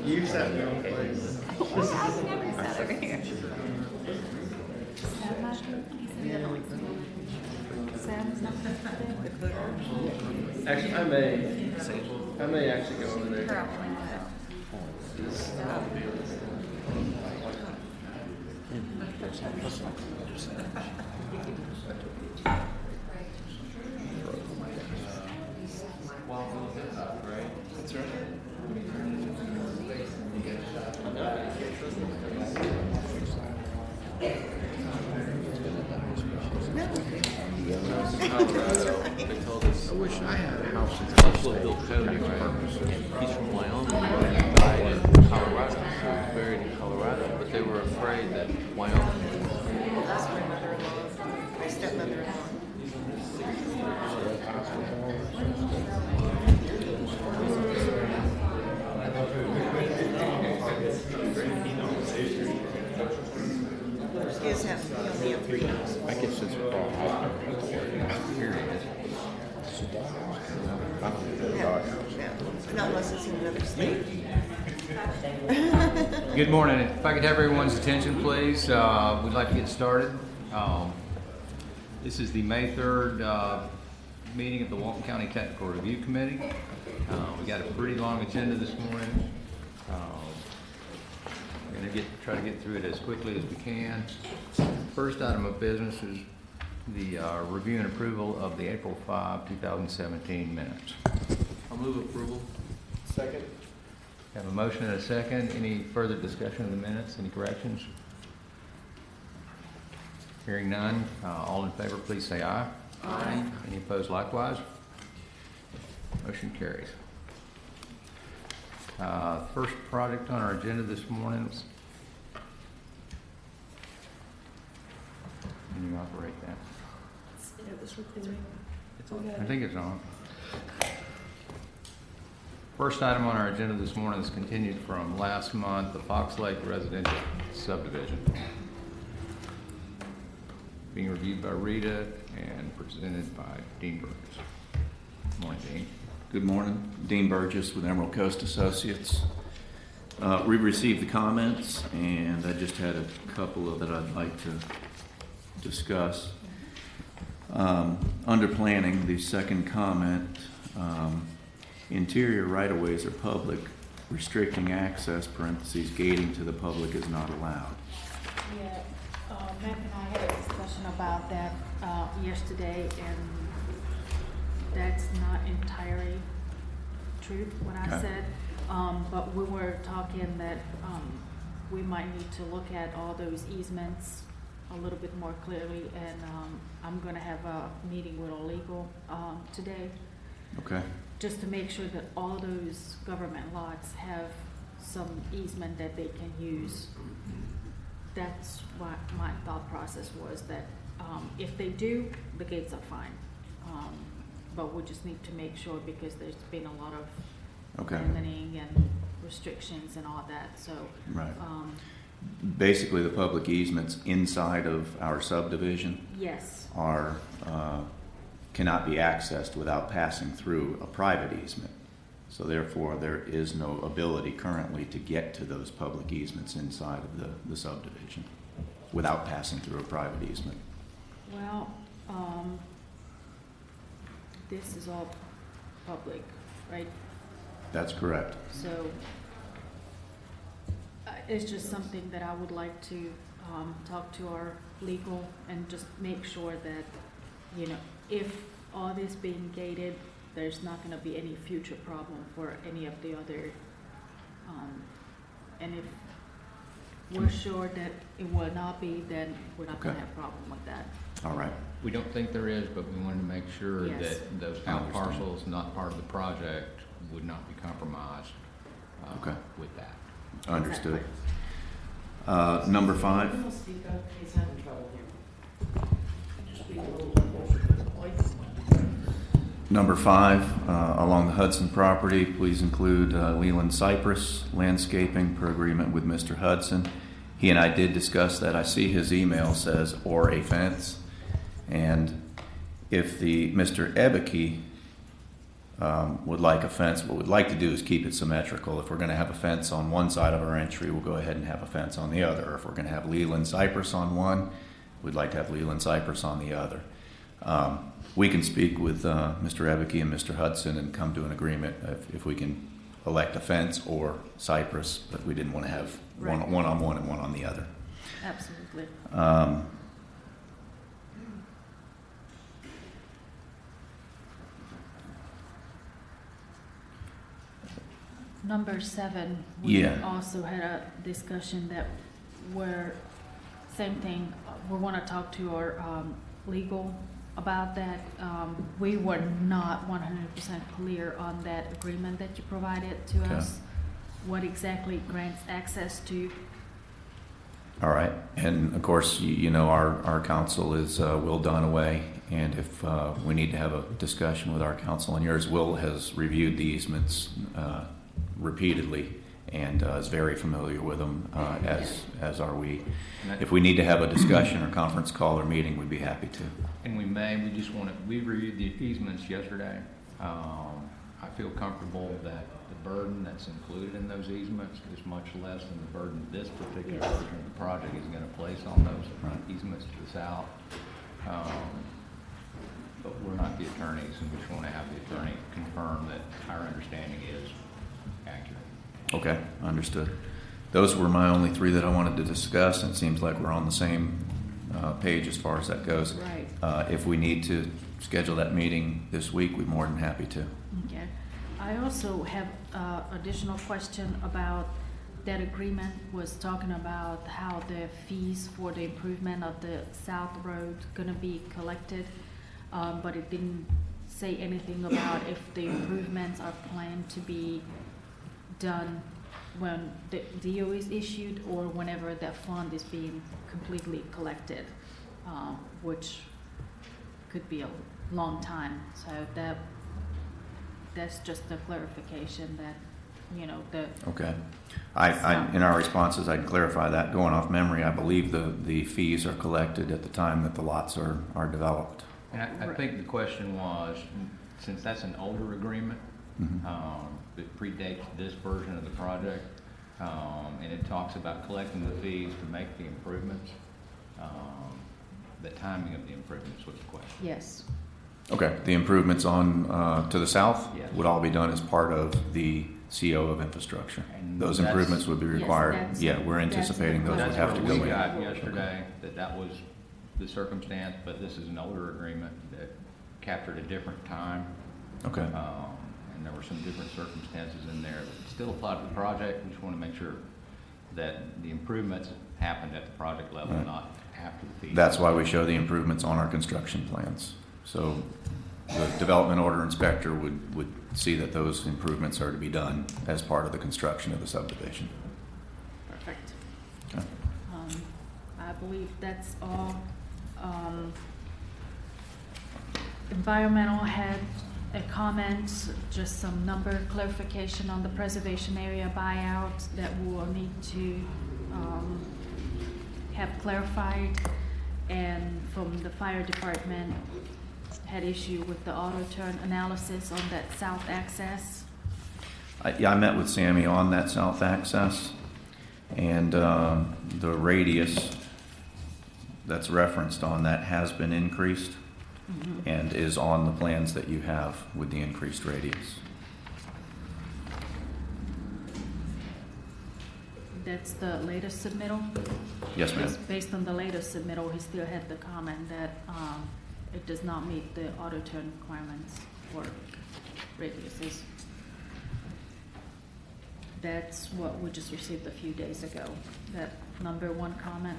You sat in your own place. I've never sat over here. Sam's not Actually, I may actually go over there. That's right. They told us I wish I had a house in Buffalo Bill Cody, right? He's from Wyoming, and died in Colorado. So he was buried in Colorado, but they were afraid that Wyoming. That's my mother-in-law, my stepmother-in-law. He only have 3 houses. I guess it's all Not unless it's in another state. Good morning. If I could have everyone's attention, please. We'd like to get started. This is the May 3rd meeting of the Walton County Technical Review Committee. We got a pretty long agenda this morning. We're going to try to get through it as quickly as we can. First item of business is the review and approval of the April 5, 2017 minutes. I'll move approval. Second. Have a motion and a second. Any further discussion of the minutes? Any corrections? Hearing none. All in favor, please say aye. Aye. Any opposed likewise? Motion carries. First project on our agenda this morning is, can you operate that? I think it's on. First item on our agenda this morning is continued from last month, the Fox Lake residential subdivision. Being reviewed by Rita and presented by Dean Burgess. Good morning, Dean. Good morning. Dean Burgess with Emerald Coast Associates. We received the comments, and I just had a couple of that I'd like to discuss. Under planning, the second comment, interior right-of-ways are public, restricting access, parentheses, gating to the public is not allowed. Yeah, Matt and I had a discussion about that yesterday, and that's not entirely true, what I Okay. said. But we were talking that we might need to look at all those easements a little bit more clearly, and I'm going to have a meeting with our legal today, Okay. just to make sure that all those government lots have some easement that they can use that's what my thought process was, that if they do, the gates are fine. But we just need to make sure, because there's been a lot of Okay. abandoning and restrictions and all that, so. Right. Basically, the public easements inside of our subdivision Yes, are, cannot be accessed without passing through a private easement. So therefore, there is no ability currently to get to those public easements inside of the subdivision without passing through a private easement. well, this is all public, right? That's correct. So it's just something that I would like to talk to our legal and just make sure that, you know, if all this being gated, there's not going to be any future problem for any of the other, and if we're sure that it will not be, then we're not going to Okay. have a problem with that. All right. We don't think there is, but we wanted to make sure Yes. that those I out understand. parcels not part of the project would not be compromised Okay. with that. Understood. Number 5. Number 5, along the Hudson property, please include Leland Cypress Landscaping per agreement with Mr. Hudson. He and I did discuss that. I see his email says, or a fence. And if Mr. Ebeke would like a fence, what we'd like to do is keep it symmetrical. If we're going to have a fence on one side of our entry, we'll go ahead and have a fence on the other. If we're going to have Leland Cypress on one, we'd like to have Leland Cypress on the other. We can speak with Mr. Ebeke and Mr. Hudson and come to an agreement if we can elect a fence or cypress, but we didn't want to have Right. one on one and one on the other. Absolutely. Number 7, we Yeah. also had a discussion that we're, same thing, we want to talk to our legal about that. We were not 100% clear on that agreement that you provided to Okay. us, what exactly grants access to. All right. And of course, you know, our counsel is Will Dunaway. And if we need to have a discussion with our counsel and yours, Will has reviewed the easements repeatedly and is very familiar with them, as are we. If we need to have a discussion or conference call or meeting, we'd be happy to. And we just want to, we reviewed the easements yesterday. I feel comfortable that the burden that's included in those easements is much less than the burden this particular Yes. version of the project is going to place on those Right. easements to the south. But we're not the attorneys, and we just want to have the attorney confirm that our understanding is accurate. Okay, understood. Those were my only 3 that I wanted to discuss, and it seems like we're on the same page as far as that goes. Right. If we need to schedule that meeting this week, we're more than happy to. Okay. I also have additional question about that agreement was talking about how the fees for the improvement of the South Road gonna be collected, but it didn't say anything about if the improvements are planned to be done when the deal is issued or whenever that fund is being completely collected, which could be a long time. So that's just a clarification that, you know, the. Okay. In our responses, I'd clarify that. Going off memory, I believe the fees are collected at the time that the lots are developed. And I think the question was, since that's an older agreement, that predates this version of the project, and it talks about collecting the fees to make the improvements, the timing of the improvements was the question. Yes. Okay. The improvements on to the south Yes. would all be done as part of the CO of infrastructure. And Those that's- improvements would be Yes, required. that's- Yeah, we're that's anticipating the those would That's have to what go we in. got yesterday, that was the circumstance, but this is an older agreement that captured a different time. Okay. And there were some different circumstances in there that still apply to the project. We just want to make sure that the improvements happened at the project level, Right. not after the fees. That's why we show the improvements on our construction plans. So the development order inspector would see that those improvements are to be done as part of the construction of the subdivision. Perfect. Okay. I believe that's all. Environmental had a comment, just some number clarification on the preservation area buyout that we will need to have clarified. And from the fire department, had issue with the auto turn analysis on that south access. Yeah, I met with Sammy on that south access, and the radius that's referenced on that has been increased and is on the plans that you have with the increased radius. That's the latest submittal? Yes, ma'am. Based on the latest submittal, he still had the comment that it does not meet the auto turn requirements for radiuses. That's what we just received a few days ago, that number one comment.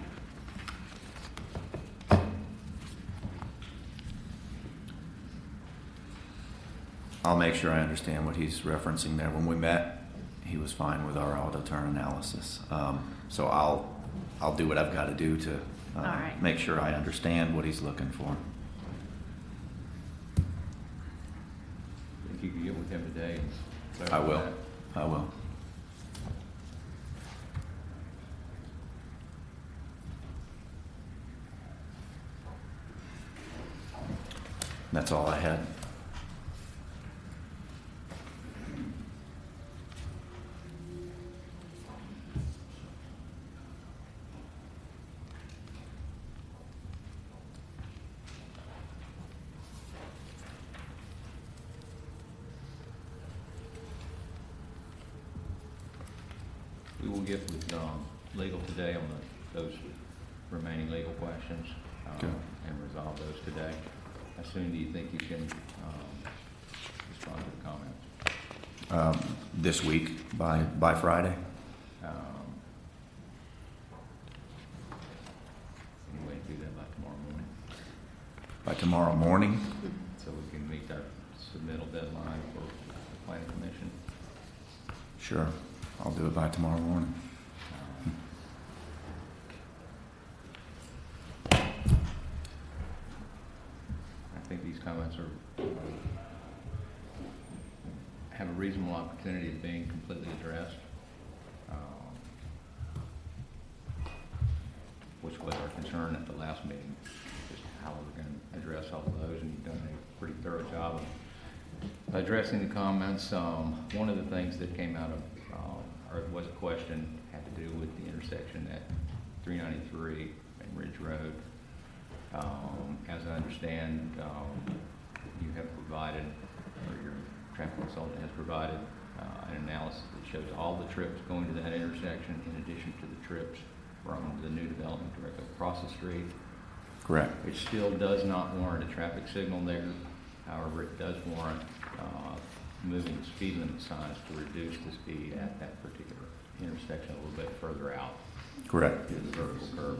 I'll make sure I understand what he's referencing there. When we met, he was fine with our auto turn analysis. So I'll do what I've got to do to right. make sure I understand what he's looking for. If you could get with him today. And I will. clarify that. I will. That's all I had. We will get with legal today on those remaining legal questions Okay. and resolve those today. How soon do you think you can respond to the comments? This week by Friday. Any way to do that by tomorrow morning? By tomorrow morning. So we can meet our submittal deadline for the planning commission? Sure. I'll do it by tomorrow morning. I think these comments have a reasonable opportunity of being completely addressed, which was our concern at the last meeting, just how we're going to address all of those, and you've done a pretty thorough job of addressing the comments. One of the things that came out of, or was a question, had to do with the intersection at 393 and Ridge Road. As I understand, you have provided, or your traffic consultant has provided an analysis that shows all the trips going to that intersection in addition to the trips from the new development directly across the street. Correct. It still does not warrant a traffic signal there. However, it does warrant moving the speed limit signs to reduce the speed at that particular intersection a little bit further out. Correct. To the vertical curve.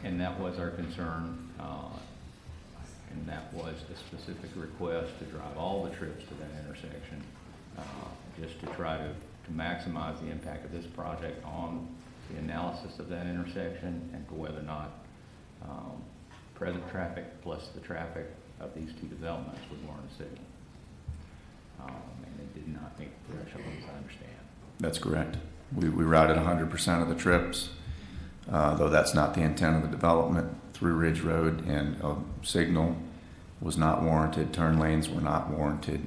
And that was our concern, and that was the specific request to drive all the trips to that intersection, just to try to maximize the impact of this project on the analysis of that intersection and for whether or not present traffic plus the traffic of these two developments would warrant a signal. And it did not meet the threshold, as I understand. That's correct. We routed 100% of the trips, though that's not the intent of the development, through Ridge Road, and a signal was not warranted. Turn lanes were not warranted.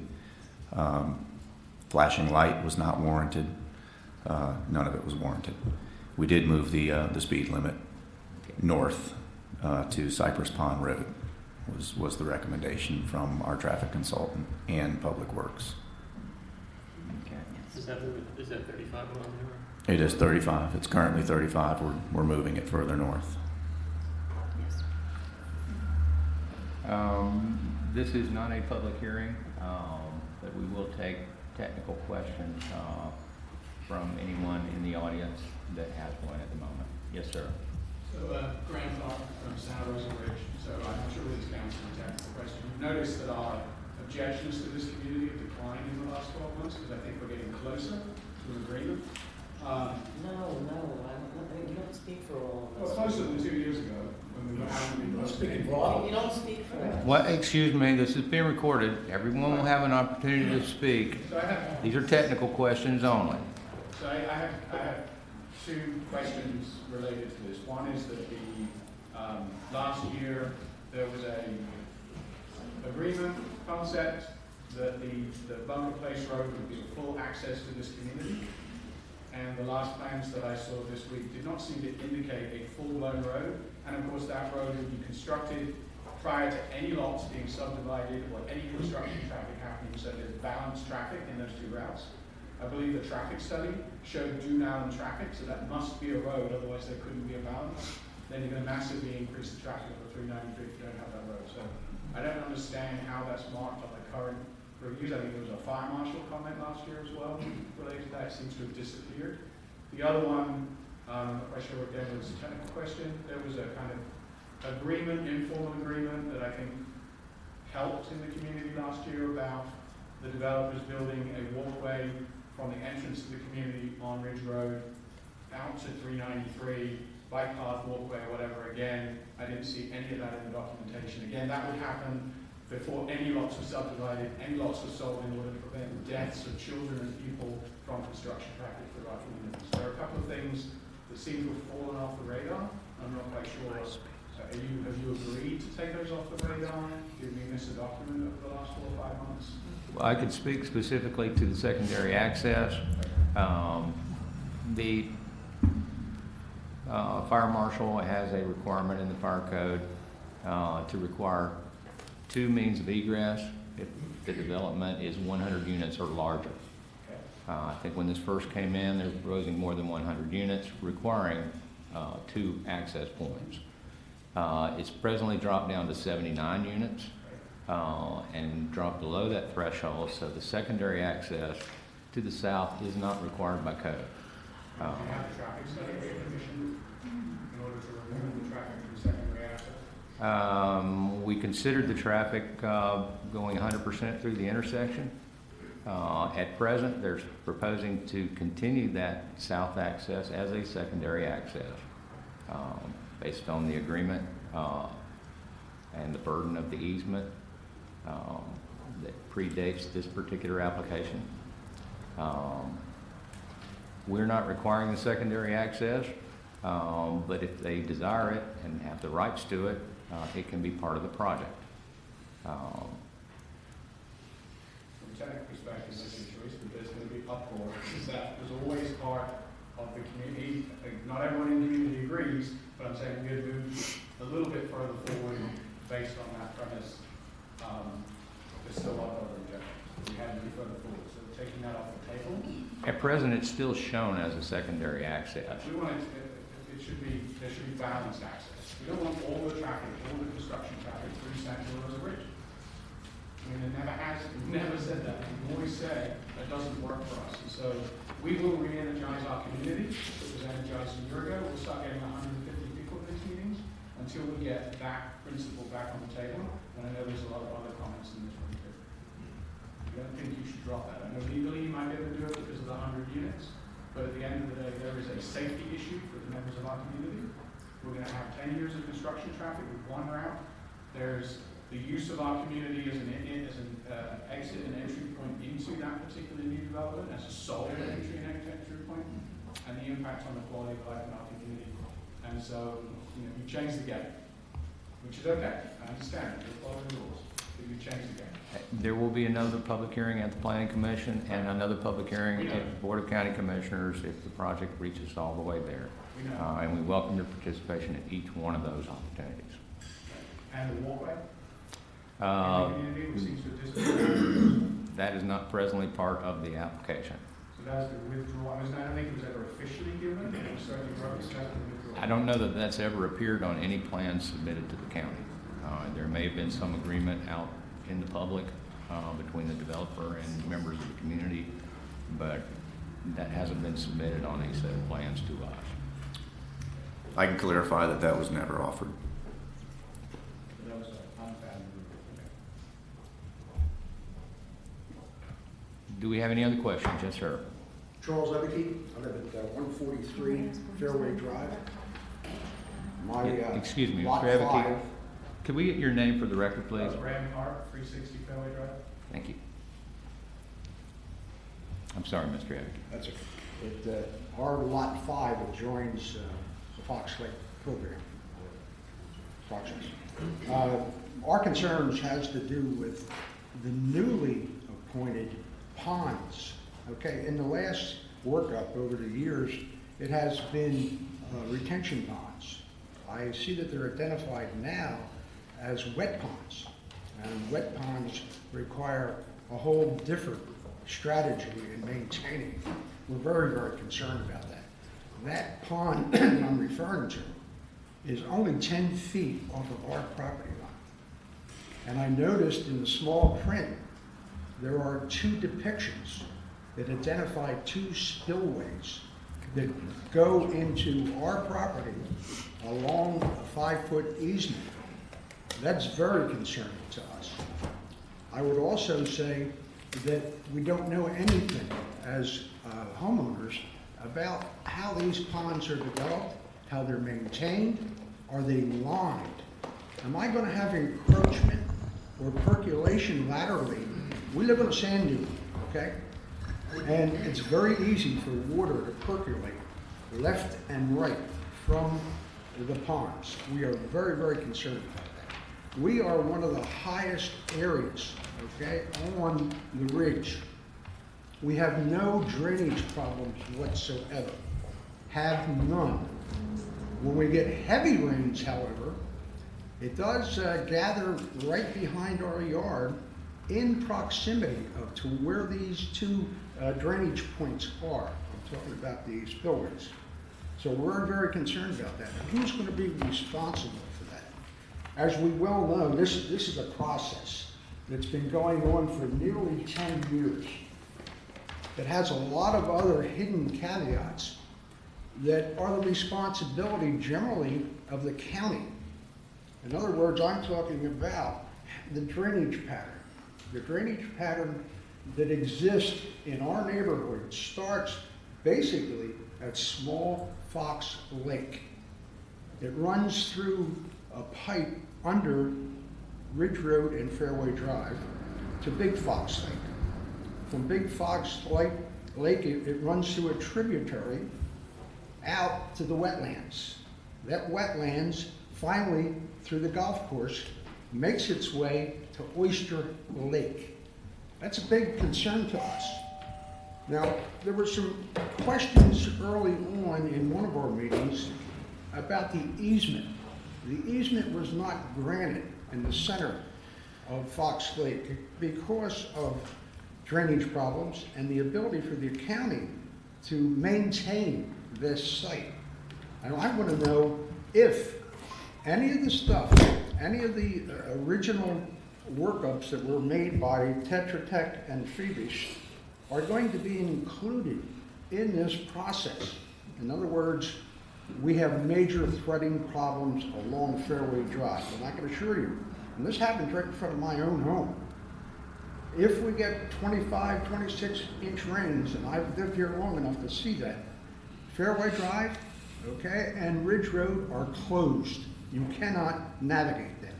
Flashing light was not warranted. None of it was warranted. We did move the speed limit north to Cypress Pond Road. Was the recommendation from our traffic consultant and Public Works. Okay. Is that 35 along there? It is 35. It's currently 35. We're moving it further north. Yes. This is not a public hearing, but we will take technical questions from anyone in the audience that has one at the moment. Yes, sir. So, Grant Clark from Santa Rosa Ridge. So I'm sure this counts as a technical question. You've noticed that our objections to this community have declined in the last 12 months because I think we're getting closer to an agreement. You don't speak for all of Well, us. closer than 2 years ago when we were having You don't speak for us. Well, excuse me, this is being recorded. Everyone will have an opportunity to speak. So I have, These are technical questions only. so I have two questions related to this. One is that last year there was a agreement concept that the Bunker Place Road would be full access to this community. And the last plans that I saw this week did not seem to indicate a full-blown road. And of course, that road would be constructed prior to any lots being subdivided or any construction traffic happening, so there's balanced traffic in those two routes. I believe the traffic study showed due now in traffic, so that must be a road, otherwise there couldn't be a balance. Then you're going to massively increase the traffic of 393 if you don't have that road. So I don't understand how that's marked on the current reviews. I think there was a fire marshal comment last year as well related to that. It seems to have disappeared. The other one, I'm not quite sure what again was a technical question. There was a kind of agreement, informal agreement that I think helped in the community last year about the developers building a walkway from the entrance to the community on Ridge Road out to 393, bike path, walkway, or whatever. Again, I didn't see any of that in the documentation. Again, that would happen before any lots were subdivided, any lots were sold in order to prevent deaths of children and people from construction traffic through our communities. There are a couple of things that seem to have fallen off the radar. I'm not quite sure. Have you agreed to take those off the radar? Did we miss a document over the last 4 or 5 months? Well, I could speak specifically to the secondary access. The fire marshal has a requirement in the fire code to require 2 means of egress if the development is 100 units or larger. I think when this first came in, they're proposing more than 100 units, requiring 2 access points. It's presently dropped down to 79 units and dropped below that threshold, so the secondary access to the south is not required by code. Do you have the traffic study commissioned in order to remove the traffic from secondary access? We considered the traffic going 100% through the intersection. At present, they're proposing to continue that south access as a secondary access based on the agreement and the burden of the easement that predates this particular application. We're not requiring the secondary access, but if they desire it and have the rights to it, it can be part of the project. From a technical perspective, that's your choice, but there's going to be uproar because that was always part of the community. Not everyone in the community agrees, but I'm saying we're going to move a little bit further forward based on that premise. There's still a lot of other objections. We had to be further forward, so we're taking that off the table. At present, it's still shown as a secondary access. We want there should be balanced access. We don't want all the traffic, all the construction traffic through Central Rosa Ridge. I mean, we've never said that. We've always said that doesn't work for us. And so we will re-energize our community. It was energized a year ago. We'll start getting 150 people in these meetings until we get that principle back on the table. And I know there's a lot of other comments in this room too. I don't think you should drop that. I know legally you might be able to do it because of the 100 units, but at the end of the day, there is a safety issue for the members of our community. We're going to have 10 years of construction traffic with one route. There's the use of our community as an exit and entry point into that particular new development, as a sole entry and entry point, and the impact on the quality of life in our community. And so, you change the game, which is okay. I understand. You're following the rules, but you change the game. There will be another public hearing at the Planning Commission and another public hearing at the Board of County Commissioners if the project reaches all the way there. And we welcome your participation in each one of those opportunities. And the walkway? That is not presently part of the application. So that's the withdrawal. I don't think it was ever officially given. It was certainly withdrawal. I don't know that that's ever appeared on any plan submitted to the county. There may have been some agreement out in the public between the developer and members of the community, but that hasn't been submitted on a set of plans to us. I can clarify that that was never offered. That was unfounded. Do we have any other questions? Yes, sir. Charles Ebeke, I live at 143 Fairway Drive. My, Excuse me, lot Mr. Abbott, 5, could we get your name for the record, please? Brandon Hart, 360 Fairway Drive. Thank you. I'm sorry, Mr. Abbott. that's it. Our lot 5 adjoins the Fox Lake program. Process. Our concerns has to do with the newly appointed ponds. Okay, in the last workup over the years, it has been retention ponds. I see that they're identified now as wet ponds. And wet ponds require a whole different strategy in maintaining. We're very, very concerned about that. That pond that I'm referring to is only 10 feet off of our property line. And I noticed in the small print, there are 2 depictions that identify 2 spillways that go into our property along a 5-foot easement. That's very concerning to us. I would also say that we don't know anything as homeowners about how these ponds are developed, how they're maintained, are they lined? Am I going to have encroachment or percolation laterally? We live on a sand dune, okay? And it's very easy for water to percolate left and right from the ponds. We are very, very concerned about that. We are one of the highest areas, okay, on the ridge. We have no drainage problems whatsoever. Have none. When we get heavy rains, however, it does gather right behind our yard in proximity to where these 2 drainage points are. I'm talking about the spillways. So we're very concerned about that. And who's going to be responsible for that? As we well know, this is a process that's been going on for nearly 10 years. That has a lot of other hidden caveats that are the responsibility generally of the county. In other words, I'm talking about the drainage pattern. The drainage pattern that exists in our neighborhood starts basically at Small Fox Lake. It runs through a pipe under Ridge Road and Fairway Drive to Big Fox Lake. From Big Fox Lake, it runs through a tributary out to the wetlands. That wetlands, finally, through the golf course, makes its way to Oyster Lake. That's a big concern to us. Now, there were some questions early on in one of our meetings about the easement. The easement was not granted in the center of Fox Lake because of drainage problems and the ability for the county to maintain this site. And I want to know if any of the stuff, any of the original workups that were made by Tetra Tech and Phoebus are going to be included in this process. In other words, we have major flooding problems along Fairway Drive, and I can assure you, and this happens right in front of my own home. If we get 25, 26-inch rains, and I've lived here long enough to see that, Fairway Drive, okay, and Ridge Road are closed. You cannot navigate them.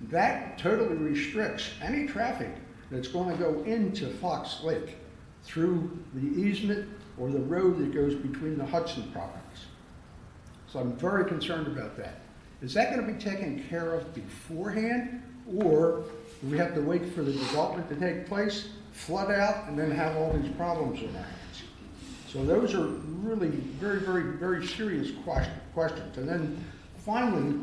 That totally restricts any traffic that's going to go into Fox Lake through the easement or the road that goes between the Hudson properties. So I'm very concerned about that. Is that going to be taken care of beforehand, or do we have to wait for the development to take place, flood out, and then have all these problems in our hands? So those are really very, very, very serious questions. And then finally,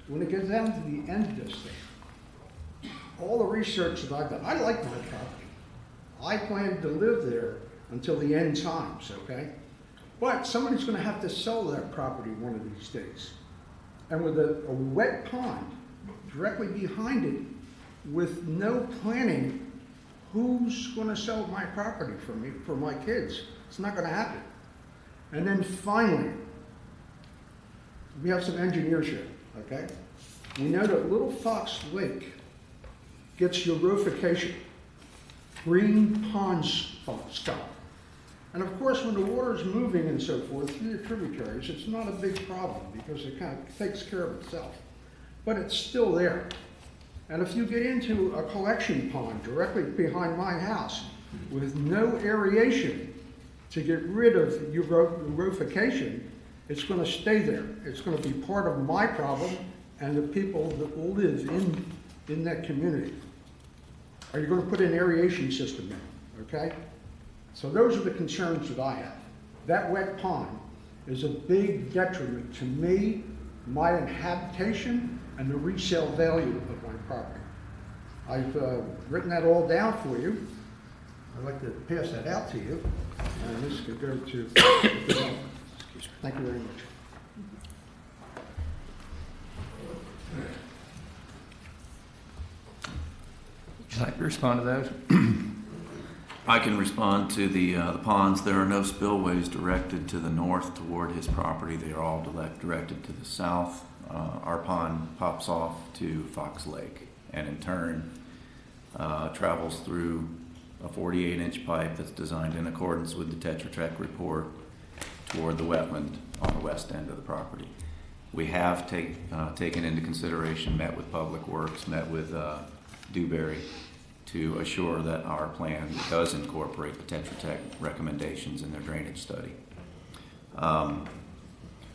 when it gets down to the end of this thing, all the research that I've done, I like my property. I plan to live there until the end times, okay? But somebody's going to have to sell that property one of these days. And with a wet pond directly behind it, with no planning, who's going to sell my property for me, for my kids? It's not going to happen. And then finally, we have some engineers here, okay? We know that Little Fox Lake gets eutrophication. green pond stuff. And of course, when the water's moving and so forth through the tributaries, it's not a big problem because it kind of takes care of itself. But it's still there. And if you get into a collection pond directly behind my house with no aeration to get rid of eutrophication, it's going to stay there. It's going to be part of my problem and the people that will live in that community. Are you going to put an aeration system in? Okay? So those are the concerns that I have. That wet pond is a big detriment to me, my habitation, and the resale value of my property. I've written that all down for you. I'd like to pass that out to you. And this could go to Thank you very much. Would you like to respond to those? I can respond to the ponds. There are no spillways directed to the north toward his property. They are all directed to the south. Our pond pops off to Fox Lake and in turn travels through a 48-inch pipe that's designed in accordance with the Tetra Tech report toward the wetland on the west end of the property. We have taken into consideration, met with Public Works, met with Dewberry to assure that our plan does incorporate the Tetra Tech recommendations in their drainage study.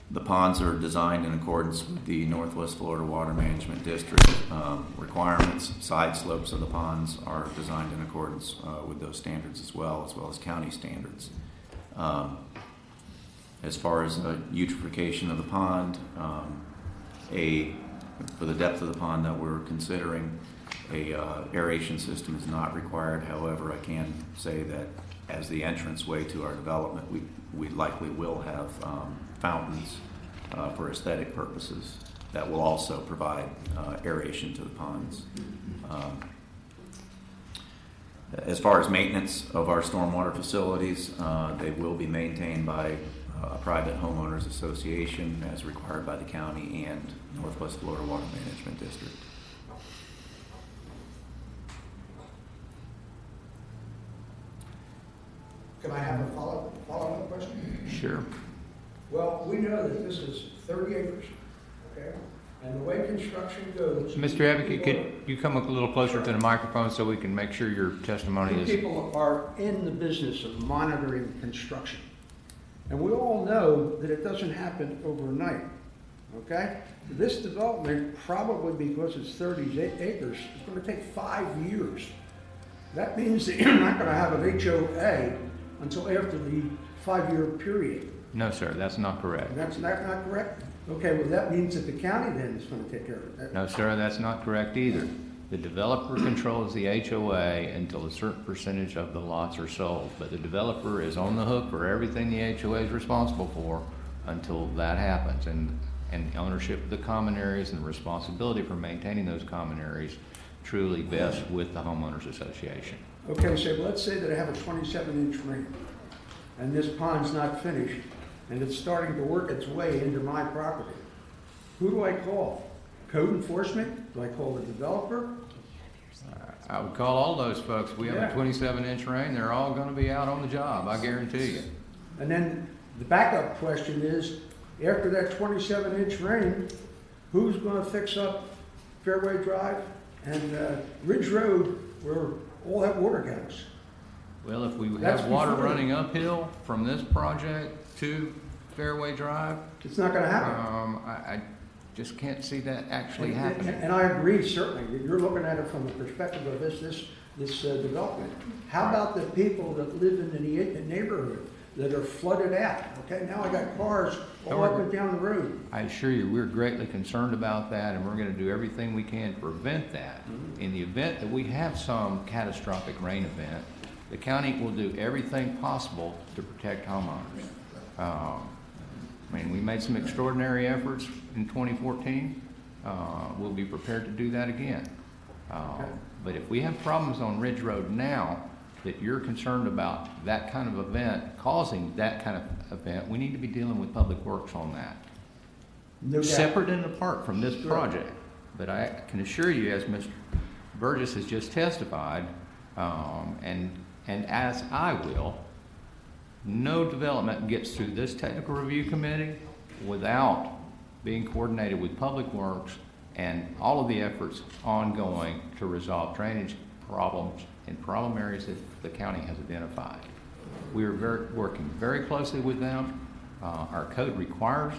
The ponds are designed in accordance with the Northwest Florida Water Management District requirements. Side slopes of the ponds are designed in accordance with those standards as well as county standards. As far as eutrophication of the pond, for the depth of the pond that we're considering, a aeration system is not required. However, I can say that as the entranceway to our development, we likely will have fountains for aesthetic purposes that will also provide aeration to the ponds. As far as maintenance of our stormwater facilities, they will be maintained by a private homeowners association as required by the county and Northwest Florida Water Management District. Can I have a follow-up question? Sure. Well, we know that this is 30 acres, okay? And the way construction goes... Mr. Advocate, could you come a little closer to the microphone so we can make sure your testimony is... People are in the business of monitoring construction. And we all know that it doesn't happen overnight, okay? This development, probably because it's 30 acres, is going to take 5 years. That means that you're not going to have an HOA until after the 5-year period. No, sir, that's not correct. That's not correct? Okay, well, that means that the county then is going to take care of it. No, sir, that's not correct either. The developer controls the HOA until a certain percentage of the lots are sold, but the developer is on the hook for everything the HOA is responsible for until that happens. And the ownership of the common areas and the responsibility for maintaining those common areas truly vests with the homeowners association. Okay, so let's say that I have a 27-inch ring, and this pond's not finished, and it's starting to work its way into my property. Who do I call? Code enforcement? Do I call the developer? I would call all those folks. We have a 27-inch ring. They're all going to be out on the job, I guarantee you. And then the backup question is, after that 27-inch ring, who's going to fix up Fairway Drive and Ridge Road where all that water goes? Well, if we have water running uphill from this project to Fairway Drive, it's not going to happen. I just can't see that actually happening. And I agree, certainly. You're looking at it from the perspective of this development. How about the people that live in the neighborhood that are flooded out? Okay, now I got cars all up and down the road. I assure you, we're greatly concerned about that, and we're going to do everything we can to prevent that. In the event that we have some catastrophic rain event, the county will do everything possible to protect homeowners. I mean, we made some extraordinary efforts in 2014. We'll be prepared to do that again. But if we have problems on Ridge Road now that you're concerned about that kind of event, causing that kind of event, we need to be dealing with Public Works on that. No doubt. Separate and apart from this project. But I can assure you, as Mr. Burgess has just testified, And as I will, no development gets through this technical review committee without being coordinated with Public Works and all of the efforts ongoing to resolve drainage problems in problem areas that the county has identified. We are working very closely with them. Our code requires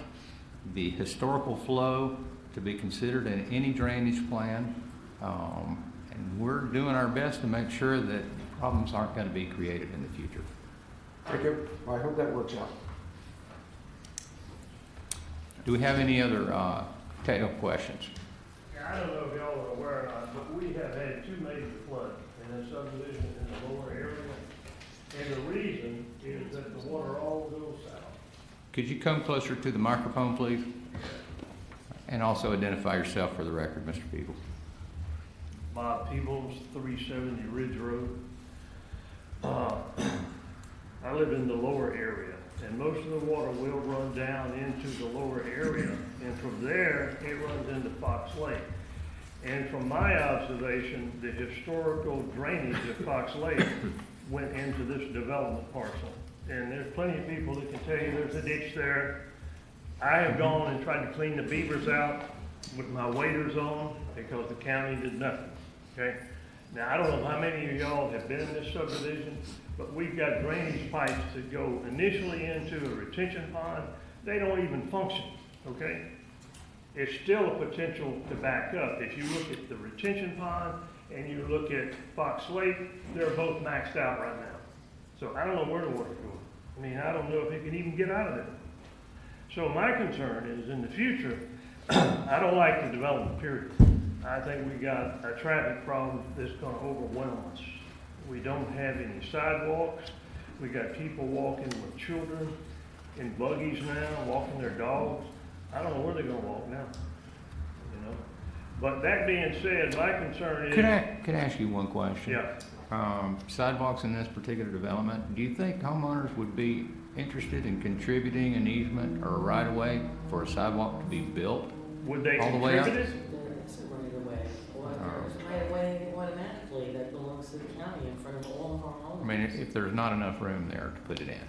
the historical flow to be considered in any drainage plan, and we're doing our best to make sure that problems aren't going to be created in the future. Thank you. I hope that works out. Do we have any other technical questions? I don't know if y'all are aware or not, but we have had 2 major floods in this subdivision in the lower area. And the reason is that the water all goes south. Could you come closer to the microphone, please? And also identify yourself for the record, Mr. Peebles. Bob Peebles, 370 Ridge Road. I live in the lower area, and most of the water will run down into the lower area, and from there, it runs into Fox Lake. And from my observation, the historical drainage of Fox Lake went into this development parcel. And there's plenty of people that can tell you there's a ditch there. I have gone and tried to clean the beavers out with my waders on because the county did nothing, okay? Now, I don't know how many of y'all have been in this subdivision, but we've got drainage pipes that go initially into a retention pond. They don't even function, okay? It's still a potential to back up. If you look at the retention pond and you look at Fox Lake, they're both maxed out right now. So I don't know where the water's going. I mean, I don't know if it can even get out of there. So my concern is in the future, I don't like the development period. I think we got a traffic problem that's gonna overwhelm us. We don't have any sidewalks. We got people walking with children in buggies now, walking their dogs. I don't know where they're gonna walk now, you know? But that being said, my concern is... Could I ask you one question? Yeah. Sidewalks in this particular development, do you think homeowners would be interested in contributing an easement or a right-of-way for a sidewalk to be built? Would they all the way up? contribute it? It's a right of way. Well, there's a right of way automatically that belongs to the county in front of all of our homes. I mean, if there's not enough room there to put it in.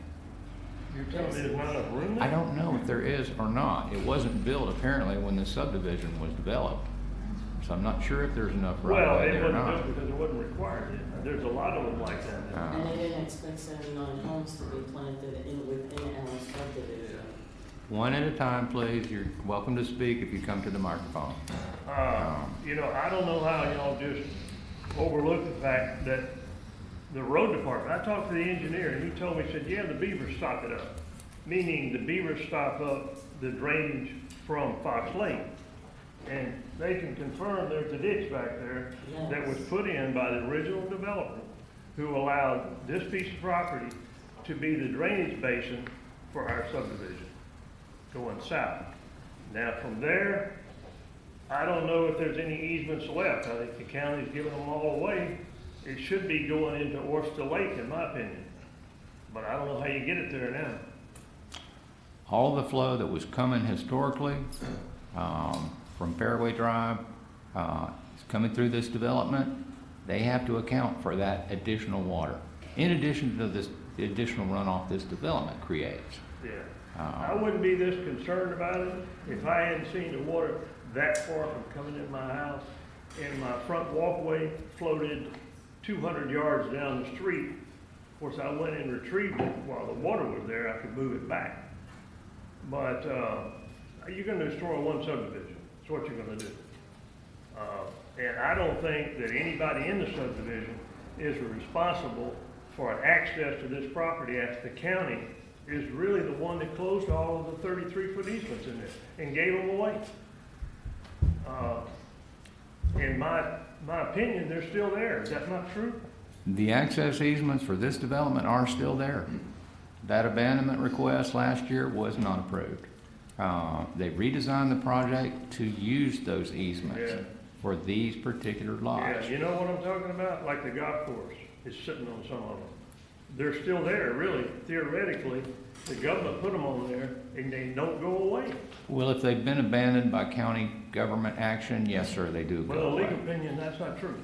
You're telling me there's not enough room there? I don't know if there is or not. It wasn't built apparently when the subdivision was developed. So I'm not sure if there's enough right Well, away it there or wasn't not. just because it wasn't required yet. There's a lot of them like that. And they didn't expect 79 homes to be planted within our subdivision. One at a time, please. You're welcome to speak if you come to the microphone. You know, I don't know how y'all just overlook the fact that the road department, I talked to the engineer and he told me, he said, yeah, the beavers stop it up. Meaning the beavers stop up the drainage from Fox Lake. And they can confirm there's a ditch back there that was put in by the original developer who allowed this piece of property to be the drainage basin for our subdivision going south. Now from there, I don't know if there's any easements left. I think the county's giving them all away. It should be going into Oyster Lake in my opinion. But I don't know how you get it there now. All the flow that was coming historically from Fairway Drive is coming through this development. They have to account for that additional water, in addition to this the additional runoff this development creates. Yeah. I wouldn't be this concerned about it if I hadn't seen the water that far from coming in my house and my front walkway floated 200 yards down the street. Of course, I went and retrieved it while the water was there. I could move it back. But you're going to destroy one subdivision. That's what you're going to do. And I don't think that anybody in the subdivision is responsible for an access to this property after the county is really the one that closed all of the 33-foot easements in there and gave them away. In my opinion, they're still there. Is that not true? The access easements for this development are still there. That abandonment request last year was not approved. They redesigned the project to use those easements for these particular lots. Yeah, you know what I'm talking about? Like the golf course is sitting on some of them. They're still there, really. Theoretically, the government put them on there and they don't go away. Well, if they've been abandoned by county government action, yes, sir, they do go Well, in away. legal opinion, that's not true.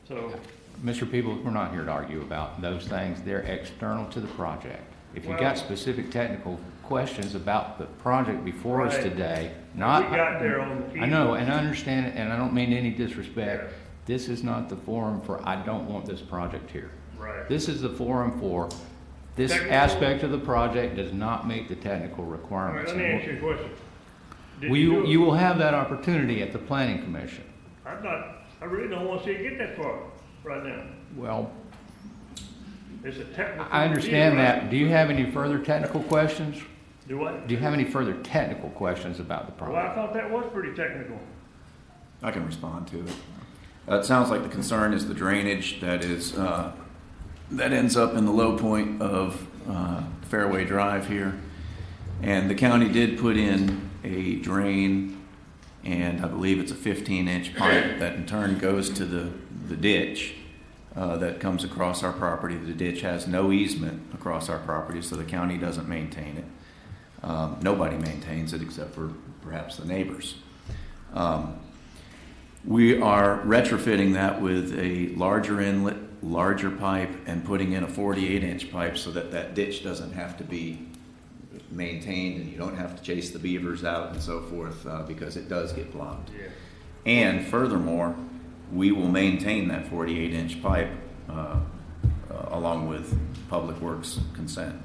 So Mr. Peebles, we're not here to argue about those things. They're external to the project. If you got specific technical questions about the project before us today, not. We got there on the. I know, and I understand it, and I don't mean any disrespect. This is not the forum for, I don't want this project here. Right. This is the forum for, this Technical. Aspect of the project does not meet the technical All right, requirements. let me ask you a question. Did You will have that opportunity at the planning commission. I really don't want to see it get that far right now. Well, It's a technical. I understand review, right? that. Do you have any further technical questions? Do what? Do you have any further technical questions about the Well, I project? thought that was pretty technical. I can respond to it. It sounds like the concern is the drainage that is, that ends up in the low point of Fairway Drive here. And the county did put in a drain, and I believe it's a 15-inch pipe that in turn goes to the ditch that comes across our property. The ditch has no easement across our property, so the county doesn't maintain it. Nobody maintains it except for perhaps the neighbors. We are retrofitting that with a larger inlet, larger pipe, and putting in a 48-inch pipe so that that ditch doesn't have to be maintained and you don't have to chase the beavers out and so forth because it does get blocked. Yeah. And furthermore, we will maintain that 48-inch pipe along with Public Works consent.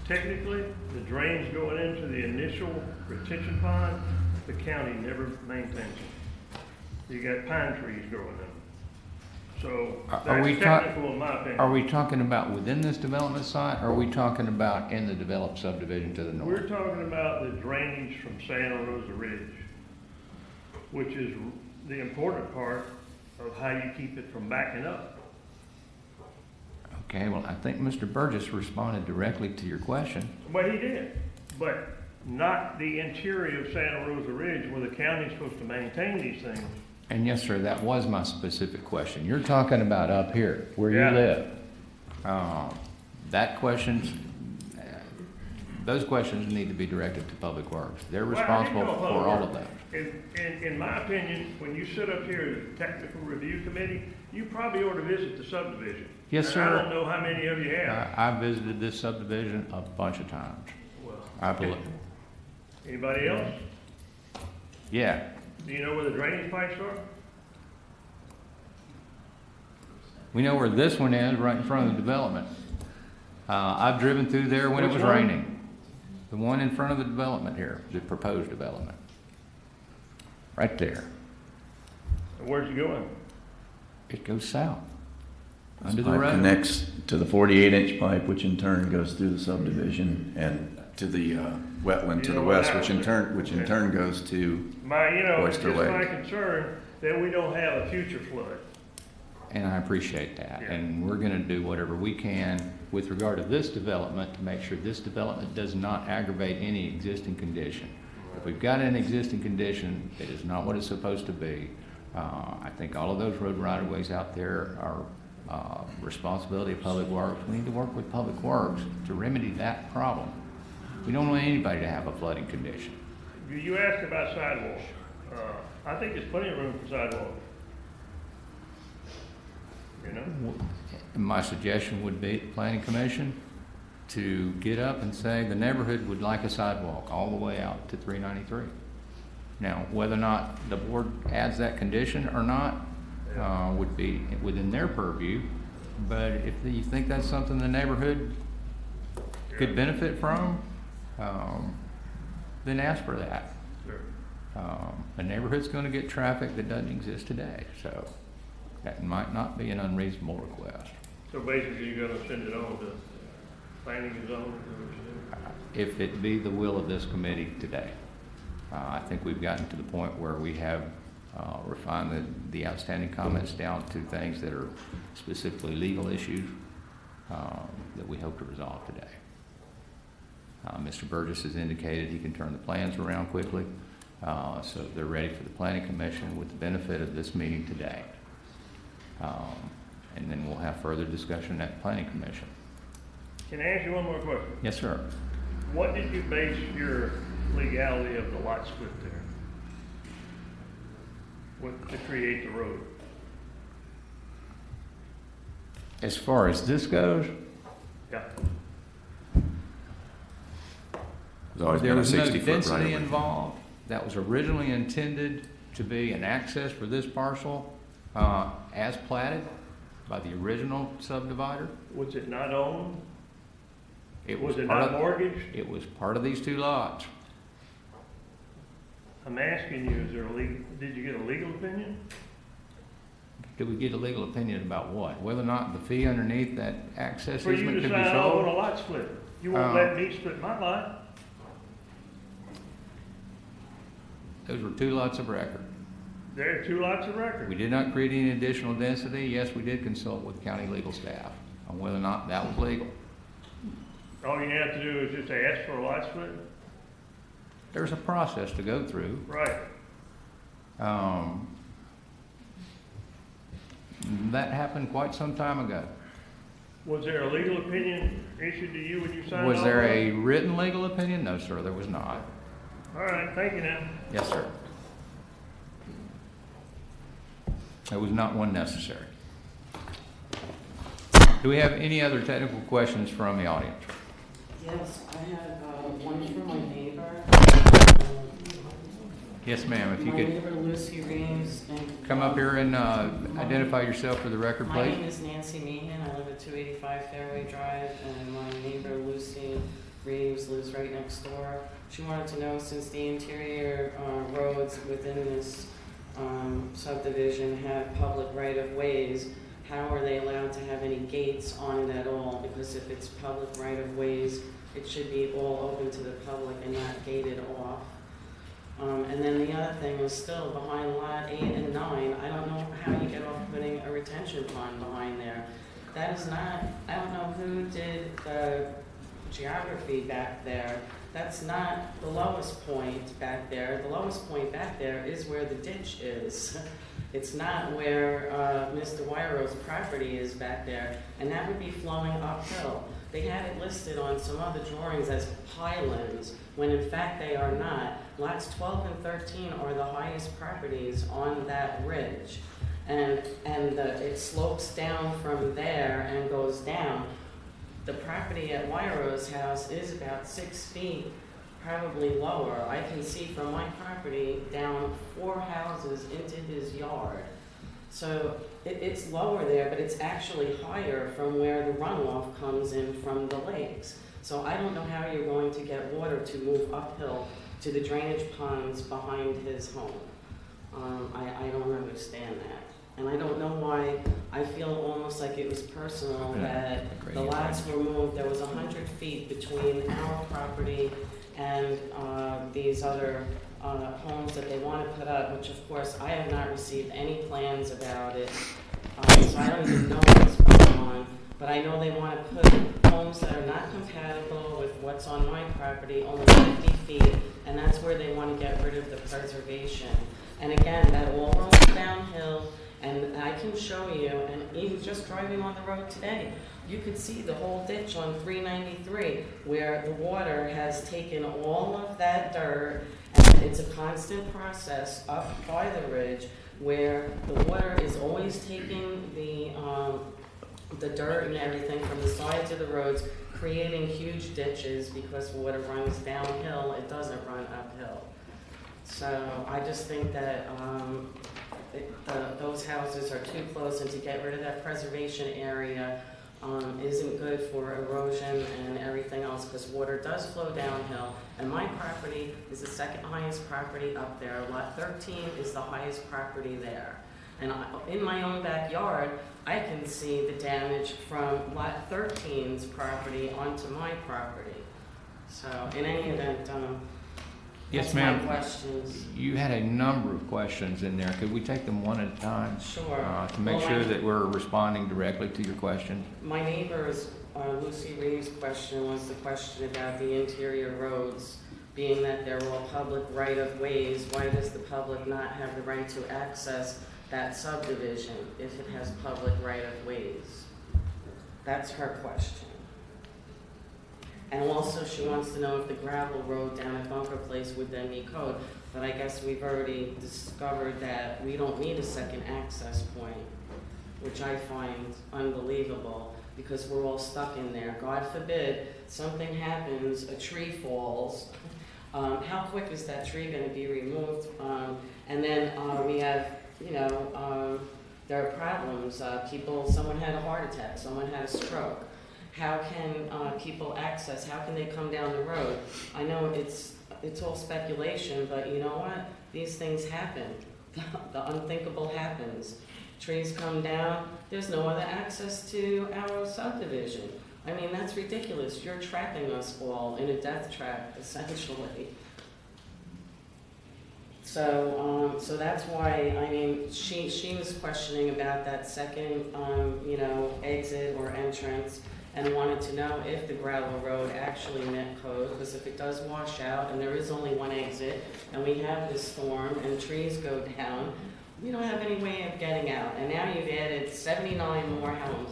Technically, the drains going into the initial retention pond, the county never maintains them. You got pine trees growing in them. So Are we that's technical in my opinion. Are we talking about within this development site, or are we talking about in the developed subdivision to the north? We're talking about the drainage from Santa Rosa Ridge, which is the important part of how you keep it from backing up. Okay, well, I think Mr. Burgess responded directly to your question. Well, he did, but not the interior of Santa Rosa Ridge where the county's supposed to maintain these things. And yes, sir, that was my specific question. You're talking about up here, where Yeah. you live. That questions, those questions need to be directed to Public Works. They're responsible Well, I for didn't know all of those. In my opinion, when you sit up here as a technical review committee, you probably ought to visit the subdivision. Yes, And sir. I don't know how many of you have. I visited this subdivision a bunch of times. Well, I believe. anybody else? Yeah, Do you know where the drainage pipes are? we know where this one is, right in front of the development. I've driven through there when it Which was one? raining. The one in front of the development here, the proposed development. Right there. Where's it going? It goes south. This Under the pipe road. connects to the 48-inch pipe, which in turn goes through the subdivision, and to the wetland to You the know west, what which in happened? turn goes to. It's Oyster just my Lake. concern that we don't have a future flood. And I appreciate that. Yeah. And we're gonna do whatever we can with regard to this development to make sure this development does not aggravate any existing condition. If we've got an existing condition that is not what it's supposed to be, I think all of those road right-of-ways out there are responsibility of Public Works. We need to work with Public Works to remedy that problem. We don't want anybody to have a flooding condition. You asked about sidewalks. I think there's plenty of room for sidewalks. You know? My suggestion would be, planning commission, to get up and say the neighborhood would like a sidewalk all the way out to 393. Now, whether or not the board adds that condition or not, would be within their purview. But if you think that's something the neighborhood could benefit from, then ask for that. Sure. The neighborhood's gonna get traffic that doesn't exist today, so that might not be an unreasonable request. So basically, you're gonna send it on to planning and zoning? If it be the will of this committee today. I think we've gotten to the point where we have refined the outstanding comments down to things that are specifically legal issues that we hope to resolve today. Mr. Burgess has indicated he can turn the plans around quickly, so they're ready for the planning commission with the benefit of this meeting today. And then we'll have further discussion at the planning commission. Can I ask you one more question? Yes, sir. What did you base your legality of the lot split there? To create the road? As far as this goes, Yeah. There's always there been a was no 60-foot density right-of-way. involved. That was originally intended to be an access for this parcel, as platted by the original subdivider. Was it not owned? It Was it part not of- mortgaged? It was part of these two lots. I'm asking you, is there a legal, did you get a legal opinion? Did we get a legal opinion about what? Whether or not the fee underneath that access For you easement to could be sign off on a sold? lot split. You won't let me split my lot. Those were two lots of record. There are two lots of record. We did not create any additional density. Yes, we did consult with county legal staff on whether or not that was legal. All you have to do is just ask for a lot split. There's a process to go through. Right. That happened quite some time ago. Was there a legal opinion issued to you when you signed off? Was there a written legal opinion? No, sir, there was not. All right, thank you now. Yes, sir. There was not one necessary. Do we have any other technical questions from the audience? Yes, I have one for my neighbor. Yes, ma'am, if you My could neighbor Lucy Reeves. And, come up here and identify yourself for the record, My please. name is Nancy Meehan. I live at 285 Fairway Drive, and my neighbor Lucy Reeves lives right next door. She wanted to know, since the interior roads within this subdivision have public right-of-ways, how are they allowed to have any gates on it at all? Because if it's public right-of-ways, it should be all open to the public and not gated off. And then the other thing was still behind lot 8 and 9. I don't know how you get off putting a retention pond behind there. That is not, I don't know who did the geography back there. That's not the lowest point back there. The lowest point back there is where the ditch is. It's not where Mr. Wyro's property is back there, and that would be flowing uphill. They had it listed on some other drawings as highlands, when in fact they are not. Lots 12 and 13 are the highest properties on that ridge. And it slopes down from there and goes down. The property at Wyro's house is about 6 feet, probably lower. I can see from my property down 4 houses into his yard. So it's lower there, but it's actually higher from where the runoff comes in from the lakes. So I don't know how you're going to get water to move uphill to the drainage ponds behind his home. I don't understand that. And I don't know why I feel almost like it was personal that the lots were moved. There was 100 feet between our property and these other homes that they want to put up, which of course I have not received any plans about it. So I don't even know what's going on. But I know they want to put homes that are not compatible with what's on my property, only 50 feet, and that's where they want to get rid of the preservation. And again, that all rolls downhill. And I can show you, and even just driving on the road today, you could see the whole ditch on 393 where the water has taken all of that dirt, and it's a constant process up by the ridge where the water is always taking the dirt and everything from the sides of the roads, creating huge ditches because water runs downhill, it doesn't run uphill. So I just think that those houses are too close, and to get rid of that preservation area isn't good for erosion and everything else, because water does flow downhill. And my property is the second highest property up there. Lot 13 is the highest property there. And in my own backyard, I can see the damage from Lot 13's property onto my property. So in any event, Yes, that's my ma'am. questions. You had a number of questions in there. Could we take them one at a time? Sure. To make Well, sure that we're responding directly to your question. My neighbor's, Lucy Reeves' question was the question about the interior roads, being that they're all public right-of-ways. Why does the public not have the right to access that subdivision if it has public right-of-ways? That's her question. And also she wants to know if the gravel road down at Bunker Place would then be code. But I guess we've already discovered that we don't need a second access point. which I find unbelievable because we're all stuck in there. God forbid something happens, a tree falls. How quick is that tree going to be removed? And then we have, there are problems. Someone had a heart attack, someone had a stroke. How can people access? How can they come down the road? I know it's all speculation, but you know what? These things happen. The unthinkable happens. Trees come down. There's no other access to our subdivision. I mean, that's ridiculous. You're trapping us all in a death trap, essentially. So that's why, I mean, she was questioning about that second, exit or entrance, and wanted to know if the gravel road actually met code, because if it does wash out and there is only one exit, and we have this storm and trees go down, we don't have any way of getting out. And now you've added 79 more homes.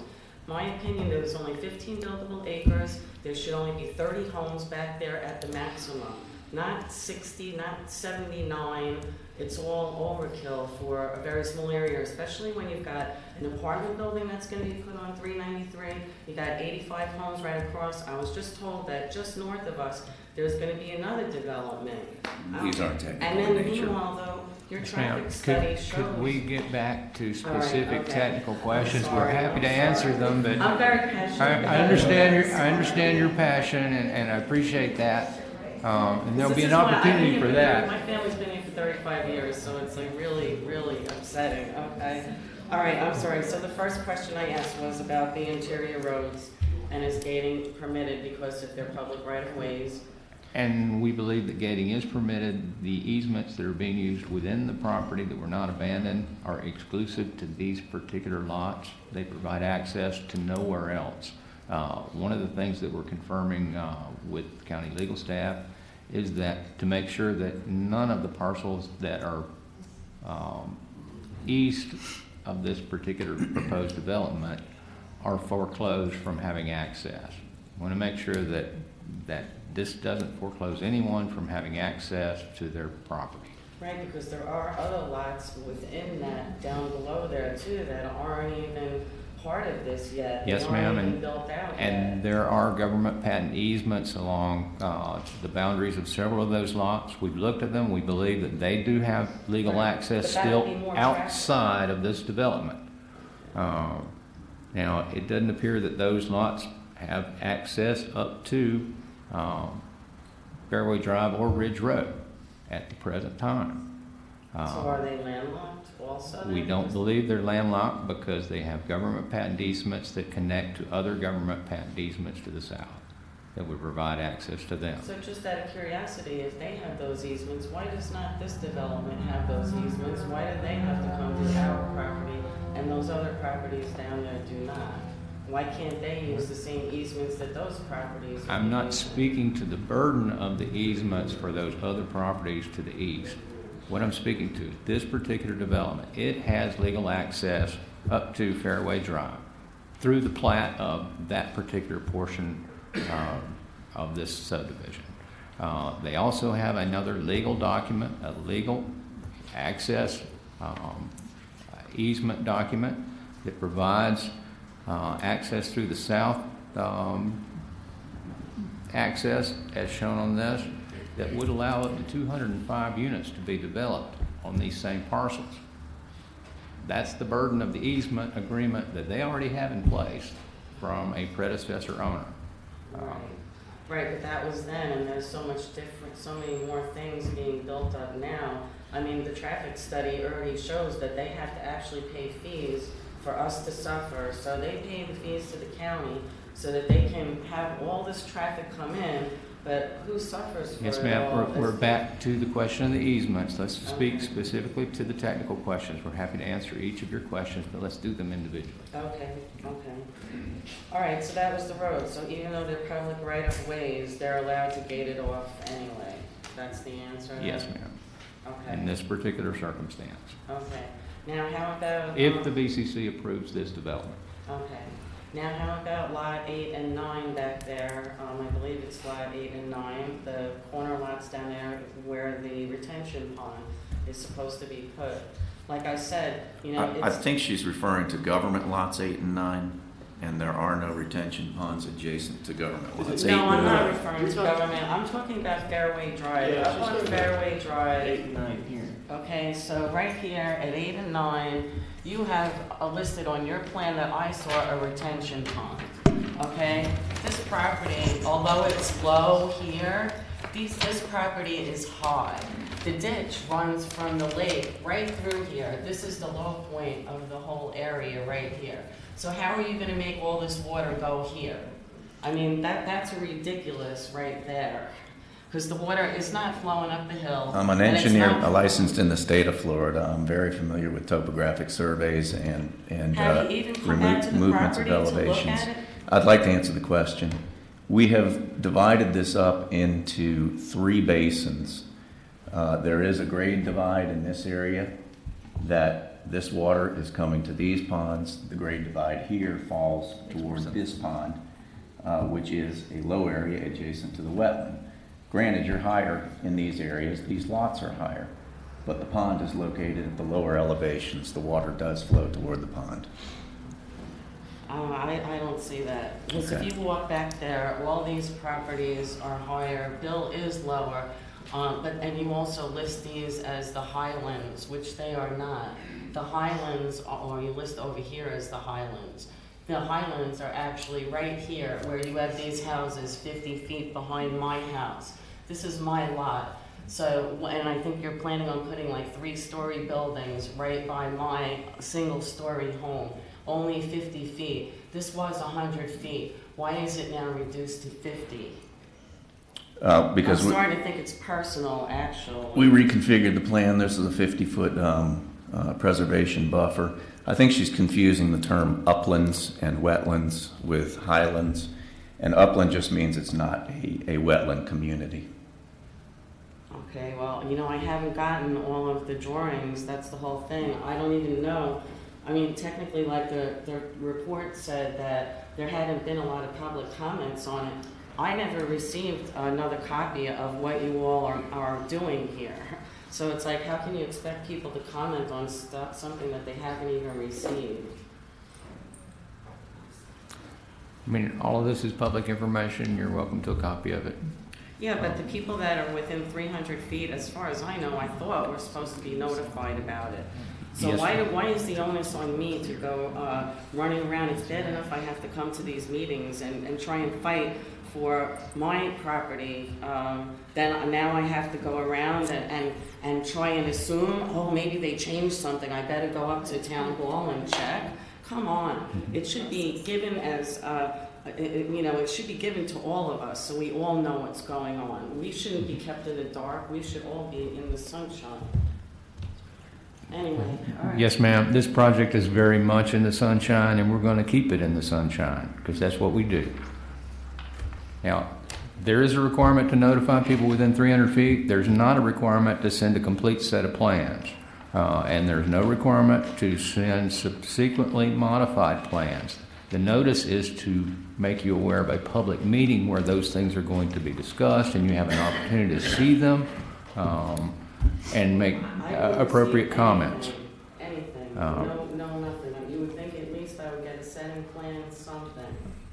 My opinion, there was only 15 buildable acres. There should only be 30 homes back there at the maximum. Not 60, not 79. It's all overkill for a very small area, especially when you've got an apartment building that's going to be put on 393. You got 85 homes right across. I was just told that just north of us, there's going to be another development. These aren't technical And in then nature. meanwhile, though, your Yes, traffic ma'am. study shows... Could we get back to specific All right, okay. technical questions? I'm We're sorry, happy to I'm answer sorry. them, but I'm very passionate. I understand your passion, and I appreciate that. And there'll be an opportunity for that. My family's been here for 35 years, so it's like really, really upsetting. Okay. All right, I'm sorry. So the first question I asked was about the interior roads, and is gating permitted because if they're public right-of-ways? And we believe that gating is permitted. The easements that are being used within the property that were not abandoned are exclusive to these particular lots. They provide access to nowhere else. One of the things that we're confirming with county legal staff is that to make sure that none of the parcels that are east of this particular proposed development are foreclosed from having access. We want to make sure that this doesn't foreclose anyone from having access to their property. Right, because there are other lots within that down below there too that aren't even part of this yet. Yes, They ma'am, aren't even built out and yet. there are government patent easements along the boundaries of several of those lots. We've looked at them. We believe that they do have legal Right. access But that would be still more outside of this development. Now, it doesn't appear that those lots have access up to Fairway Drive or Ridge Road at the present time. So are they landlocked also? We then? don't believe they're landlocked because they have government patent easements that connect to other government patent easements to the south that would provide access to them. So just out of curiosity, if they have those easements, why does not this development have those easements? Why do they have to come to our property and those other properties down there do not? Why can't they use the same easements that those properties are I'm not using? speaking to the burden of the easements for those other properties to the east. What I'm speaking to is this particular development. It has legal access up to Fairway Drive through the plat of that particular portion of this subdivision. They also have another legal document, a legal access easement document that provides access through the south access as shown on this that would allow up to 205 units to be developed on these same parcels. That's the burden of the easement agreement that they already have in place from a predecessor owner. Right, but that was then, and there's so much different, so many more things being built up now. I mean, the traffic study already shows that they have to actually pay fees for us to suffer. So they pay the fees to the county so that they can have all this traffic come in, but who suffers for Yes, it ma'am. all? We're back to the question of the easements. Let's speak specifically to the technical questions. We're happy to answer each of your questions, but let's do them individually. Okay. All right, so that was the road. So even though they're public right-of-ways, they're allowed to gate it off anyway. That's the answer? Yes, ma'am. Okay. In this particular circumstance. Okay. Now, how about... If the BCC approves this development. Okay. Now, how about lot 8 and 9 back there? I believe it's lot 8 and 9, the corner lots down there where the retention pond is supposed to be put. Like I said, you know, I it's, think she's referring to government lots 8 and 9, and there are no retention ponds adjacent to government lots 8 no, I'm and not 9. referring to government. I'm talking about Fairway Drive. Yeah, Up on Fairway Drive. 8 and 9 here. Okay, so right here at 8 and 9, you have listed on your plan that I saw a retention pond. Okay, this property, although it's low here, this property is high. The ditch runs from the lake right through here. This is the low point of the whole area right here. So how are you gonna make all this water go here? I mean, that's ridiculous right there. Because the water is not flowing up the hill. I'm an and it's engineer not- licensed in the state of Florida. I'm very familiar with topographic surveys and Have you even come back to the movements of property to look elevations. at it? I'd like to answer the question. We have divided this up into 3 basins. There is a grade divide in this area that this water is coming to these ponds. The grade divide here falls towards this pond, which is a low area adjacent to the wetland. Granted, you're higher in these areas. These lots are higher, but the pond is located at the lower elevations. The water does flow toward the pond. I don't see that. Because Okay. if you walk back there, all these properties are higher, Bill is lower, and you also list these as the highlands, which they are not. The highlands, or you list over here as the highlands. The highlands are actually right here, where you have these houses 50 feet behind my house. This is my lot. So, and I think you're planning on putting like 3-story buildings right by my single-story home. Only 50 feet. This was 100 feet. Why is it now reduced to 50? Because I'm starting to think it's personal, actually. we reconfigured the plan. This is a 50-foot preservation buffer. I think she's confusing the term uplands and wetlands with highlands. And upland just means it's not a wetland community. Okay, well, you know, I haven't gotten all of the drawings. That's the whole thing. I don't even know. I mean, technically, like the report said that there hadn't been a lot of public comments on it. I never received another copy of what you all are doing here. So it's like, how can you expect people to comment on something that they haven't even received? I mean, all of this is public information. You're welcome to a copy of it. Yeah, but the people that are within 300 feet, as far as I know, I thought were supposed to be notified about it. So Yes. why is the onus on me to go running around? It's bad enough I have to come to these meetings and try and fight for my property. Then now I have to go around and try and assume, oh, maybe they changed something. I better go up to town hall and check. Come on. It should be given as, you know, it should be given to all of us so we all know what's going on. We shouldn't be kept in the dark. We should all be in the sunshine. Anyway, all right. Yes, ma'am. This project is very much in the sunshine, and we're going to keep it in the sunshine because that's what we do. Now, there is a requirement to notify people within 300 feet. There's not a requirement to send a complete set of plans. And there's no requirement to send subsequently modified plans. The notice is to make you aware of a public meeting where those things are going to be discussed and you have an opportunity to see them and make appropriate comments. Anything. No, nothing. You would think at least I would get a setting plan, something.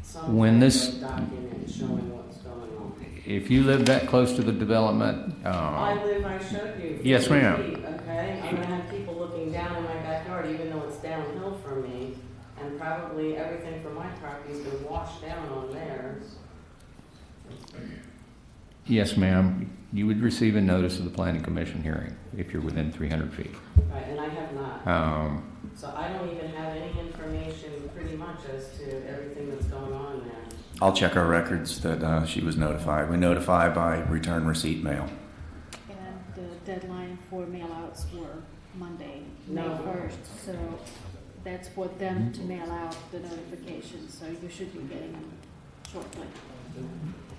Some When kind this- of document showing what's going on. If you live that close to the development, I showed you. Yes, 50 ma'am. feet, okay? I'm gonna have people looking down in my backyard, even though it's downhill from me. And probably everything from my property's been washed down on theirs. yes, ma'am, you would receive a notice of the planning commission hearing if you're within 300 feet. Right, and I have not. So I don't even have any information pretty much as to everything that's going on there. I'll check our records that she was notified. We notify by return receipt mail. And the deadline for mail-outs were Monday, May No. 1st, so that's for them to mail out the notifications, so you should be getting them shortly.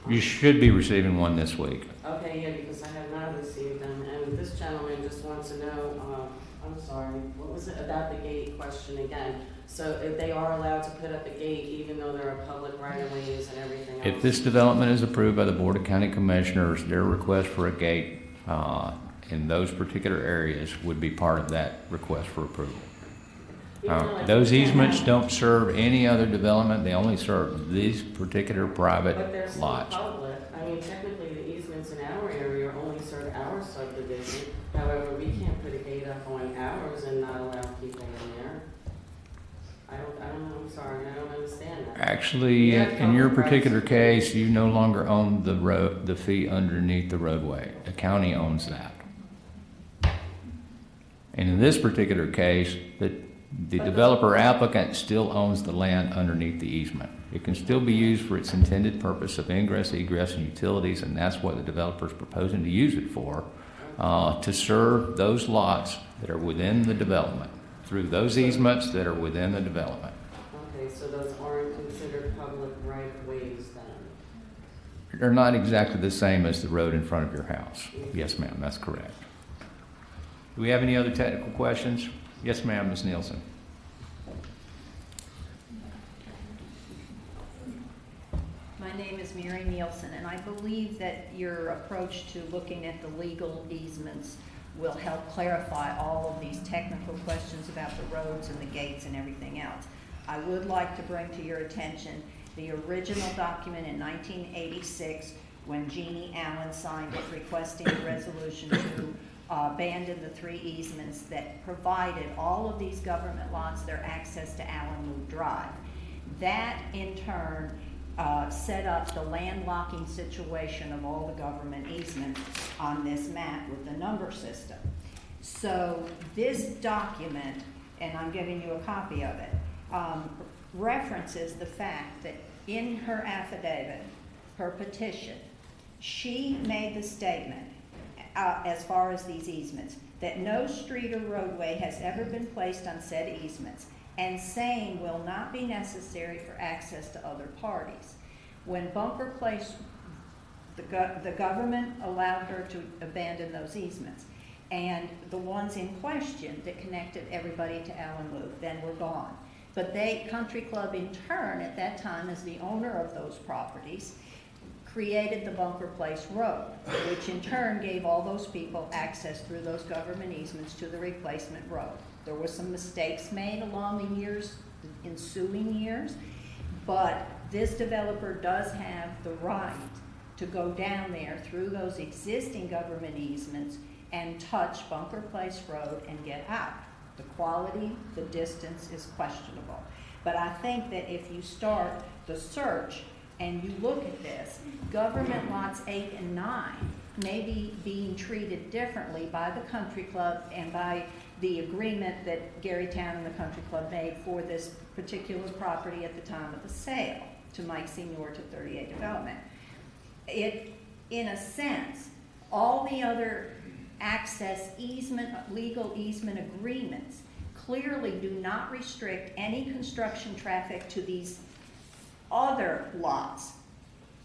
You should be receiving one this week. Okay, yeah, because I have not received them, and this gentleman just wants to know, I'm sorry, what was it about the gate question again? So if they are allowed to put up a gate even though there are public right-of-ways and everything else? If this development is approved by the Board of County Commissioners, their request for a gate in those particular areas would be part of that request for approval. Like Those you can't easements have- don't serve any other development, they only serve these particular But private they're still lots. public. I mean, technically, the easements in our area only serve our subdivision. However, we can't put a gate up on ours and not allow people in there. I don't know, I'm sorry, I don't understand that. Actually, Yeah, in your public particular rights. case, you no longer own the road, the fee underneath the roadway. The county owns that. And in this particular case, the developer applicant still owns the land underneath the easement. It can still be used for its intended purpose of ingress, egress, and utilities, and that's what the developer is proposing to use it for, to serve those lots that are within the development, through those easements that are within the development. Okay, so those aren't considered public right-of-ways then? They're not exactly the same as the road in front of your house. Yes, ma'am, that's correct. Do we have any other technical questions? Yes, ma'am, Ms. Nielsen. My name is Mary Nielsen, and I believe that your approach to looking at the legal easements will help clarify all of these technical questions about the roads and the gates and everything else. I would like to bring to your attention the original document in 1986 when Jeannie Allen signed it requesting a resolution to abandon the 3 easements that provided all of these government lots their access to Allen Loop Drive. That in turn set up the landlocking situation of all the government easements on this map with the number system. So this document, and I'm giving you a copy of it, references the fact that in her affidavit, her petition, she made the statement as far as these easements, that no street or roadway has ever been placed on said easements, and same will not be necessary for access to other parties. When Bunker Place, the government allowed her to abandon those easements, and the ones in question that connected everybody to Allen Loop then were gone. But Country Club in turn, at that time, as the owner of those properties, created the Bunker Place Road, which in turn gave all those people access through those government easements to the replacement road. There were some mistakes made along the years, the ensuing years, but this developer does have the right to go down there through those existing government easements and touch Bunker Place Road and get out. The quality, the distance is questionable. But I think that if you start the search and you look at this, government lots 8 and 9 may be being treated differently by the Country Club and by the agreement that Garytown and the Country Club made for this particular property at the time of the sale to Mike Senior to 38 Development. It, in a sense, all the other access easement, legal easement agreements clearly do not restrict any construction traffic to these other lots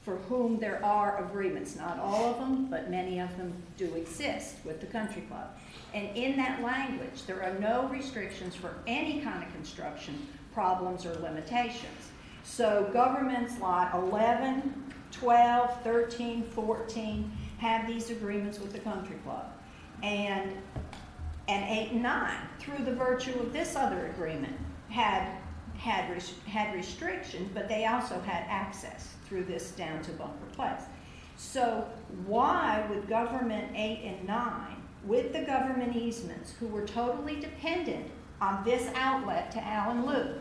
for whom there are agreements. Not all of them, but many of them do exist with the Country Club. And in that language, there are no restrictions for any kind of construction problems or limitations. So governments lot 11, 12, 13, 14 have these agreements with the Country Club. And 8 and 9, through the virtue of this other agreement, had restrictions, but they also had access through this down to Bunker Place. So why would government 8 and 9, with the government easements, who were totally dependent on this outlet to Allen Loop,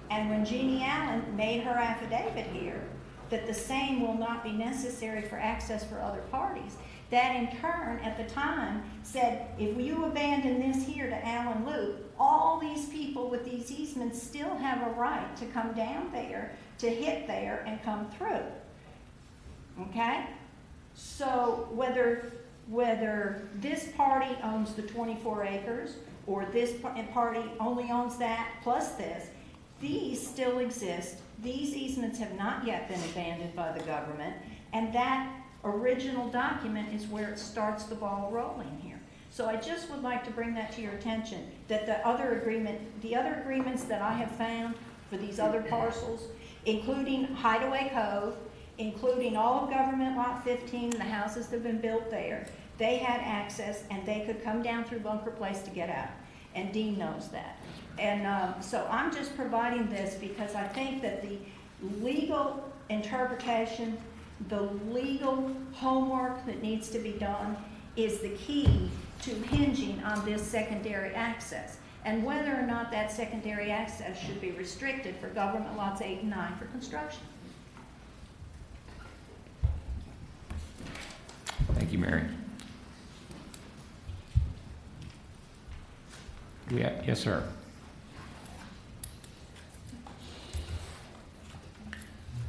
and when Jeannie Allen made her affidavit here that the same will not be necessary for access for other parties, that in turn at the time said, if you abandon this here to Allen Loop, all these people with these easements still have a right to come down there, to hit there and come through. Okay? So whether this party owns the 24 acres or this party only owns that plus this, these still exist. These easements have not yet been abandoned by the government, and that original document is where it starts the ball rolling here. So I just would like to bring that to your attention, that the other agreements that I have found for these other parcels, including Hideaway Cove, including all of government lot 15 and the houses that have been built there, they had access and they could come down through Bunker Place to get out. And Dean knows that. And so I'm just providing this because I think that the legal interpretation, the legal homework that needs to be done is the key to hinging on this secondary access. And whether or not that secondary access should be restricted for government lots 8 and 9 for construction. Thank you, Mary. Yes, sir.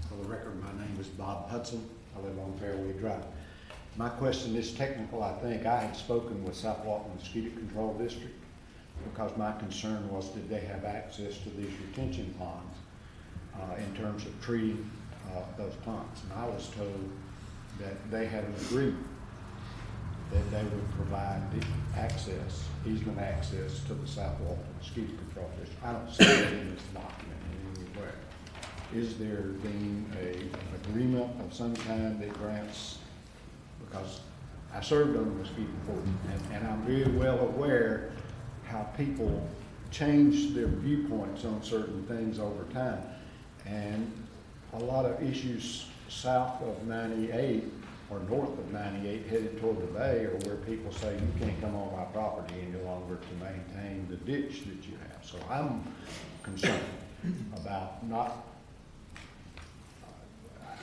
For the record, my name is Bob Hudson. I live on Fairway Drive. My question is technical, I think. I had spoken with South Walton Mosquito Control District because my concern was did they have access to these retention ponds in terms of treating those ponds. And I was told that they had an agreement that they would provide the access, easement access to the South Walton Mosquito Control District. I don't see that in this document anywhere. Is there being an agreement of some kind that grants, because I served on the mosquito board, and I'm very well aware how people change their viewpoints on certain things over time. And a lot of issues south of 98 or north of 98 headed toward the bay are where people say you can't come on my property any longer to maintain the ditch that you have. So I'm concerned about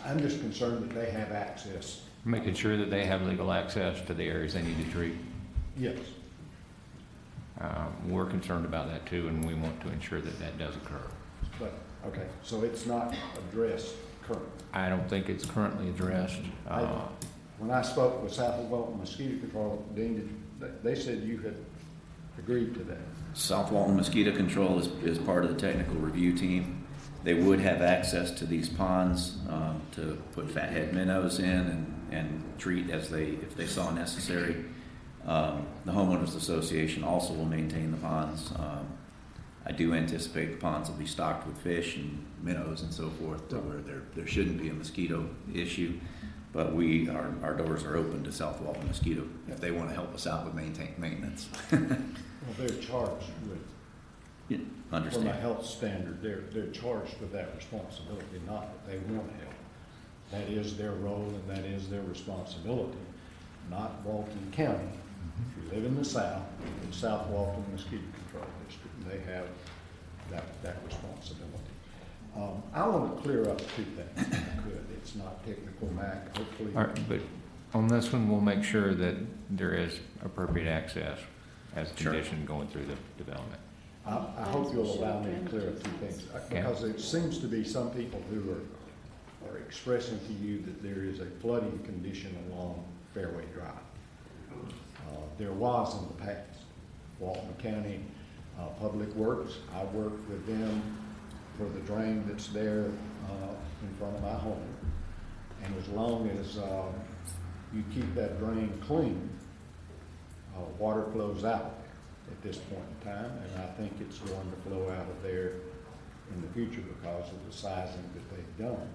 I'm just concerned that they have access. Making sure that they have legal access to the areas they need to treat. Yes. We're concerned about that too, and we want to ensure that that does occur. But, okay, so it's not addressed currently? I don't think it's currently addressed. When I spoke with South Walton Mosquito Control, Dean, they said you had agreed to that. South Walton Mosquito Control is part of the technical review team. They would have access to these ponds to put fathead minnows in and treat if they saw necessary. The homeowners association also will maintain the ponds. I do anticipate the ponds will be stocked with fish and minnows and so forth, to where there shouldn't be a mosquito issue. But our doors are open to South Walton Mosquito if they want to help us out with maintenance. Well, they're charged with. Yeah, understand. From a health standard, they're charged with that responsibility, not that they want to help. That is their role and that is their responsibility, not Walton County. If you live in the South, it's South Walton Mosquito Control District, and they have that responsibility. I want to clear up two things if I could. It's not technical, Mac, hopefully. All right, but on this one, we'll make sure that there is appropriate access as a condition going through the development. I hope you'll allow me to clear up two things, because it seems to be some people who are expressing to you that there is a flooding condition along Fairway Drive. There was in the past. Walton County Public Works, I worked with them for the drain that's there in front of my home. And as long as you keep that drain clean, water flows out at this point in time, and I think it's going to flow out of there in the future because of the sizing that they've done.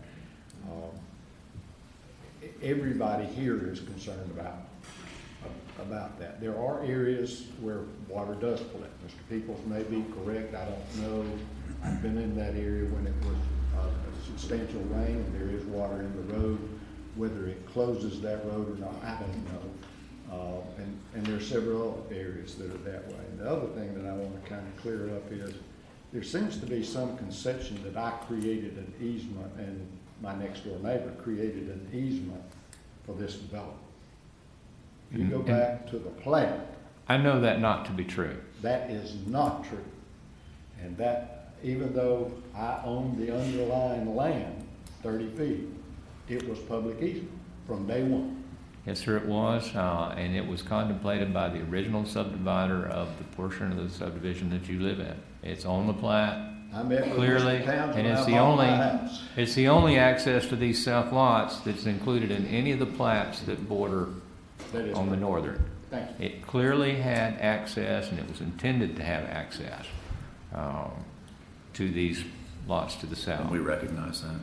Everybody here is concerned about that. There are areas where water does collect. Mr. Peoples may be correct. I don't know. I've been in that area when it was a substantial rain and there is water in the road. Whether it closes that road or not, I don't know. And there are several other areas that are that way. And the other thing that I want to kind of clear up is there seems to be some conception that I created an easement and my next door neighbor created an easement for this development. If you go back to the plat, I know that not to be true. that is not true. And that, even though I owned the underlying land, 30 feet, it was public easement from day one. Yes, sir, it was, and it was contemplated by the original subdivider of the portion of the subdivision that you live in. It's on the plat, I met with clearly, Mr. Townsend and it's when the I bought only, my house. it's the only access to these south lots that's included in any of the plats that border That is on the correct. northern. Thank you. It clearly had access, and it was intended to have access to these lots to the south. And we recognize that.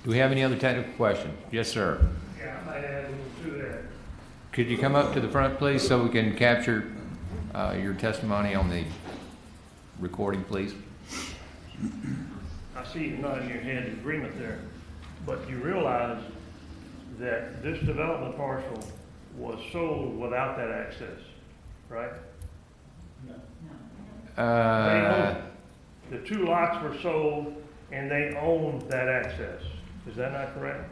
Do we have any other technical questions? Yes, sir. Yeah, I might add a little to that. Could you come up to the front, please, so we can capture your testimony on the recording, please? I see you nodding your head in agreement there, but you realize that this development parcel was sold without that access, right? They own it. The two lots were sold and they owned that access. Is that not correct?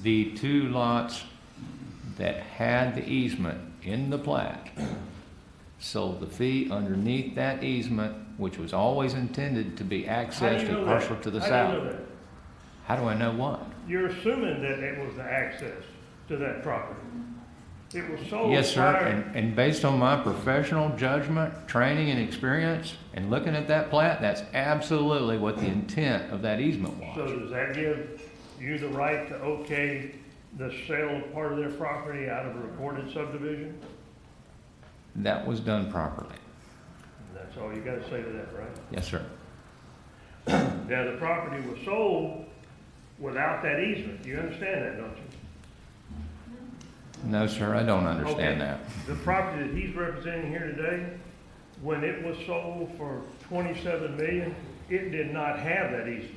The two lots that had the easement in the plat sold the fee underneath that easement, which was always intended to be accessed and parcel to the south. How do you know that? How do I know what? You're assuming that it was the access to that property. It was sold. Yes, sir. prior. And based on my professional judgment, training, and experience, and looking at that plat, that's absolutely what the intent of that easement was. So does that give you the right to okay the sale of part of their property out of a recorded subdivision? That was done properly. That's all you got to say to that, right? Yes, sir. Now, the property was sold without that easement. You understand that, don't you? No, sir, I don't understand Okay. that. The property that he's representing here today, when it was sold for $27 million, it did not have that easement.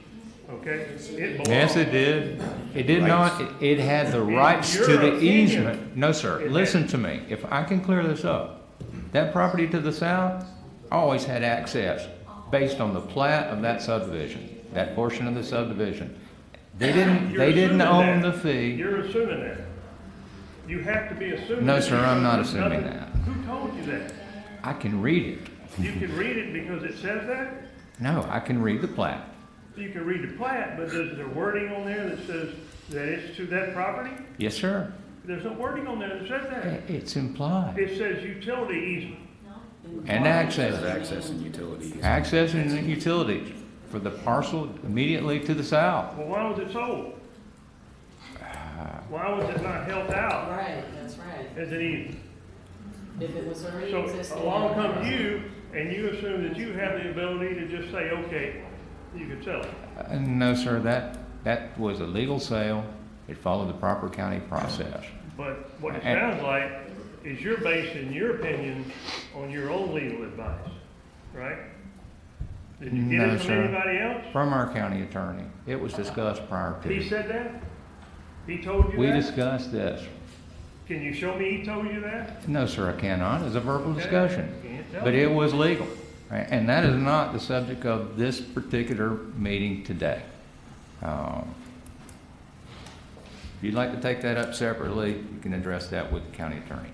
Okay? It belonged. Yes, it did. It did not. It had the rights to the easement. No, sir. Listen to me. If I can clear this up, that property to the south always had access based on the plat of that subdivision, that portion of the subdivision. They didn't own the fee. You're assuming that. You have to be assuming. No, that sir, I'm not assuming that. Who told you that? I can read it. You can read it because it says that? No, I can read the plat. You can read the plat, but is there wording on there that says that it's to that property? Yes, sir. There's no wording on there that says that. It's implied. It says utility easement. And access. Access and utilities. Access and utilities for the parcel immediately to the south. Well, why was it sold? Why was it not held out Right, that's right. as an easement? If it was already So existing. along comes you, and you assume that you have the ability to just say, okay, you can sell it. No, sir, that was a legal sale. It followed the proper county process. But what it sounds like is you're basing your opinion on your own legal advice, right? Did you get No, it from sir. anybody else? From our county attorney. It was discussed prior to. He said that? He told you that? We discussed this. Can you show me he told you that? No, sir, I cannot. It's a verbal Okay. discussion. Can't tell But me. it was legal. Right? And that is not the subject of this particular meeting today. If you'd like to take that up separately, you can address that with the county attorney.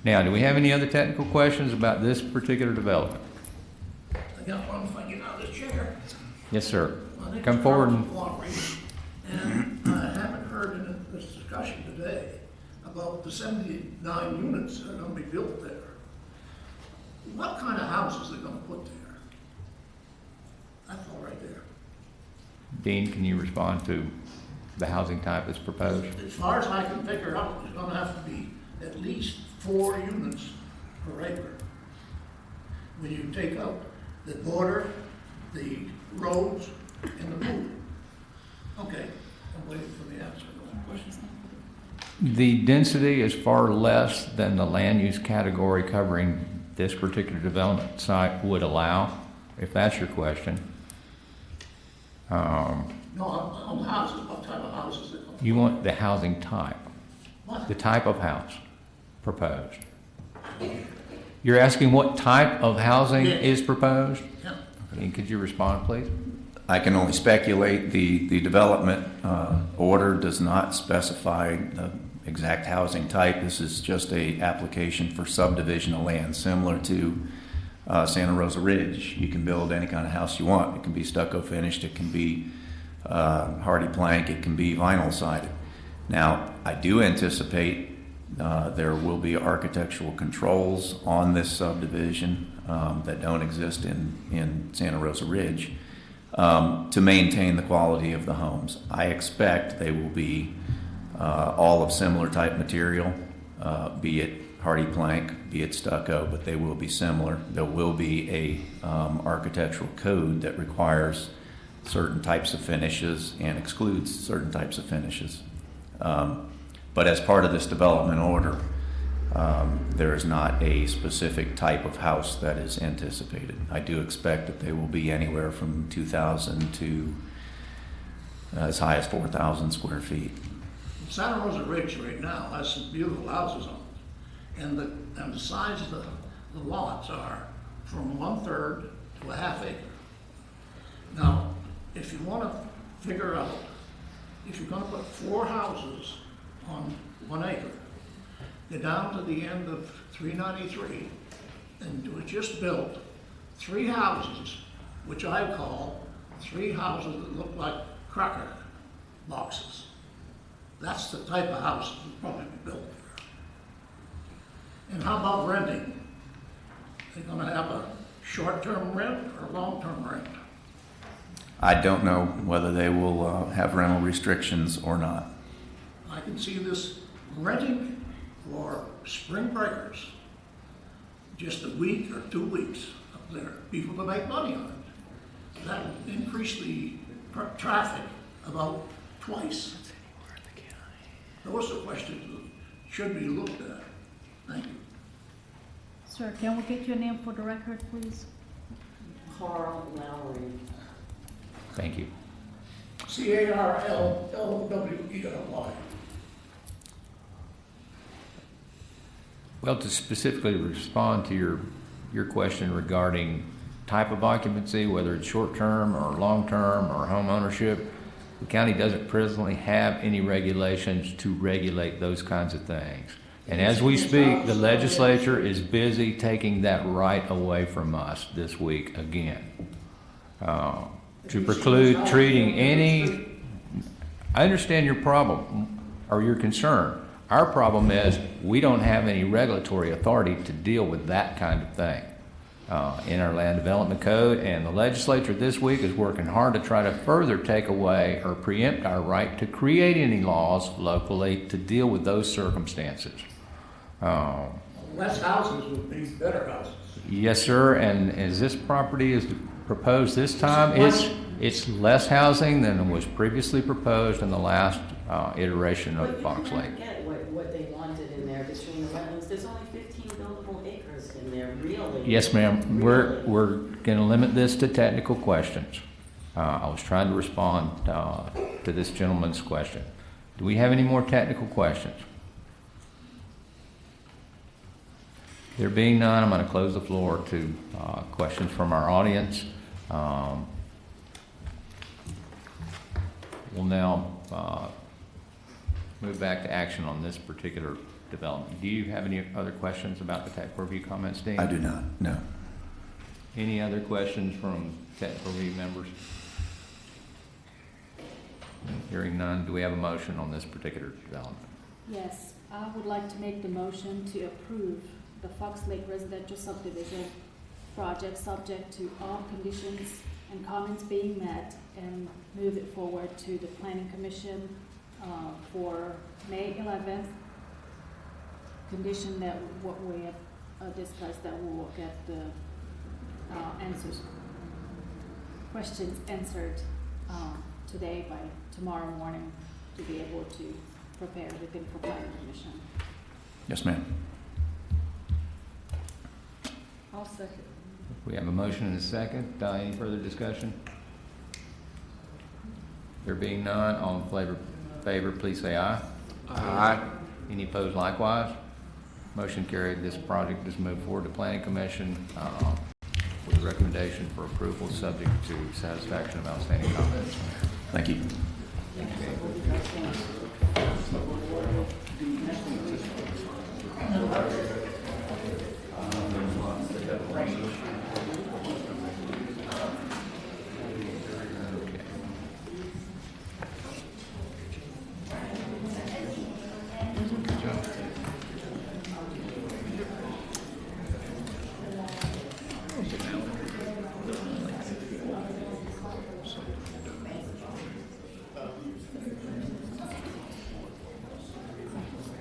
Now, do we have any other technical questions about this particular development? I got one if I get out of this chair. Yes, sir. My name's Come forward Charles and Walton, and I haven't heard in this discussion today about the 79 units that are going to be built there. What kind of houses are they going to put there? That's all right there. Dean, can you respond to the housing type that's proposed? As far as I can figure out, there's going to have to be at least 4 units per acre. When you take out the border, the roads, and the pool. Okay, I'm waiting for the answer to those questions. The density is far less than the land use category covering this particular development site would allow, if that's your question. No, on houses, what type of houses are they going to? You want the housing type, What? the type of house proposed. You're asking what type of housing Yes. is proposed? Yeah. And could you respond, please? I can only speculate. The development order does not specify the exact housing type. This is just a application for subdivision of land, similar to Santa Rosa Ridge. You can build any kind of house you want. It can be stucco finished. It can be hardy plank. It can be vinyl sided. Now, I do anticipate there will be architectural controls on this subdivision that don't exist in Santa Rosa Ridge to maintain the quality of the homes. I expect they will be all of similar type material, be it hardy plank, be it stucco, but they will be similar. There will be a architectural code that requires certain types of finishes and excludes certain types of finishes. But as part of this development order, there is not a specific type of house that is anticipated. I do expect that they will be anywhere from 2,000 to as high as 4,000 square feet. Santa Rosa Ridge right now has some beautiful houses on it, and the size of the lots are from 1/3 to a half acre. Now, if you want to figure out, if you're going to put 4 houses on 1 acre, go down to the end of 393 and do just build 3 houses, which I call 3 houses that look like cracker boxes. That's the type of house that would probably be built there. And how about renting? They're going to have a short-term rent or long-term rent? I don't know whether they will have rental restrictions or not. I can see this renting for spring breakers, just a week or 2 weeks up there. People to make money on it. That would increase the traffic about twice. Those are questions that should be looked at. Thank you. Sir, can we get your name for the record, please? Carl Lowry. Thank you. CARLLWERY. Well, to specifically respond to your question regarding type of occupancy, whether it's short-term or long-term or home ownership, the county doesn't presently have any regulations to regulate those kinds of things. And as we speak, the legislature is busy taking that right away from us this week again. To preclude treating any, I understand your problem or your concern. Our problem is we don't have any regulatory authority to deal with that kind of thing in our land development code, and the legislature this week is working hard to try to further take away or preempt our right to create any laws locally to deal with those circumstances. Less houses would be better houses. Yes, sir, and as this property is proposed this time, it's less housing than was previously proposed in the last iteration of Fox Lake. But you can't get what they wanted in there between the wetlands. There's only 15 buildable acres in there, really. Yes, ma'am. We're going to limit this to technical questions. I was trying to respond to this gentleman's question. Do we have any more technical questions? There being none, I'm going to close the floor to questions from our audience. We'll now move back to action on this particular development. Do you have any other questions about the technical review comments, Dean? I do not, no. Any other questions from technical review members? Hearing none, do we have a motion on this particular development? Yes, I would like to make the motion to approve the Fox Lake residential subdivision project subject to all conditions and comments being met, and move it forward to the Planning Commission for May 11th. Condition that what we have discussed, that we'll look at the questions answered today by tomorrow morning to be able to prepare everything for Planning Commission. Yes, ma'am. I'll second. We have a motion and a second. Any further discussion? There being none, all in favor, please say aye. Aye. Any opposed likewise? Motion carried. This project is moved forward to Planning Commission with a recommendation for approval subject to satisfaction of outstanding comments. Thank you.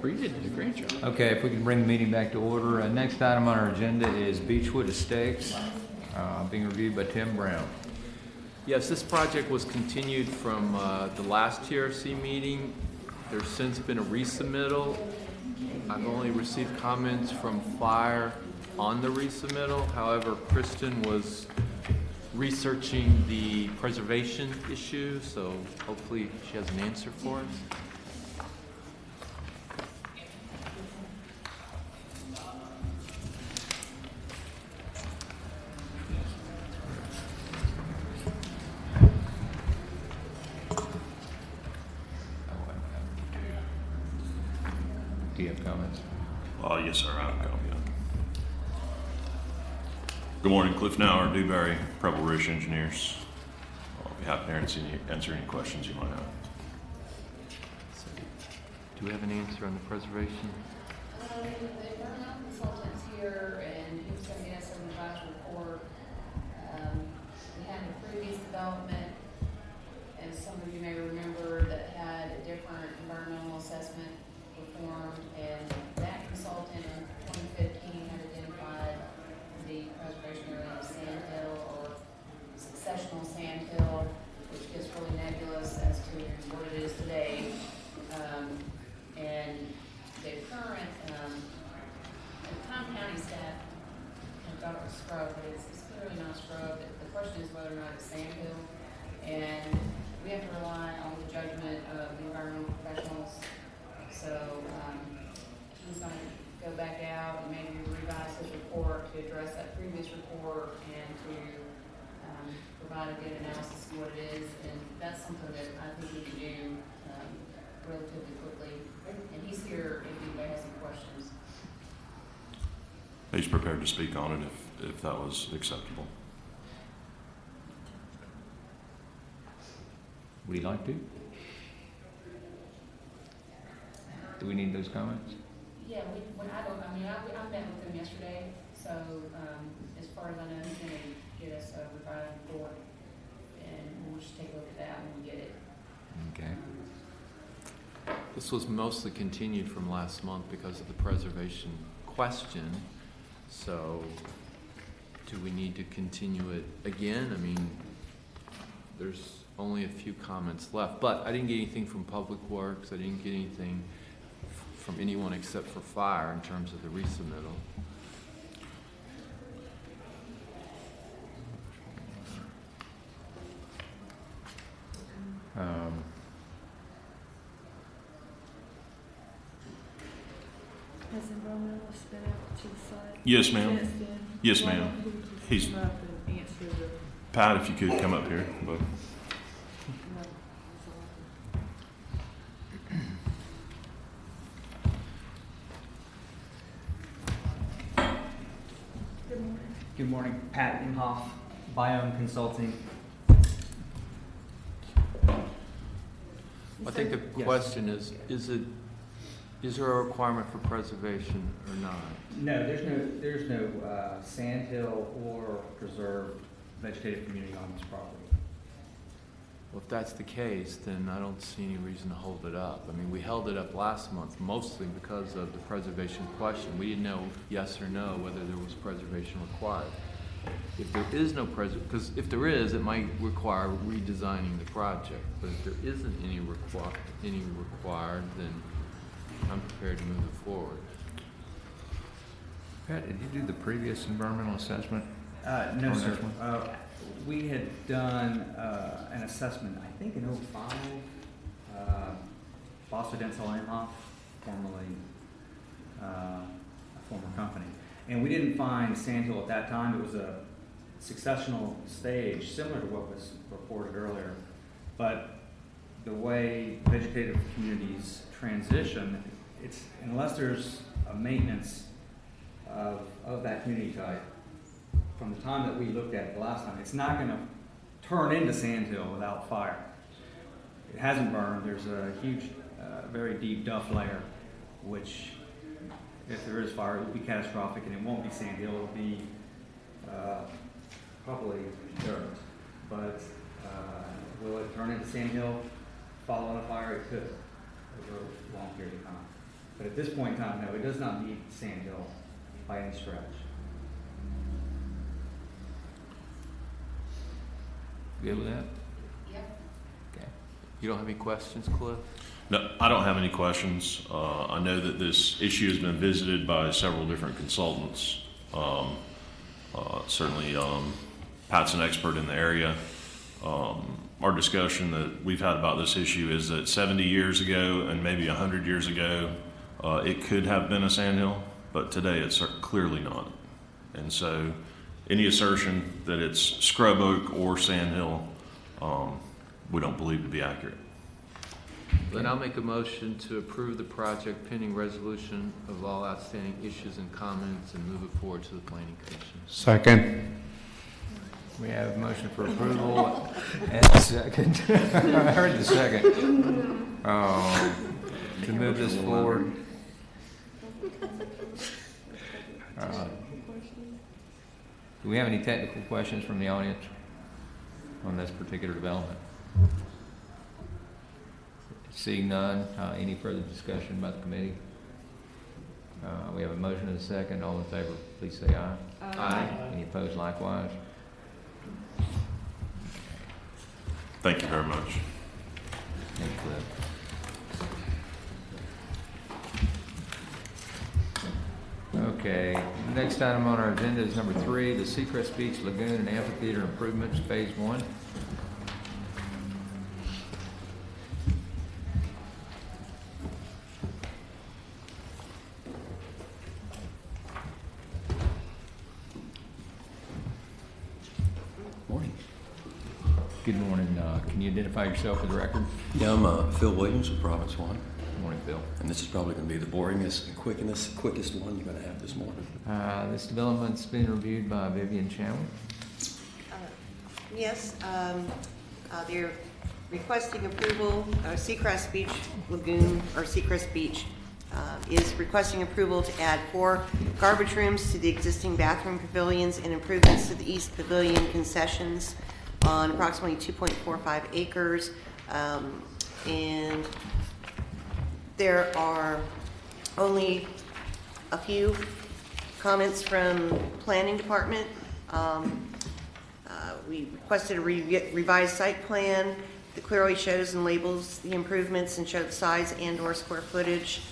You did a great job. Okay, if we can bring the meeting back to order. Next item on our agenda is Beechwood Estates, being reviewed by Tim Brown. Yes, this project was continued from the last TRC meeting. There's since been a resubmittal. I've only received comments from fire on the resubmittal. However, Kristen was researching the preservation issue, so hopefully she has an answer for us. Do you have comments? Yes, sir, I have a comment. Good morning, Cliff Nauer, Dewberry, Preble Ridge Engineers. I'll be happy to answer any questions you might have. Do we have an answer on the preservation? The environmental consultant's here, and he was going to get us an revised report. We had a previous development, as some of you may remember, that had a different environmental assessment performed, and that consultant in 2015 had identified the preservation area of sandhill or successional sandhill, which gets really nebulous as to what it is today. And the current, the Tom County staff have got it scrubbed, but it's clearly not scrubbed. The question is whether or not it's sandhill, and we have to rely on the judgment of the environmental professionals. So he's going to go back out and maybe revise his report to address that previous report and to provide a good analysis of what it is. And that's something that I think we can do relatively quickly. And he's here if anybody has any questions. He's prepared to speak on it if that was acceptable. Would you like to? Do we need those comments? Yeah, I met with him yesterday, so as far as I know, he's going to get us a revised report, and we'll just take a look at that when we get it. Okay. This was mostly continued from last month because of the preservation question. So do we need to continue it again? I mean, there's only a few comments left, but I didn't get anything from Public Works. I didn't get anything from anyone except for fire in terms of the resubmittal. Has environmentalist been out to the site? Yes, ma'am. Yes, ma'am. He's Pat, if you could come up here. But Good morning, Pat Imhoff, Biome Consulting. I think the question is there a requirement for preservation or not? No, there's no sandhill or preserved vegetative community on this property. Well, if that's the case, then I don't see any reason to hold it up. I mean, we held it up last month mostly because of the preservation question. We didn't know yes or no whether there was preservation required. If there is no because if there is, it might require redesigning the project. But if there isn't any required, then I'm prepared to move it forward. Pat, did you do the previous environmental assessment? No, sir. We had done an assessment, I think in 2005, Foster Dental Imhoff, formerly a former company. And we didn't find sandhill at that time. It was a successional stage, similar to what was reported earlier. But the way vegetative communities transition, it's unless there's a maintenance of that community type, from the time that we looked at it the last time, it's not going to turn into sandhill without fire. It hasn't burned. There's a huge, very deep duff layer, which, if there is fire, it will be catastrophic, and it won't be sandhill. It will be probably dirt. But will it turn into sandhill following a fire? It could over a long period of time. But at this point in time, no, it does not need sandhill by any stretch. Good with that? Yep. Okay. You don't have any questions, Cliff? No, I don't have any questions. I know that this issue has been visited by several different consultants. Certainly, Pat's an expert in the area. Our discussion that we've had about this issue is that 70 years ago and maybe 100 years ago, it could have been a sandhill, but today it's clearly not. And so any assertion that it's scrub oak or sandhill, we don't believe to be accurate. Then I'll make a motion to approve the project pending resolution of all outstanding issues and comments and move it forward to the planning commission. Second. We have a motion for approval and a second. I heard the second. To move this forward. Do we have any technical questions from the audience on this particular development? Seeing none, any further discussion by the committee? We have a motion and a second. All in favor, please say aye. Aye. Any opposed likewise? Thank you very much. Thank you, Cliff. Okay, next item on our agenda is number 3, the Seacrest Beach Lagoon and Amphitheater Improvements, Phase 1. Morning. Good morning. Can you identify yourself for the record? Yeah, I'm Phil Williams with Province One. Good morning, Phil. And this is probably going to be the boringest and quickest one you're going to have this morning. This development's been reviewed by Vivian Chandler. Yes, they're requesting approval, Seacrest Beach Lagoon, or Seacrest Beach, is requesting approval to add 4 garbage rooms to the existing bathroom pavilions and improvements to the East Pavilion concessions on approximately 2.45 acres. And there are only a few comments from Planning Department. We requested a revised site plan that clearly shows and labels the improvements and show the size and/or square footage.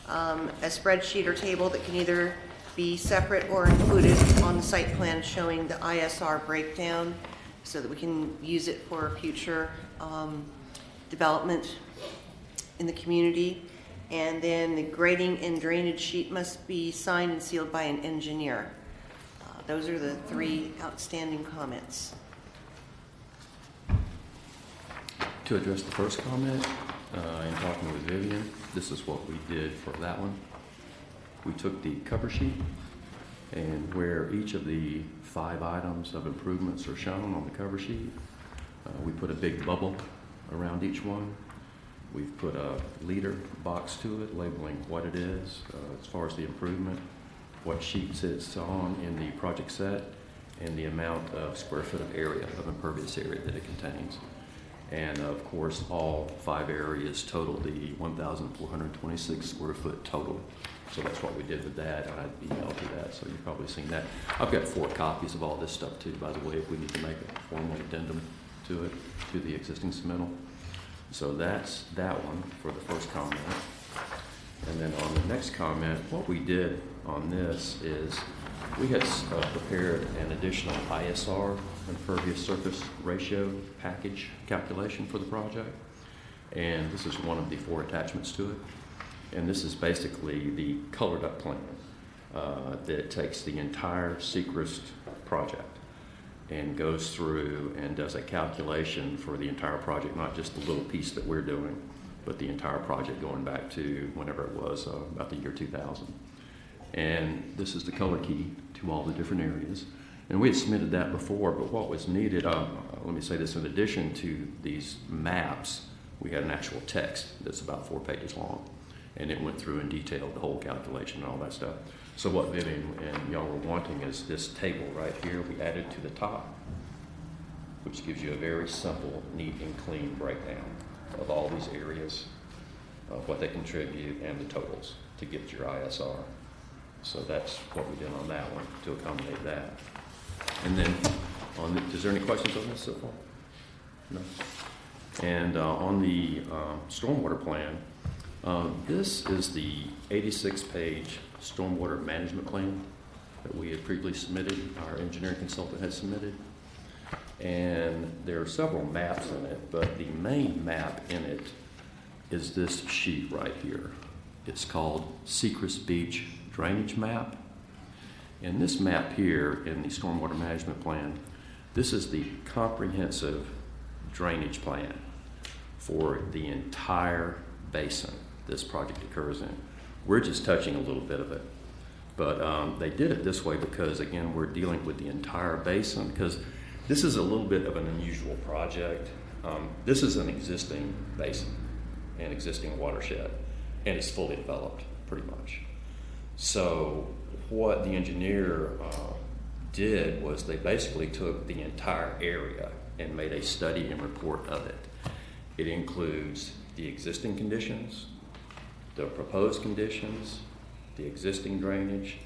A spreadsheet or table that can either be separate or included on the site plan showing the ISR breakdown so that we can use it for future development in the community. And then the grading and drainage sheet must be signed and sealed by an engineer. Those are the 3 outstanding comments. To address the first comment, in talking with Vivian, this is what we did for that one. We took the cover sheet, and where each of the 5 items of improvements are shown on the cover sheet, we put a big bubble around each one. We've put a leader box to it labeling what it is as far as the improvement, what sheets it's on in the project set, and the amount of square foot of area, of impervious area that it contains. And of course, all 5 areas total the 1,426 square foot total. So that's what we did with that, and I'd emailed you that, so you've probably seen that. I've got 4 copies of all this stuff too, by the way, if we need to make a formal addendum to it, to the existing submittal. So that's that one for the first comment. And then on the next comment, what we did on this is we had prepared an additional ISR, impervious surface ratio package calculation for the project. And this is one of the 4 attachments to it. And this is basically the colored up plan that takes the entire Seacrest project and goes through and does a calculation for the entire project, not just the little piece that we're doing, but the entire project going back to whenever it was, about the year 2000. And this is the color key to all the different areas. And we had submitted that before, but what was needed, let me say this, in addition to these maps, we had an actual text that's about 4 pages long. And it went through and detailed the whole calculation and all that stuff. So what Vivian and y'all were wanting is this table right here we added to the top, which gives you a very simple, neat and clean breakdown of all these areas, of what they contribute and the totals to get your ISR. So that's what we did on that one to accommodate that. And then, is there any questions on this so far? No? And on the stormwater plan, this is the 86-page stormwater management plan that we had previously submitted, our engineering consultant had submitted. And there are several maps in it, but the main map in it is this sheet right here. It's called Secrest Beach Drainage Map. And this map here in the stormwater management plan, this is the comprehensive drainage plan for the entire basin this project occurs in. We're just touching a little bit of it. But they did it this way because, again, we're dealing with the entire basin, because this is a little bit of an unusual project. This is an existing basin, an existing watershed, and it's fully developed, pretty much. So what the engineer did was they basically took the entire area and made a study and report of it. It includes the existing conditions, the proposed conditions, the existing drainage,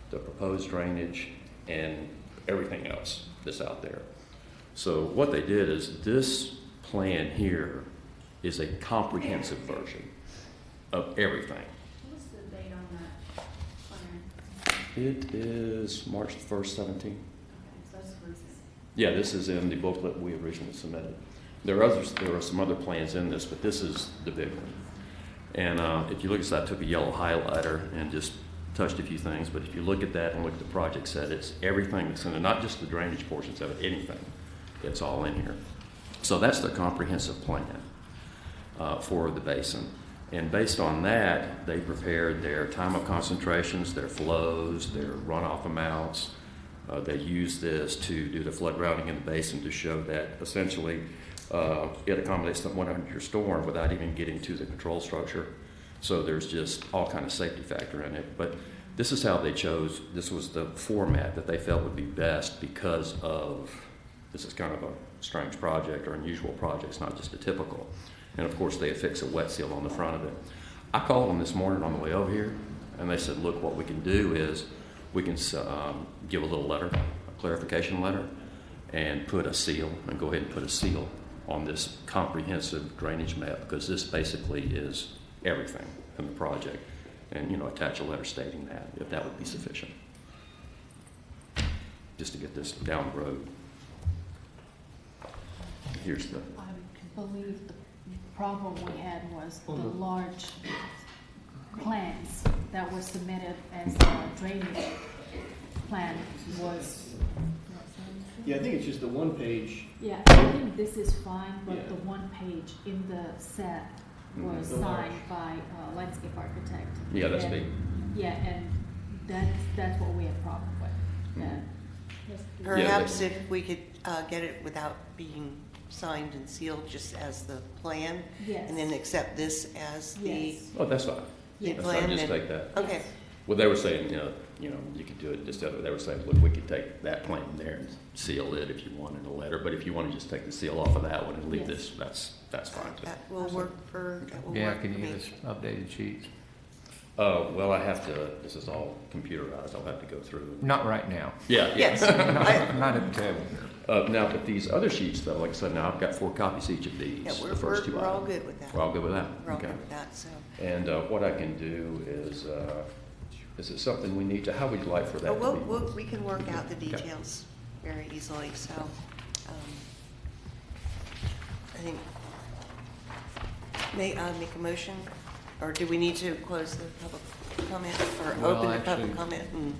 the proposed drainage, and everything else that's out there. So what they did is this plan here is a comprehensive version of everything. What's the date on that plan? It is March 1st, 17. Okay, so that's recent. Yeah, this is in the booklet we originally submitted. There are some other plans in this, but this is the big one. And if you look at this, I took a yellow highlighter and just touched a few things, but if you look at that and look at the project set, it's everything that's in it, not just the drainage portions of it, anything. It's all in here. So that's the comprehensive plan for the basin. And based on that, they prepared their time of concentrations, their flows, their runoff amounts. They used this to do the flood routing in the basin to show that essentially it accommodates the 100-year storm without even getting to the control structure. So there's just all kind of safety factor in it. But this is how they chose. This was the format that they felt would be best because of, this is kind of a strange project or unusual project. It's not just a typical. And of course, they affix a wet seal on the front of it. I called them this morning on the way over here, and they said, look, what we can do is we can give a little letter, a clarification letter, and put a seal, and go ahead and put a seal on this comprehensive drainage map, because this basically is everything in the project, and, you know, attach a letter stating that, if that would be sufficient, just to get this down the road. Here's the... I believe the problem we had was the large plans that were submitted as a drainage plan was... Yeah, I think it's just the one page. Yeah, I think this is fine, but the one page in the set was signed by a landscape architect. Yeah, that's big. Yeah, and that's what we have problem with. Perhaps if we could get it without being signed and sealed, just as the plan, and then accept this as the Oh, that's fine. That's That's fine. fine, Just then. take that. Okay. Well, they were saying, you could do it just the other way. They were saying, look, we could take that plan there and seal it if you wanted a letter, but if you want to just take the seal off of that one and leave this, that's fine too. That will work for, Yeah, can you give us updated sheets? Well, I have to, this is all computerized, I'll have to go through. Not right now. Yeah. Yes. Not at the table here. Now, but these other sheets, though, like I said, now I've got 4 copies each of these. Yeah, the first two we're all items. good with that. We're all good with that? We're all Okay. good with that, so. And what I can do is it something we need to, how would you like for that to be? We can work out the details very easily, so I think, make a motion, or do we need to close the public comment, or Well, open the actually- public comment?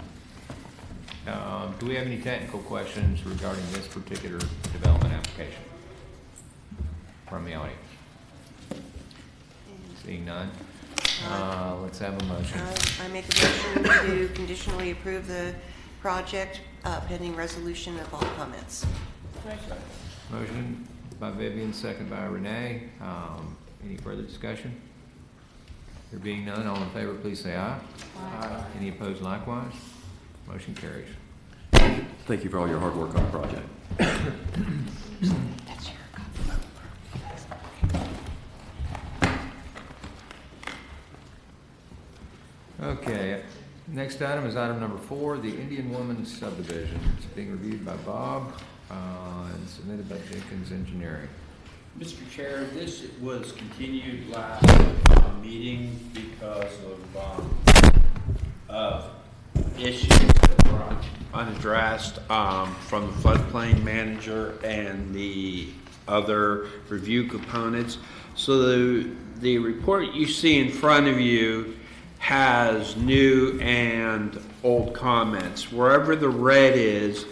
Do we have any technical questions regarding this particular development application from the audience? Seeing none, let's have a motion. I make a motion to conditionally approve the project pending resolution of all comments. Motion by Vivian, second by Renee. Any further discussion? There being none, all in favor, please say aye. Aye. Any opposed likewise? Motion carries. Thank you for all your hard work on the project. Okay, next item is item number 4, the Indian Woman subdivision. It's being reviewed by Bob and submitted by Jenkins Engineering. Mr. Chair, this was continued last meeting because of issues that were unaddressed from the floodplain manager and the other review components. So the report you see in front of you has new and old comments. Wherever the red is,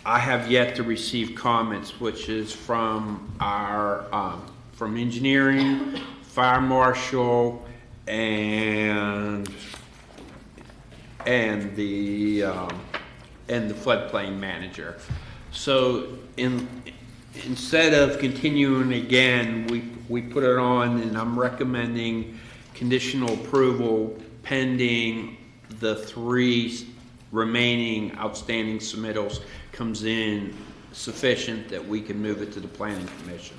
I have yet to receive comments, which is from our from engineering, fire marshal, and the floodplain manager. So instead of continuing again, we put it on, and I'm recommending conditional approval pending the 3 remaining outstanding submittals comes in sufficient that we can move it to the planning commission.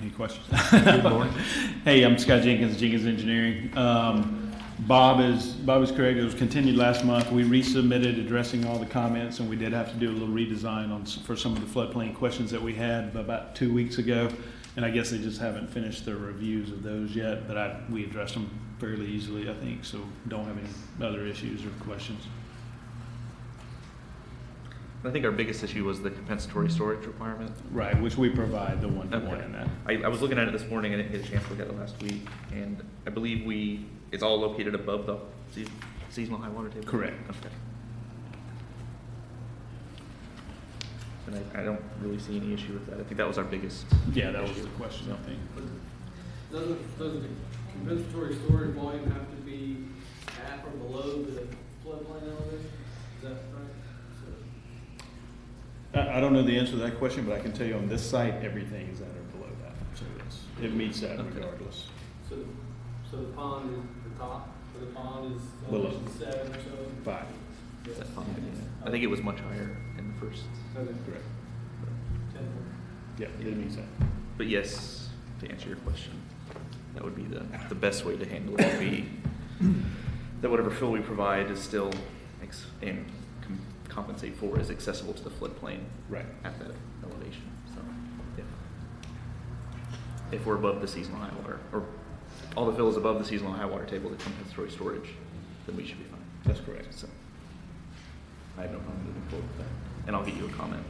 Any questions? Good morning. Hey, I'm Scott Jenkins, Jenkins Engineering. Bob is correct. It was continued last month. We resubmitted addressing all the comments, and we did have to do a little redesign for some of the floodplain questions that we had about 2 weeks ago. And I guess they just haven't finished their reviews of those yet, but we addressed them fairly easily, I think, so don't have any other issues or questions. I think our biggest issue was the compensatory storage requirement. Right, which we provide the one-to-one in that. I was looking at it this morning, and I didn't get a chance to look at it last week, and I believe it's all located above the seasonal high water table? Correct. Okay. And I don't really see any issue with that. I think that was our biggest that was issue. the question, I think. Doesn't the compensatory storage volume have to be at or below the floodplain elevation? Is that right? I don't know the answer to that question, but I can tell you on this site, everything is at or below that. So it meets that regardless. So the pond is the top, or the pond is Below. 7 or so? 5. Yeah. That's fine. I think it was much higher in the first. Correct. Yeah, it means that. But yes, to answer your question, that would be the best way to handle it. Would be that whatever fill we provide is still compensate for is accessible to the floodplain right at that elevation. So if we're above the seasonal high water, or all the fill is above the seasonal high water table, the compensatory storage, then we should be fine. That's correct. So I have no problem moving forward with that, and I'll get you a comment.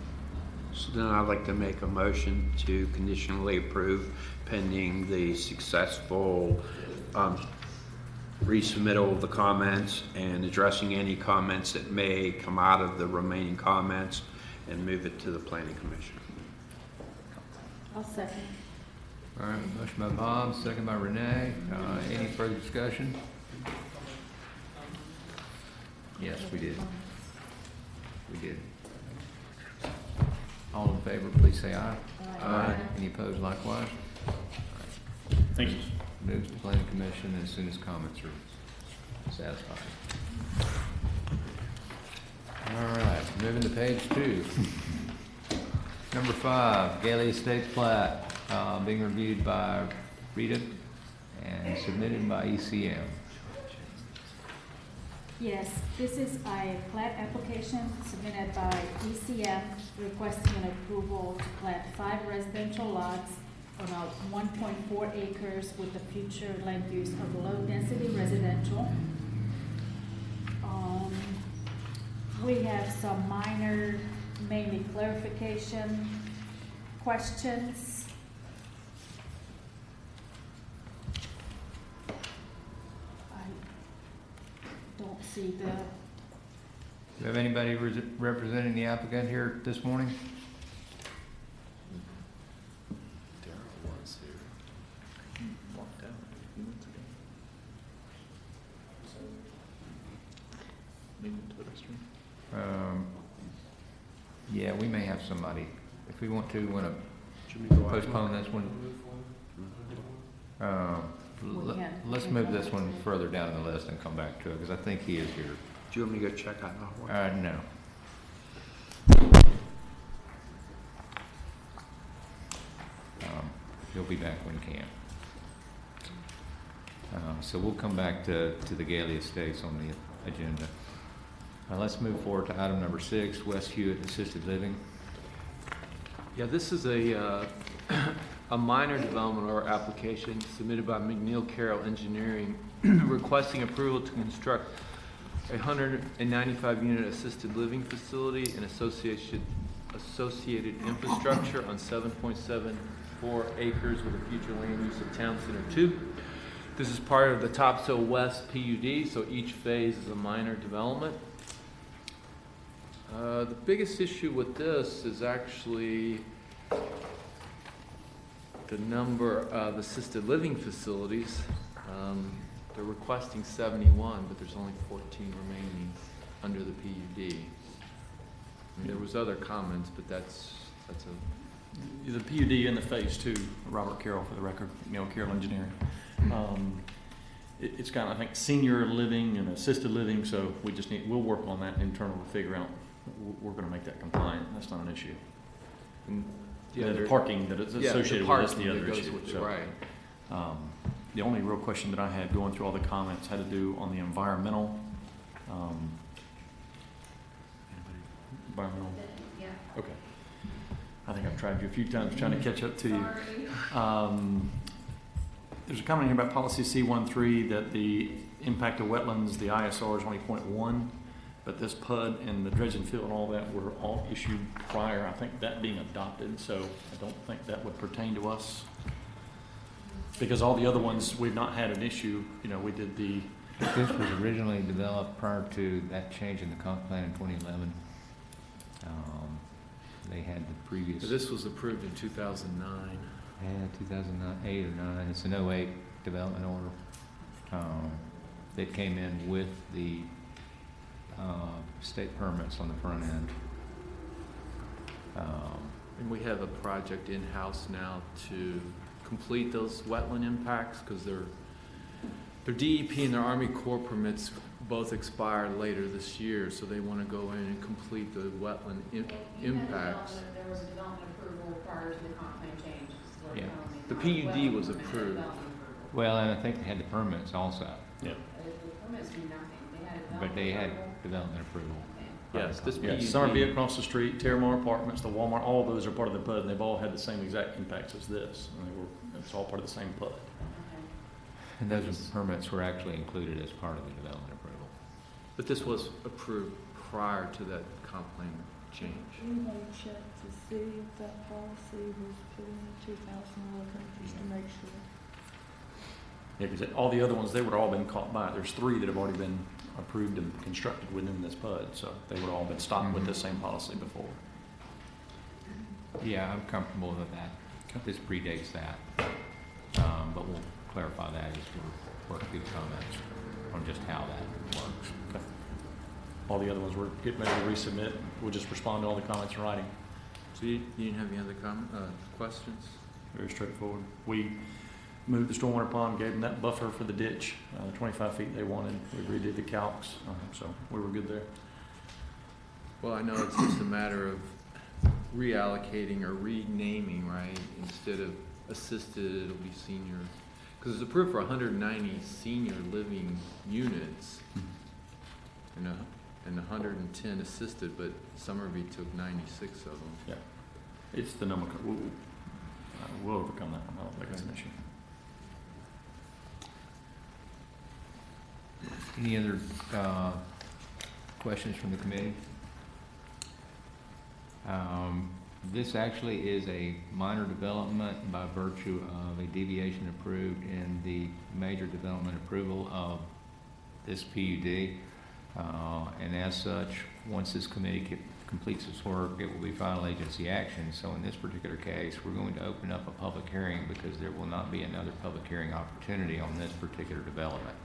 So then I'd like to make a motion to conditionally approve pending the successful resubmittal of the comments and addressing any comments that may come out of the remaining comments, and move it to the planning commission. I'll second. All right, motion by Bob, second by Renee. Any further discussion? Yes, we did. We did. All in favor, please say aye. Aye. Any opposed likewise? Thank you. Moves to planning commission as soon as comments are satisfied. All right, moving to page 2. Number 5, Gailey Estates plat, being reviewed by Rita and submitted by ECM. Yes, this is a plat application submitted by ECM requesting an approval to plat 5 residential lots on a 1.4 acres with the future land use of low-density residential. We have some minor, mainly clarification questions. I don't see the... Do you have anybody representing the applicant here this morning? Yeah, we may have somebody. If we want to postpone this one. Let's move this one further down in the list and come back to it, because I think he is here. Do you want me to go check out that one? No. He'll be back when he can. So we'll come back to the Gailey Estates on the agenda. Let's move forward to item number 6, West Hewitt Assisted Living. Yeah, this is a minor development or application submitted by McNeil Carroll Engineering requesting approval to construct a 195-unit assisted living facility and associated infrastructure on 7.74 acres with a future land use of Town Center 2. This is part of the Topsail West PUD, so each phase is a minor development. The biggest issue with this is actually the number of assisted living facilities. They're requesting 71, but there's only 14 remaining under the PUD. And there was other comments, but that's a... The PUD in the phase 2, Robert Carroll for the record, Neil Carroll Engineering. It's kind of, I think, senior living and assisted living, so we'll work on that internal to figure out, we're going to make that compliant. That's not an issue. And the parking that is associated with this is the other issue. So, right. The only real question that I had going through all the comments had to do on the environmental. Environmental? Yeah. Okay. I think I've tried you a few times trying to catch up to you. There's a comment here about policy C13 that the impact of wetlands, the ISR is only 0.1, but this PUD and the dredge and fill and all that were all issued prior, I think, that being adopted, so I don't think that would pertain to us. Because all the other ones, we've not had an issue. You know, we did the... This was originally developed prior to that change in the comp plan in 2011. They had the previous... This was approved in 2009. Yeah, 2008 or 9. It's an 08 development order. That came in with the state permits on the front end. And we have a project in-house now to complete those wetland impacts because their DEP and their Army Corps permits both expire later this year, so they want to go in and complete the wetland impacts. There was a development approval prior to the comp plan change. Yeah. The PUD was approved. Well, and I think they had the permits also. Yeah. The permits mean nothing. But they had development approval. Yes, this PUD. Yes, Summerview across the street, Terramar Apartments, the Walmart, all of those are part of the PUD, and they've all had the same exact impacts as this. And it's all part of the same PUD. And those permits were actually included as part of the development approval. But this was approved prior to that comp plan change. We may check to see if that policy was put in 2011, just to make sure. Yeah, because all the other ones, they would have all been caught by it. There's 3 that have already been approved and constructed within this PUD, so they would have all been stopped with the same policy before. Yeah, I'm comfortable with that. Okay. This predates that. But we'll clarify that as we work through the comments on just how that works. Okay. All the other ones we're getting ready to resubmit. We'll just respond to all the comments in writing. So you didn't have any other questions? Very straightforward. We moved the stormwater pond, gave them that buffer for the ditch, 25 feet they wanted. We redid the calcs, so we were good there. Well, I know it's just a matter of reallocating or renaming, right? Instead of assisted, it'll be senior. Because it's approved for 190 senior living units and 110 assisted, but Summerview took 96 of them. Yeah, it's the number. We'll overcome that one. I don't think it's an issue. Any other questions from the committee? This actually is a minor development by virtue of a deviation approved in the major development approval of this PUD. And as such, once this committee completes its work, it will be final agency action. So in this particular case, we're going to open up a public hearing because there will not be another public hearing opportunity on this particular development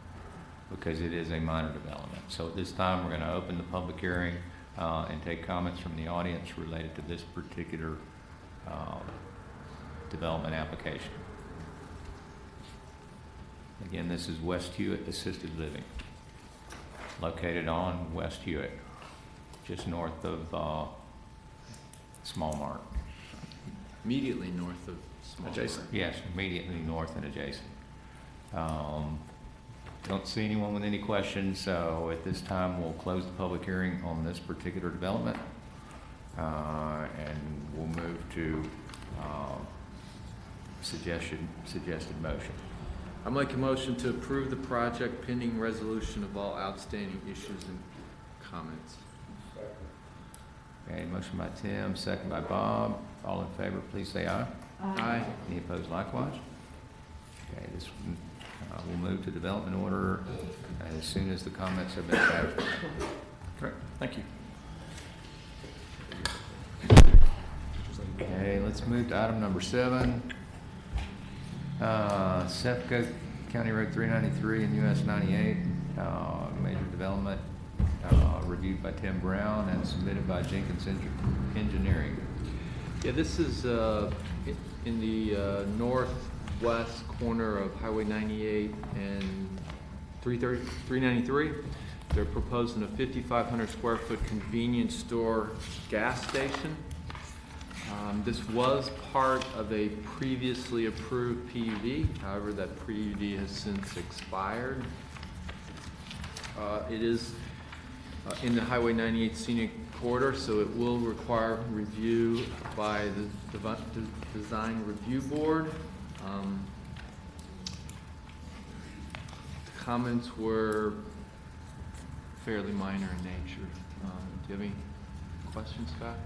because it is a minor development. So at this time, we're going to open the public hearing and take comments from the audience related to this particular development application. Again, this is West Hewitt Assisted Living, located on West Hewitt, just north of Small Mart. Immediately north of Small Mart. Adjacent. Yes, immediately north and adjacent. Don't see anyone with any questions, so at this time, we'll close the public hearing on this particular development. And we'll move to suggested motion. I make a motion to approve the project pending resolution of all outstanding issues and comments. Okay, motion by Tim, second by Bob. All in favor, please say aye. Aye. Any opposed likewise? Okay, this we'll move to development order as soon as the comments have been satisfied. Correct. Thank you. Okay, let's move to item number 7. Sefco County Road 393 and US 98, major development, reviewed by Tim Brown and submitted by Jenkins Engineering. Yeah, this is in the northwest corner of Highway 98 and 393. They're proposing a 5,500 square foot convenience store gas station. This was part of a previously approved PUD. However, that PUD has since expired. It is in the Highway 98 scenic corridor, so it will require review by the Design Review Board. The comments were fairly minor in nature. Do you have any questions, Scott?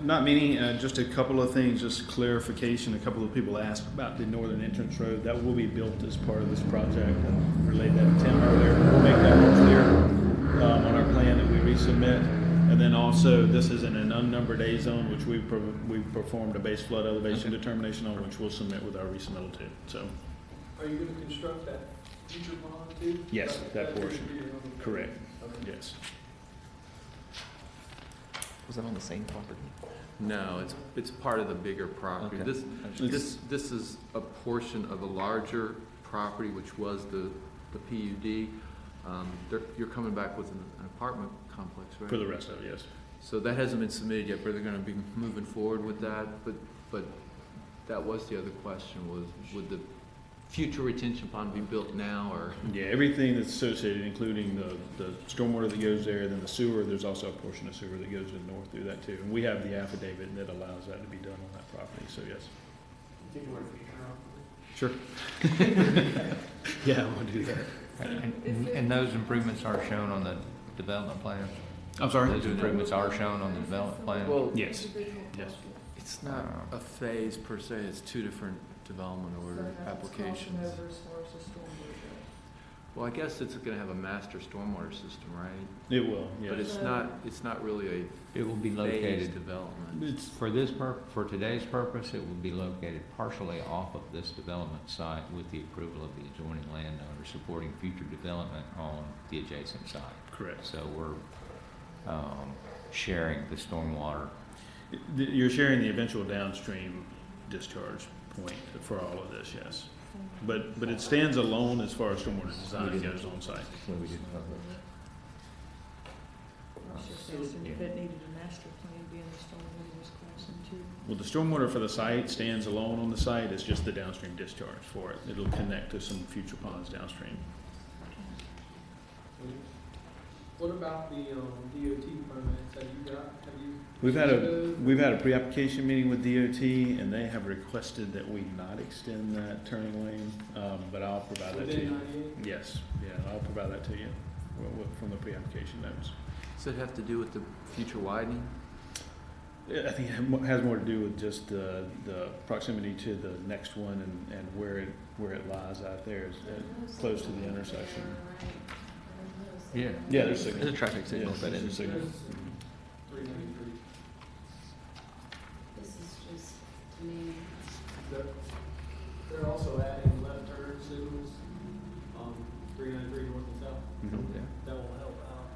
Not many, just a couple of things, just clarification. A couple of people asked about the northern entrance road. That will be built as part of this project, and relayed that to Tim earlier. We'll make that more clear on our plan that we resubmit. And then also, this is in an unnumbered A zone, which we've performed a base flood elevation determination on, which we'll submit with our resubmittal too. So, Are you going to construct that future pond too? yes, that portion. Correct. Okay. Yes. Was that on the same property? No, it's part of the bigger property. Okay. This is a portion of a larger property, which was the PUD. You're coming back with an apartment complex, right? For the rest of it, yes. So that hasn't been submitted yet, but they're going to be moving forward with that. But that was the other question: was would the future retention pond be built now, or? Yeah, everything that's associated, including the stormwater that goes there, then the sewer. There's also a portion of sewer that goes to the north through that too. And we have the affidavit that allows that to be done on that property. So yes. You think you want to Sure. Yeah, we'll do that. And those improvements are shown on the development plan? I'm sorry? Those improvements are shown on the development plan? Well, yes. Yes. It's not a phase per se. It's two different development order applications. Well, I guess it's going to have a master stormwater system, right? It will, yes. But it's not really a It will be located development. for today's purpose. It will be located partially off of this development site with the approval of the adjoining landowner, supporting future development on the adjacent site. Correct. So we're sharing the stormwater. You're sharing the eventual downstream discharge point for all of this, yes. But it stands alone as far as stormwater design goes on site. If it needed a master plan, being the stormwater was crossing too. Well, the stormwater for the site stands alone on the site. It's just the downstream discharge for it. It'll connect to some future ponds downstream. What about the DOT permits? Have you? We've had a pre-application meeting with DOT, and they have requested that we not extend that turning lane, but I'll provide that to you. Yes, yeah, I'll provide that to you from the pre-application notes. Does it have to do with the future widening? I think it has more to do with just the proximity to the next one and where it lies out there, close to the intersection. Yeah, there's signal. There's a traffic signal that there's a is. signal. 393. This is just, to me, They're also adding left turn signals on 393 north and south. Mm-hmm. That will help out.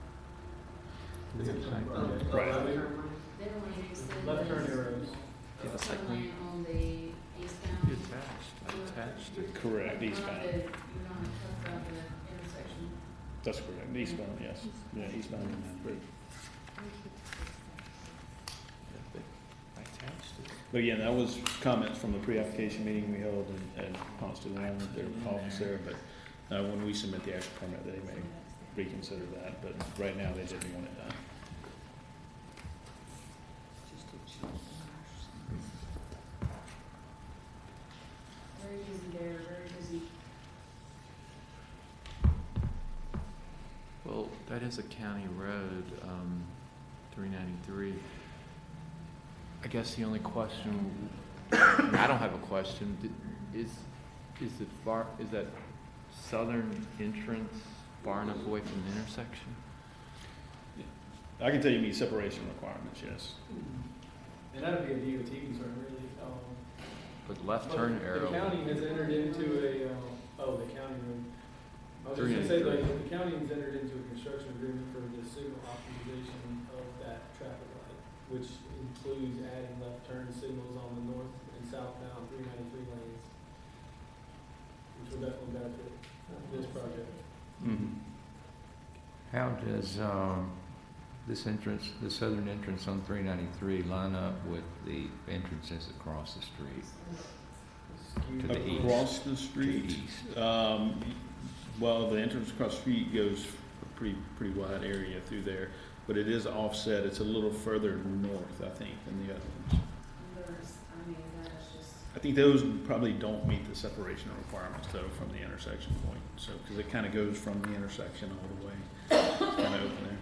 Right. they don't want to extend Left turn this arrows. turn lane on the eastbound. Attached it. Correct, eastbound. You're going to cut out the intersection. That's correct. Eastbound, yes. Yeah, eastbound. But again, that was comments from the pre-application meeting we held and response to them, their office there. But When we submit the actual permit, they may reconsider that, but right now they didn't want it done. Very busy there, very busy. Well, that is a county road, 393. I guess the only question, I don't have a question, is that southern entrance far enough away from the intersection? I can tell you meet separation requirements, yes. And that'd be a DOT concern, really. But left turn arrow. The county has entered into the county room. I was just gonna say, like, the county has entered into a construction agreement for the signal optimization of that traffic light, which includes adding left turn signals on the north and southbound 393 lanes, which will definitely benefit this project. Mm-hmm. How does this entrance, the southern entrance on 393, line up with the entrances across the street? To the east. Across the street? To the east. Well, the entrance across the street goes a pretty wide area through there, but it is offset. It's a little further north, I think, than the other ones. I think those probably don't meet the separation requirements, though, from the intersection point. So, because it kind of goes from the intersection all the way, it's kind of open there.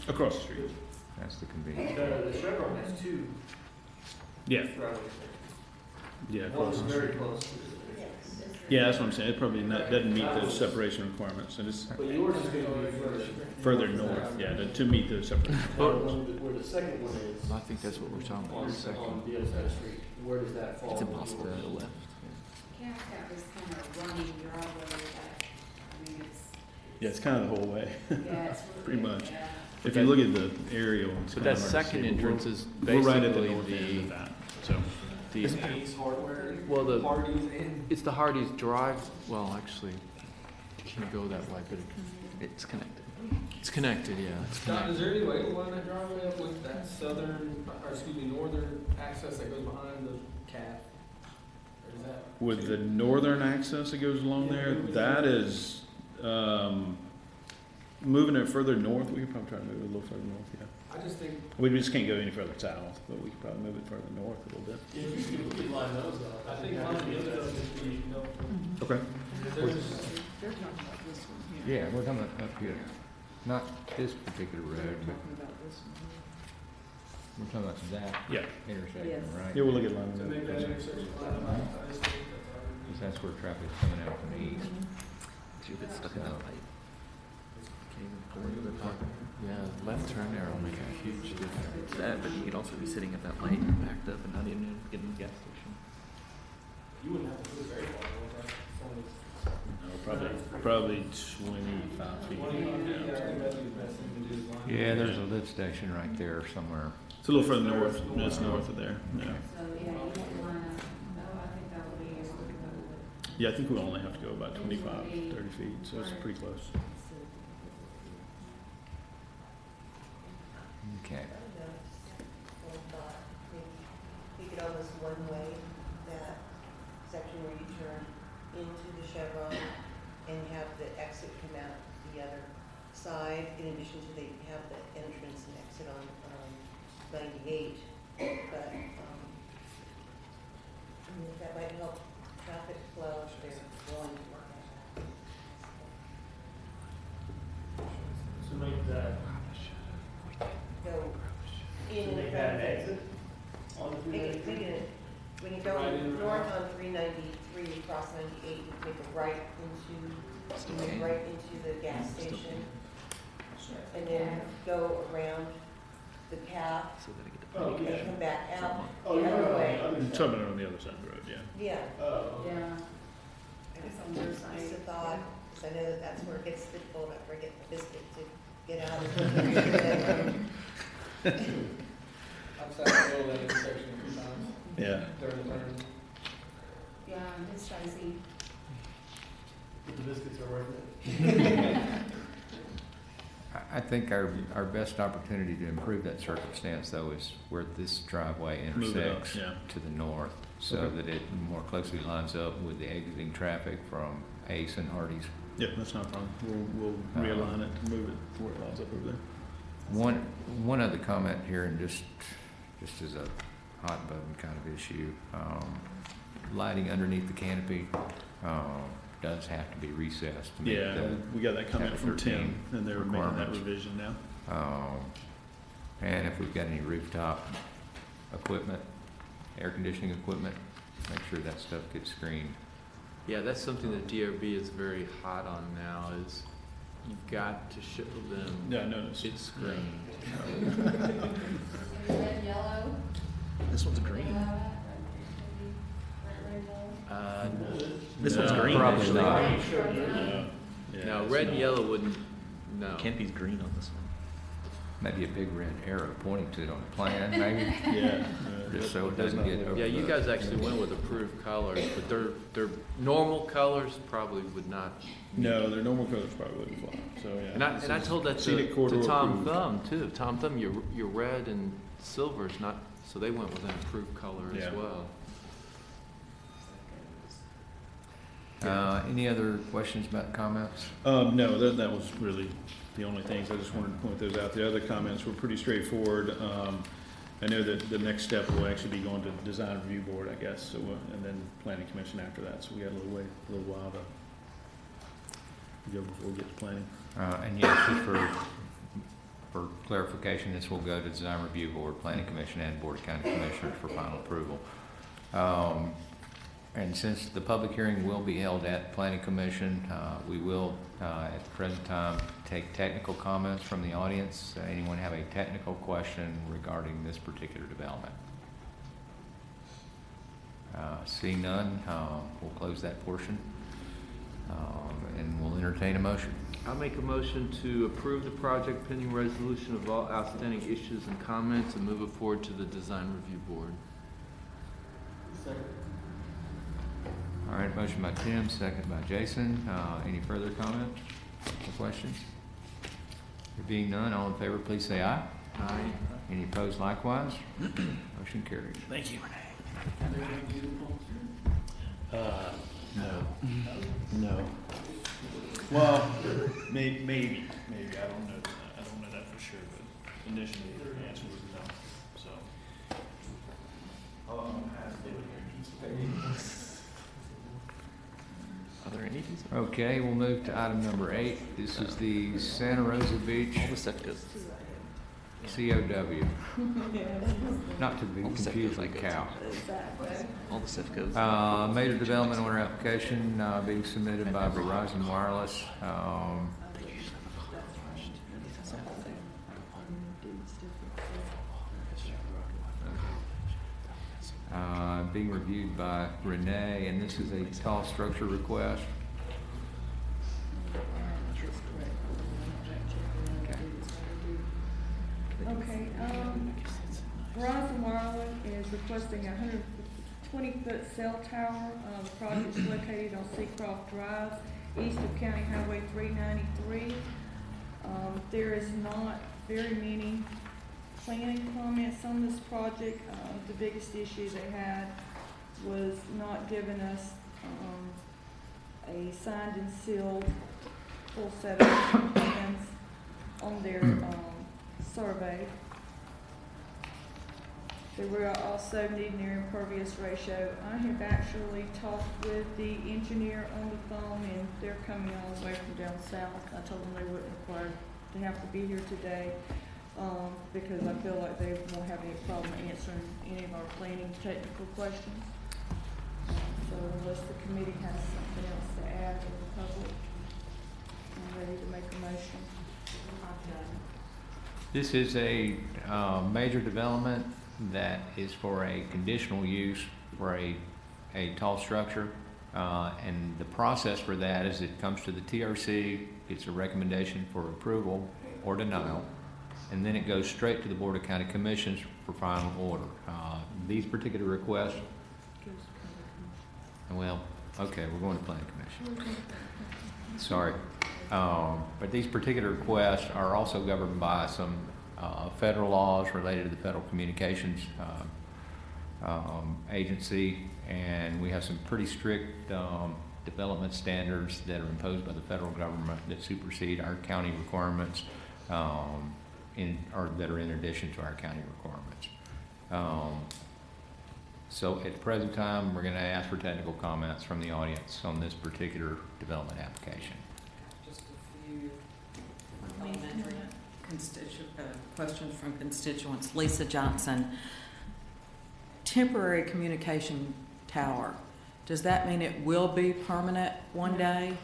Across the street. That's the convenience. The Chevron has two. Yeah. driveways. Yeah, One's across the very street. close. Yeah, that's what I'm saying. It probably doesn't meet those separation requirements. And it's But yours is going to be further north, yeah, to meet those separation requirements. Where the second one is. I think that's what we're talking about. On the other side of the street, where does that fall? It's impossible to the left. Can't have this kind of running driveway that, it's. Yeah, it's kind of the whole way, Yeah, it's pretty much. Yeah. If you look at the aerial, it's But kind that of hard to second see. entrance is We're right at the basically north end of that, so. the Ace Hardware. Well, Hardee's and. it's the Hardee's Drive. Well, actually, you can't go that way, but it's connected. It's connected, yeah. It's Scott, is connected. there any way to line that driveway up with that northern access that goes behind the calf? Or is that? With the northern access that goes along there, that is, moving it further north, we could probably try to move it a little further north, yeah. I just think. We just can't go any further south, but we could probably move it further north a little bit. If you could line those up, I think line the other up would be helpful. Okay. They're talking about this one here. Yeah, we're talking about up here. Not this particular road, They're but talking about this one here. we're talking about that Yeah. intersection, Yes. right? Yeah, we'll look at line. To make that intersection line up, I just think that's all we need. Because that's where traffic's coming out from the east. You get stuck in that light. Can't even pull into the park. Yeah, left turn arrow will make a huge difference. That, but you could also be sitting at that light, backed up, and not even getting to the gas station. You wouldn't have to move very far, right? No, probably 25 feet. 20 feet, yeah, I think Yeah. that'd be the best thing to do is line. Yeah, there's a lift station right there somewhere. It's a little further north. It's north of there. Yeah. So, yeah, you want to line up, no, I think that would be. Yeah, I think we only have to go about 25, 30 feet, so it's pretty close. Okay. We could almost one-way that section where you turn into the Chevron and have the exit come out the other side, in addition to they have the entrance and exit on 98. But that might help traffic flow if they're going to work at So make that. that. Go in and Make front that of an it. exit on the Make it, when you go Right in and north around. on 393, cross 98, you make a right into, the gas station. And then go around the path, So that I get to and play. come back out Oh, the yeah, other way. I'm talking about on the other side of the road, yeah. Yeah. Yeah. I guess on your side. Just a thought, because I know that that's where it gets difficult after I get the biscuit to get out of the. I've sat in the middle of that intersection a few times. Yeah. During the turn. Yeah, it's spicy. But the biscuits are worth it. I think our best opportunity to improve that circumstance, though, is where this driveway Move it up, intersects yeah. to the north, so Okay. that it more closely lines up with the exiting traffic from Ace and Hardee's. Yeah, that's not a problem. We'll realign it to move it to where it lines up over there. One other comment here, and just as a hot button kind of issue, lighting underneath the canopy does have to be recessed to meet Yeah, we got that comment from Tim, and they're making that requirements. revision now. And if we've got any rooftop equipment, air conditioning equipment, make sure that stuff gets screened. Yeah, that's something that DRB is very hot on now, is you've got to show them. Yeah, I noticed. It's screened. Red, yellow. This one's green. This no, one's green. Probably actually. not. No, red and yellow wouldn't, no. Canopy's green on this one. Maybe a big red arrow pointing to it on the plan, maybe? Yeah. Just so it doesn't get over. Yeah, you the- guys actually went with approved colors, but their normal colors probably would not. No, their normal colors probably wouldn't fly, so yeah. And I told that Scenic to corridor Tom approved. Thumb too. Tom Thumb, your red and silver is not, so they went with an approved color Yeah. as well. Any other questions about comments? No, that was really the only things. I just wanted to point those out. The other comments were pretty straightforward. I know that the next step will actually be going to the design review board, I guess, so, and then planning commission after that. So we got a little while to go before we get to planning. And yes, just for clarification, this will go to design review board, planning commission, and board of county commissioners for final approval. And since the public hearing will be held at planning commission, we will, at the present time, take technical comments from the audience. Anyone have a technical question regarding this particular development? Seeing none, we'll close that portion, and we'll entertain a motion. I'll make a motion to approve the project pending resolution of all outstanding issues and comments and move it forward to the design review board. All right, motion by Tim, second by Jason. Any further comments or questions? There being none, all in favor, please say aye. Aye. Any opposed likewise? Motion carried. Thank you, Renee. No. Well, maybe. I don't know. I don't know that for sure, but initially the answer was no. So. Are there any? Okay, we'll move to item number 8. This is the Santa Rosa Beach All the stuff goes. COW. Not to be All the stuff confused goes with like cow. All the stuff goes. Major development order application being submitted by Verizon Wireless. Being reviewed by Renee, and this is a tall structure request. Okay, Verizon Wireless is requesting a 120-foot cell tower. The project is located on Seacroft Drive, east of County Highway 393. There is not very many planning comments on this project. The biggest issue they had was not giving us a signed and sealed full set of plans on their survey. They were also needing their impervious ratio. I have actually talked with the engineer on the phone, and they're coming all the way from down south. I told them they wouldn't require to have to be here today, because I feel like they won't have any problem answering any of our planning technical questions. So unless the committee has something else to add or the public, I'm ready to make a motion. This is a major development that is for a conditional use for a tall structure. And the process for that is it comes to the TRC, gets a recommendation for approval or denial, and then it goes straight to the Board of County Commissions for final order. These particular requests, well, okay, we're going to Planning Commission. Sorry. But these particular requests are also governed by some federal laws related to the Federal Communications Agency, and we have some pretty strict development standards that are imposed by the federal government that supersede our county requirements, or that are in addition to our county requirements. So at the present time, we're going to ask for technical comments from the audience on this particular development application. Just a few elementary questions from constituents. Lisa Johnson, temporary communication tower. Does that mean it will be permanent one day?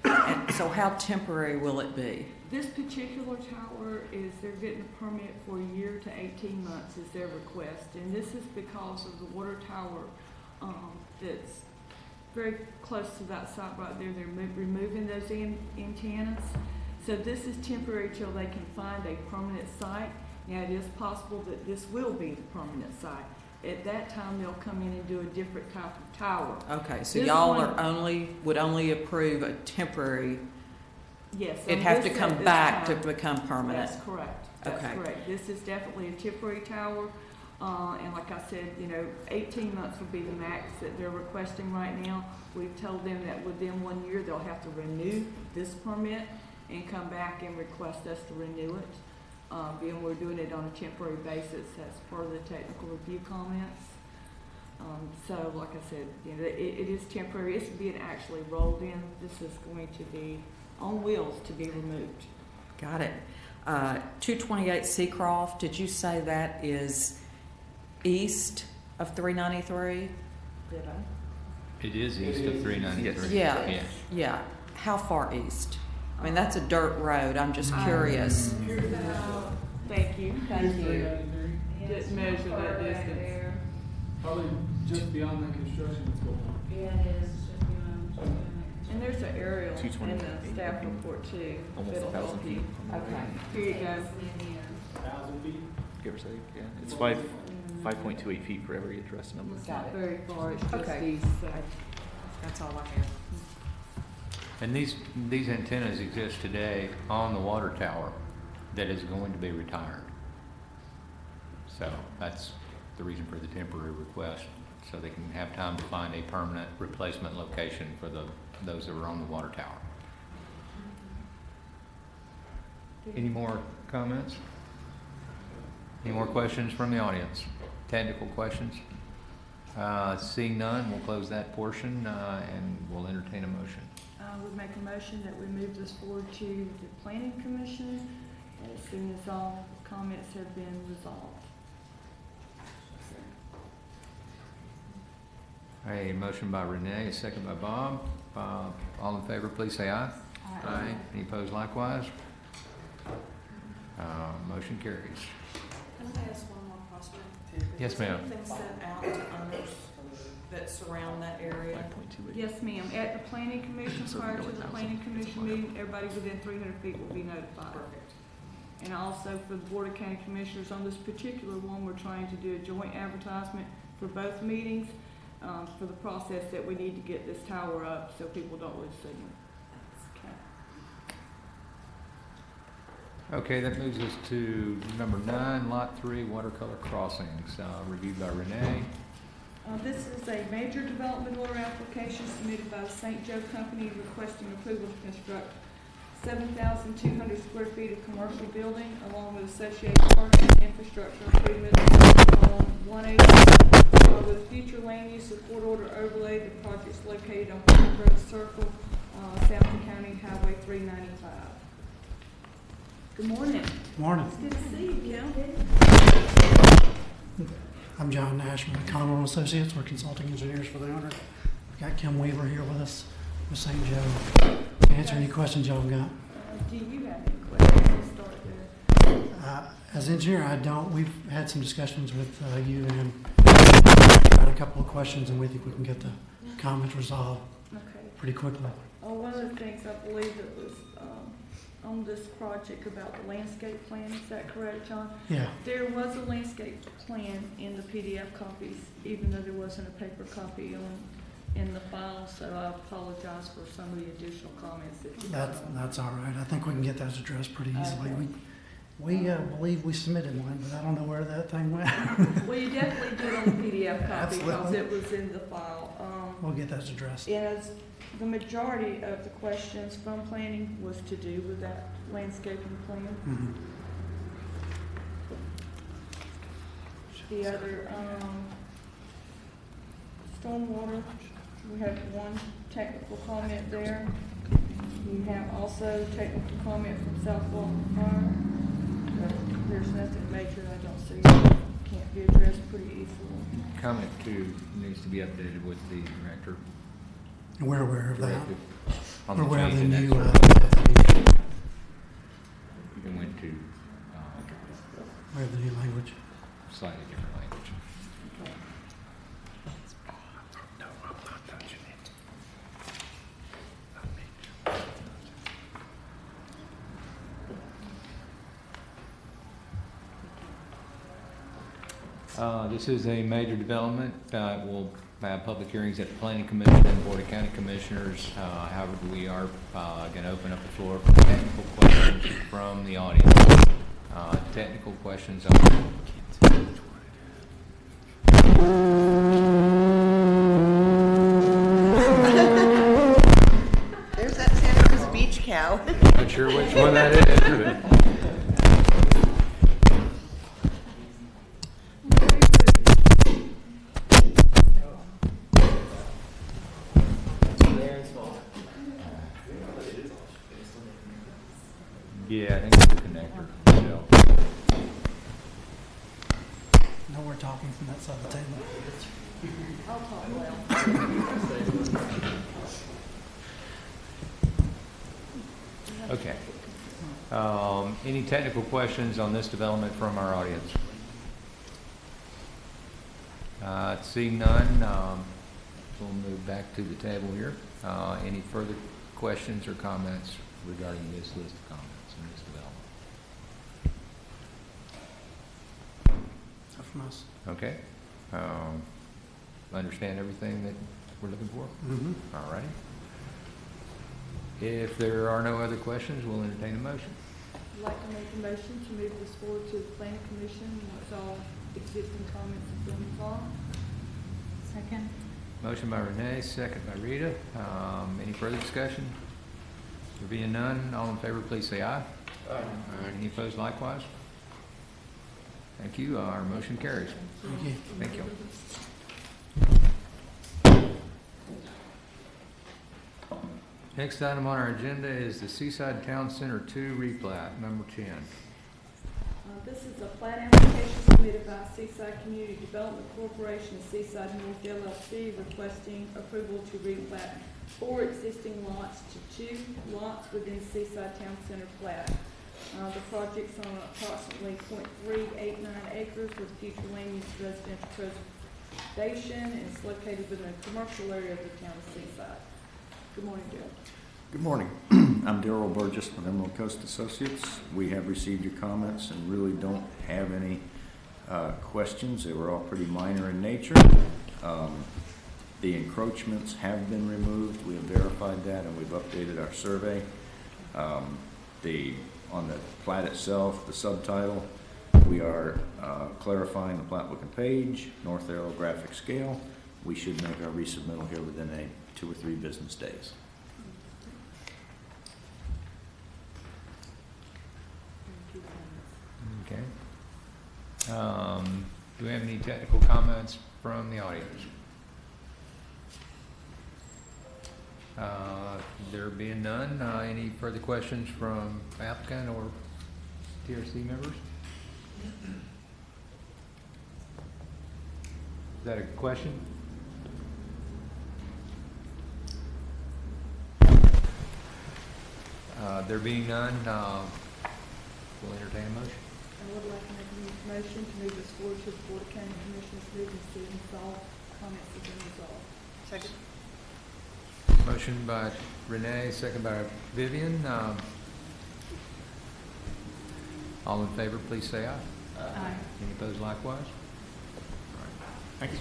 And so how temporary will it be? This particular tower is, they're getting a permit for a year to 18 months is their request. And this is because of the water tower that's very close to that site right there. They're removing those antennas. So this is temporary till they can find a permanent site. Now it is possible that this will be the permanent site. At that time, they'll come in and do a different type of tower. Okay, so y'all would only approve a temporary. Yes. It'd have to come back to become permanent. That's correct. That's correct. This is definitely a temporary tower. And like I said, 18 months would be the max that they're requesting right now. We've told them that within 1 year, they'll have to renew this permit and come back and request us to renew it. Being we're doing it on a temporary basis as part of the technical review comments. So like I said, it is temporary. It's being actually rolled in. This is going to be on wheels to be removed. Got it. 228 Seacroft, did you say that is east of 393? Did I? It is east of 393. Yeah. How far east? I mean, that's a dirt road. I'm just curious. Thank you. Just measure that distance. Probably just beyond the construction that's going on. Yeah, it is, just beyond. And there's an aerial in the staff report too. Almost 1,000 feet. Okay. Here you go. 1,000 feet? Give or take, yeah. It's 5.28 feet for every address number. It's not very far. It's just Okay. east. So. That's all I have. And these antennas exist today on the water tower that is going to be retired. So that's the reason for the temporary request, so they can have time to find a permanent replacement location for those that are on the water tower. Any more comments? Any more questions from the audience? Technical questions? Seeing none, we'll close that portion and we'll entertain a motion. We make a motion that we move this forward to the Planning Commission as soon as all comments have been resolved. A motion by Renee, a second by Bob. All in favor, please say aye. Aye. Any opposed likewise? Motion carries. Can I ask one more question? Yes, ma'am. Is anything sent out to owners that surround that area? Yes, ma'am. At the Planning Commission, prior to the Planning Commission meeting, everybody within 300 feet will be notified. Perfect. And also for the Board of County Commissioners, on this particular one, we're trying to do a joint advertisement for both meetings for the process that we need to get this tower up so people don't lose signal. Okay, that moves us to number 9, Lot 3, watercolor crossings, reviewed by Renee. This is a major development order application submitted by the St. Joe Company requesting approval to construct 7,200 square feet of commercial building along with associated parking and infrastructure improvements on 180 with future land use support order overlay. The project is located on Point Grove Circle, Fountain County Highway 395. Good morning. Morning. It's good to see you, Kim. I'm John Nashman, Connell & Associates. We're consulting engineers for the owner. We've got Kim Weaver here with us with St. Joe. To answer any questions y'all got. Do you have any questions? We'll start there. As engineer, I don't. We've had some discussions with you and got a couple of questions, and we think we can get the comments resolved pretty quickly. One of the things I believe that was on this project about the landscape plan, is that correct, John? Yeah. There was a landscape plan in the PDF copies, even though there wasn't a paper copy on in the file, so I apologize for some of the additional comments that you got. That's all right. I think we can get those addressed pretty easily. Okay. We believe we submitted one, but I don't know where that thing went. Well, you definitely did on the PDF copy because Absolutely. it was in the file. We'll get those addressed. As the majority of the questions from planning was to do with that landscaping plan. Mhm. The other, stormwater, we have one technical comment there. We have also technical comment from South Walton Fire. But there's nothing major I don't see, can't be addressed pretty easily. Comment 2 needs to be updated with the director. And we're aware of that. Directive on We're aware of change the in new, that It went to we have the new language. slightly different language. No, I'm not touching it. This is a major development. We'll have public hearings at the Planning Commission and Board of County Commissioners. However, we are going to open up the floor for technical questions from the audience. Technical questions only. There's that Santa Cruz beach cow. Not sure which one that is. Yeah, I think it's the connector. So. No, we're talking from that side of the table. I'll talk loud. Okay. Any technical questions on this development from our audience? Seeing none, we'll move back to the table here. Any further questions or comments regarding this list of comments in this development? Not from us. Okay. Understand everything that we're looking for? Mm-hmm. All righty. If there are no other questions, we'll entertain a motion. I'd like to make a motion to move this forward to the planning commission once all existing comments have been resolved. Second. Motion by Renee, second by Rita. Any further discussion? There being none, all in favor, please say aye. Aye. Any opposed likewise? Thank you. Our motion carries. Thank you. Thank you. Next item on our agenda is the Seaside Town Center 2 replat, number 10. This is a plat application submitted by Seaside Community Development Corporation, Seaside North LLC, requesting approval to replat 4 existing lots to 2 lots within Seaside Town Center plat. The project's on approximately .389 acres with future land use residential preservation, and it's located within a commercial area of the town of Seaside. Good morning, Darryl. Good morning. I'm Darryl Burgess with Emerald Coast Associates. We have received your comments and really don't have any questions. They were all pretty minor in nature. The encroachments have been removed. We have verified that and we've updated our survey. On the plat itself, the subtitle, we are clarifying the plat book and page, north arrow graphic scale. We should make our resubmittal here within 2 or 3 business days. Okay. Do we have any technical comments from the audience? There being none, any further questions from applicant or TRC members? Is that a question? There being none, we'll entertain a motion. I would like to make a motion to move this forward to the Board of County Commissioners, moving to resolve comments have been resolved. Second. Motion by Renee, second by Vivian. All in favor, please say aye. Aye. Any opposed likewise? All right. Thank you.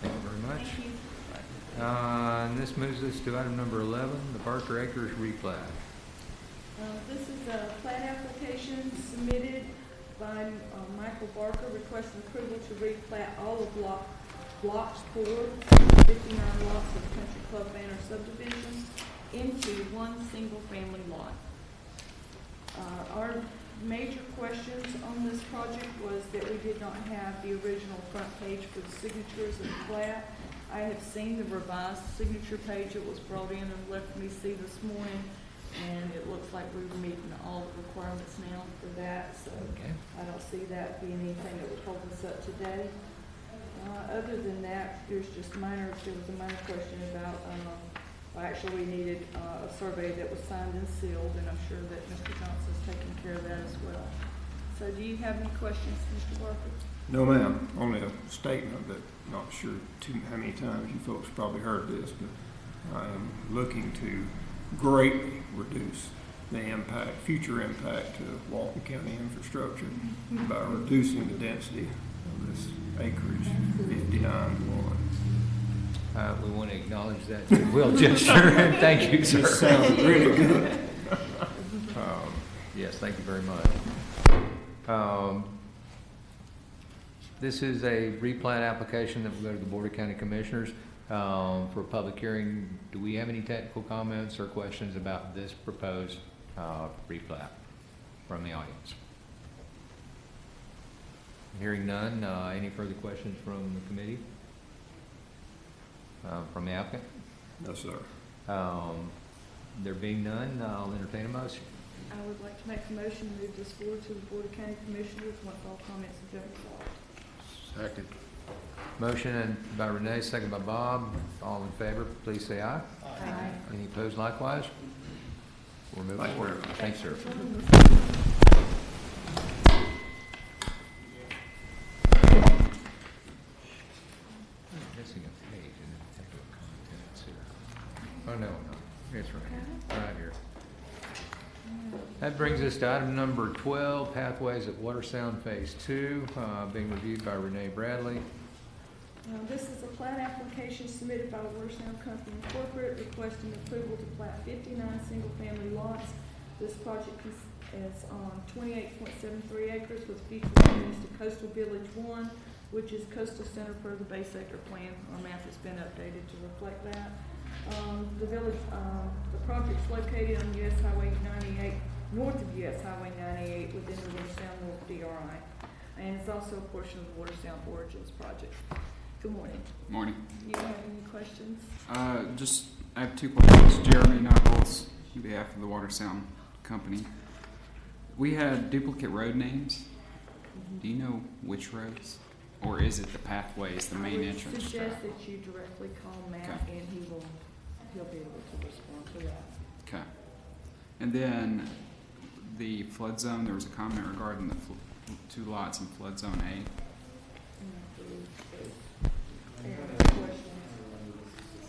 Thank you very much. Thank you. And this moves us to item number 11, the Barker Acres replat. This is a plat application submitted by Michael Barker requesting approval to replat all of blocks 4, 59 lots of Country Club Banner subdivision into one single family lot. Our major questions on this project was that we did not have the original front page for the signatures of the plat. I have seen the revised signature page. It was brought in and left me see this morning, and it looks like we're meeting all the requirements now for that, so I don't see that being anything that would hold us up today. Other than that, there was a minor question about, actually we needed a survey that was signed and sealed, and I'm sure that Mr. Johnson's taking care of that as well. So do you have any questions, Mr. Barker? No, ma'am. Only a statement that not sure how many times you folks probably heard this, but I am looking to greatly reduce the future impact to Walton County infrastructure by reducing the density of this acreage, 59-1. We want to acknowledge that goodwill gesture, and thank you, sir. This sounds really good. Yes, thank you very much. This is a replat application that will go to the Board of County Commissioners for a public hearing. Do we have any technical comments or questions about this proposed replat from the audience? Hearing none, any further questions from the committee? From the applicant? No, sir. There being none, I'll entertain a motion. I would like to make a motion to move this forward to the Board of County Commissioners once all comments have been resolved. Second. Motion by Renee, second by Bob. All in favor, please say aye. Aye. Any opposed likewise? We'll move forward. Thanks, sir. Missing a page in the table of contents here. Oh, no, it's right here. That brings us to item number 12, Pathways at Water Sound Phase 2, being reviewed by Renee Bradley. This is a plat application submitted by Water Sound Company Incorporated requesting approval to plat 59 single-family lots. This project is on 28.73 acres with future lands to Coastal Village 1, which is coastal center per the base acre plan. Our map has been updated to reflect that. The project's located on US Highway 98, north of US Highway 98 within the Water Sound North DRI. And it's also a portion of the Water Sound Origins project. Good morning. Morning. Do you have any questions? I have 2 questions. Jeremy Knuckles, on behalf of the Water Sound Company. We had duplicate road names. Do you know which roads? Or is it the pathways, the main entrance? I would suggest that you directly call Matt, and he'll be able to respond to that. Okay. And then the flood zone, there was a comment regarding the 2 lots in flood zone A. I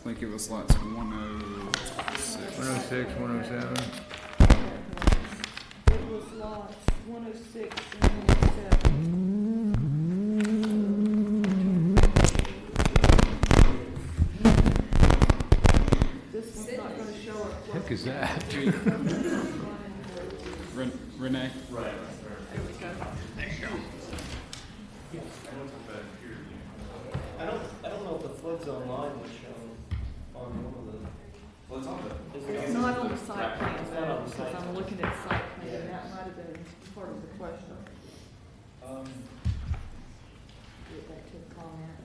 think it was lots 106. 106, 107. It was lots 106 and 107. This one's not going to show up. What the heck is that? Renee? Right. There we go. There you go. I don't know if the flood zone line was shown on one of the. Well, it's on the. It's not on the site plan, though, because I'm looking at the site plan, and that might have been part of the question. Get back to the comment.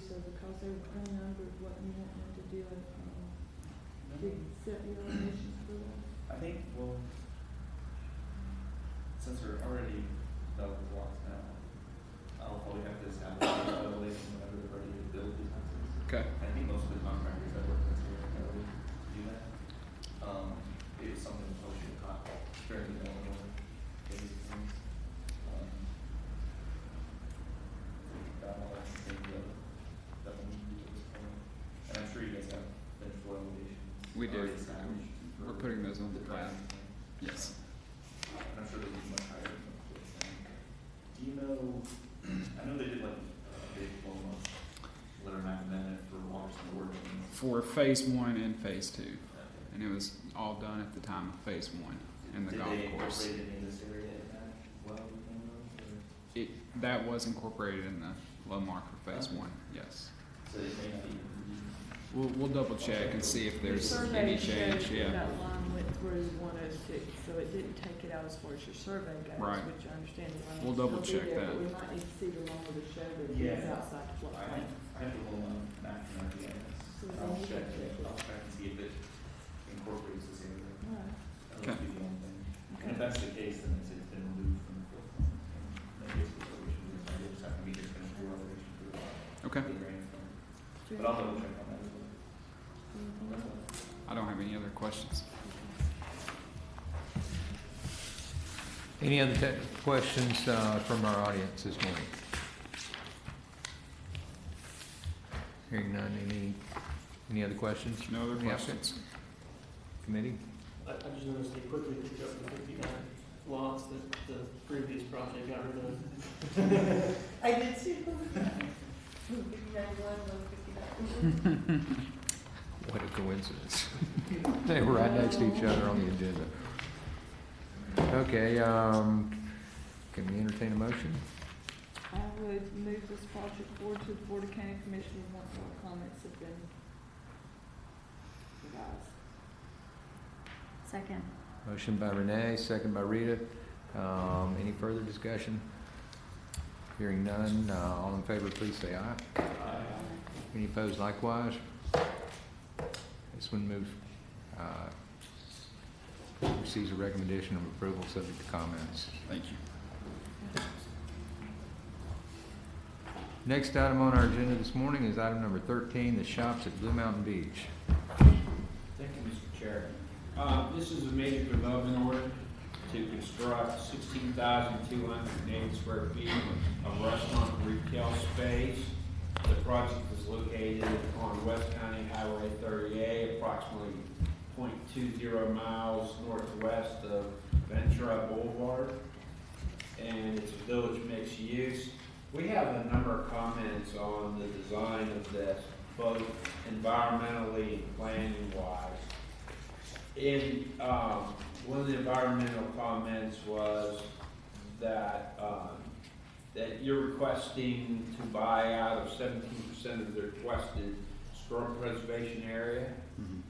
So because they were unnumbered, what you want them to do, did set the elevations for that? I think, well, since they're already done with lots now, I'll probably have to establish a violation whenever they're ready to build these houses. Okay. I think most of the contractors that work in this area know to do that. It's something that probably should have caught during the Illinois things. Got all that thing together that we need to do at this point. And I'm sure you guys have finished elevations. We do. already established We're for putting those on the plan. drive. Yes. And I'm sure they'll be much higher than what's then. Do you know, I know they did like a big form of letter map amendment for Walton ordinance. For phase 1 and phase 2. And it was all done at the time of phase 1 in the golf course. Did they incorporate it in this area in that well within those? That was incorporated in the low mark for phase 1, yes. So they may not even. We'll double check and see if there's Survey any change, showed yeah. that line went through 106, so it didn't take it out as far as your survey goes, Right. which I understand the line We'll will double still be check there, that. but we might need to see the longer to show that Yeah. it's outside the floodplain. I have to hold on back from our GIS. So then I'll you check can it, check it. I'll check and see if it incorporates this area. Alright. That'll be the only thing. And if that's the case, then it's been removed from the floodplain. Maybe it's what we should do, maybe we'll just have to meet this finish for elevation for the. Okay. for the rainstorm. But I'll double check on that as well. I don't have any other questions. Any other questions from our audience this morning? Hearing none, any other questions? No other from the questions. applicant? Committee? I just noticed they quickly picked up the 59 lots that the previous project got rid of. I did see them. 59 1, 159. What a coincidence. They were right next to each other on the agenda. Okay, can we entertain a motion? I would move this project forward to the Board of County Commissioners once all comments have been revised. Second. Motion by Renee, second by Rita. Any further discussion? Hearing none, all in favor, please say aye. Any opposed likewise? This one moves, receives a recommendation of approval subject to comments. Thank you. Next item on our agenda this morning is item number 13, the shops at Blue Mountain Beach. Thank you, Mr. Chair. This is a major development order to construct 16,280 square feet of restaurant retail space. The project is located on West County Highway 30A, approximately 0.20 miles northwest of Ventura Boulevard, and it's a village mixed use. We have a number of comments on the design of this, both environmentally and planning wise. One of the environmental comments was that that you're requesting to buy out of 17% of the requested storm preservation area. Mm-hmm.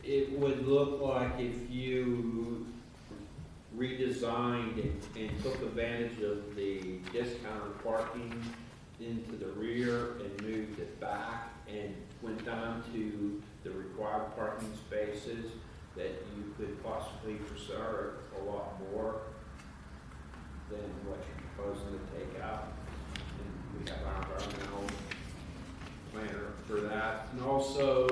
It would look like if you redesigned and took advantage of the discounted parking into the rear and moved it back and went down to the required parking spaces, that you could possibly preserve a lot more than what you're proposing to take out. And we have our environmental planner for that. And also,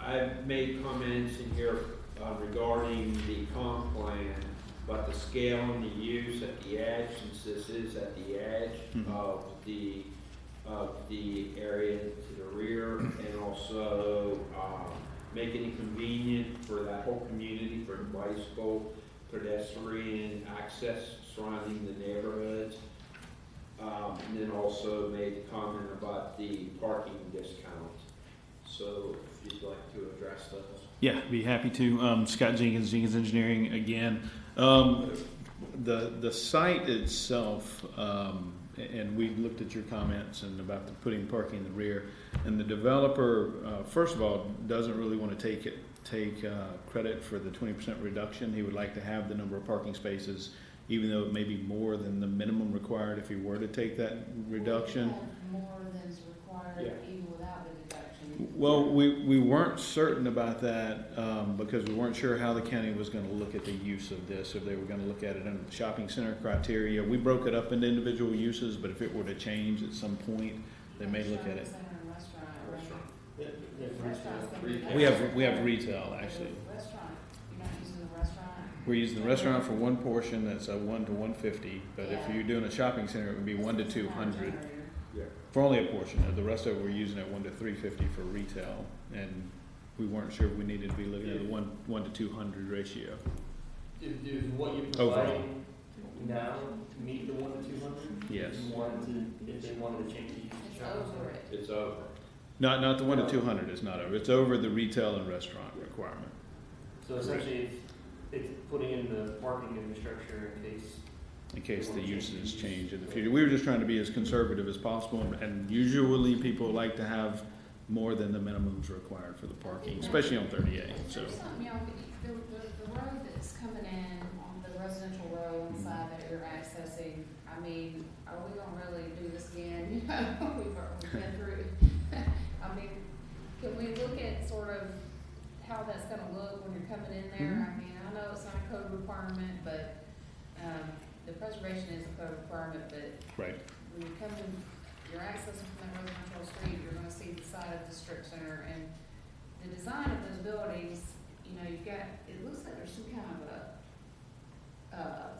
I've made comments in here regarding the comp plan, but the scale and the use at the edge, since this is at the edge of the area to the rear, and also making it convenient for that whole community for bicycle, pedestrian access surrounding the neighborhoods. And then also made a comment about the parking discount. So if you'd like to address those. Yeah, be happy to. Scott Jenkins, Jenkins Engineering again. The site itself, and we looked at your comments and about putting parking in the rear, and the developer, first of all, doesn't really want to take credit for the 20% reduction. He would like to have the number of parking spaces, even though it may be more than the minimum required if he were to take that reduction. More than is required, Yeah. even without the deduction. Well, we weren't certain about that, because we weren't sure how the county was gonna look at the use of this, if they were gonna look at it under the shopping center criteria. We broke it up into individual uses, but if it were to change at some point, they may look at it. We have retail, actually. Restaurant, you're not using the restaurant? We're using the restaurant for one portion, that's a 1 to 150, but if you're doing a shopping center, it would be 1 to 200. For only a portion, the rest of it we're using at 1 to 350 for retail, and we weren't sure if we needed to be looking at a 1 to 200 ratio. Is what you're Overall. providing now to meet the 1 to 200? Yes. If they wanted to change the use of shopping center? It's over. Not the 1 to 200 is not over. It's over the retail and restaurant requirement. So essentially, it's putting in the parking infrastructure in case The uses change in the future. We were just trying to be as conservative as possible, and usually people like to have more than the minimums required for the parking, especially on 38, so. There's something, the road that's coming in on the residential road on the side that you're accessing, I mean, are we gonna really do this again? You know, we've been through it. I mean, can we look at sort of how that's gonna look when you're coming in there? I mean, I know it's not a code requirement, but, the preservation is a code requirement, but Right. when you're coming, you're accessing from that residential street, you're gonna see the side of the strip center, and the design of those buildings, you know, you've got, it looks like there's some kind of a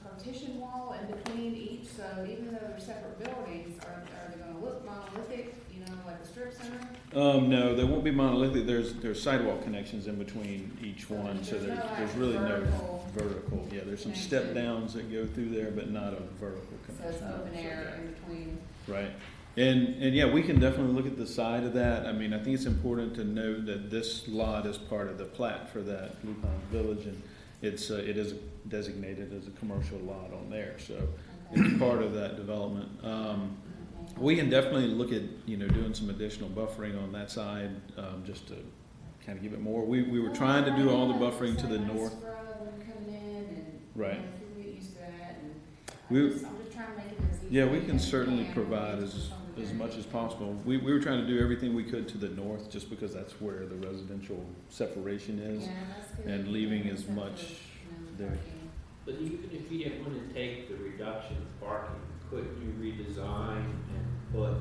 partition wall in between each, so even though they're separate buildings, are they gonna look monolithic, you know, like a strip center? No, they won't be monolithic. There's sidewalk connections in between each one, so there's really no vertical. Yeah, there's some step downs that go through there, but not a vertical So connection. it's open air in between. Right. And yeah, we can definitely look at the side of that. I mean, I think it's important to note that this lot is part of the plat for that Lupin Village, and it is designated as a commercial lot on there, so it's part of that development. We can definitely look at, doing some additional buffering on that side, just to kind of give it more. We were trying to do all the buffering to the north. Right. Yeah, we can certainly provide as much as possible. We were trying to do everything we could to the north, just because that's where the residential separation is, and leaving as much there. But even if you didn't want to take the reduction of parking, couldn't you redesign and put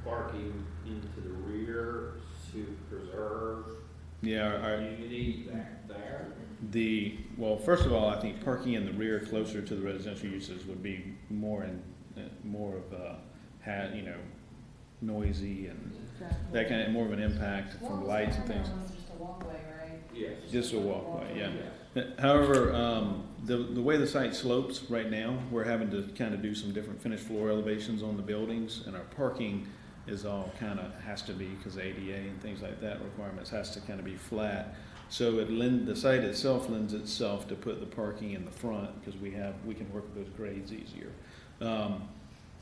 parking into the rear to preserve our community back there? Well, first of all, I think parking in the rear closer to the residential uses would be more of a noisy and that kind of, more of an impact from lights and things. Just a walkway, right? Yes. Just a walkway, yeah. However, the way the site slopes right now, we're having to kind of do some different finished floor elevations on the buildings, and our parking is all kind of has to be, because ADA and things like that requirements has to kind of be flat. So the site itself lends itself to put the parking in the front, because we can work with those grades easier.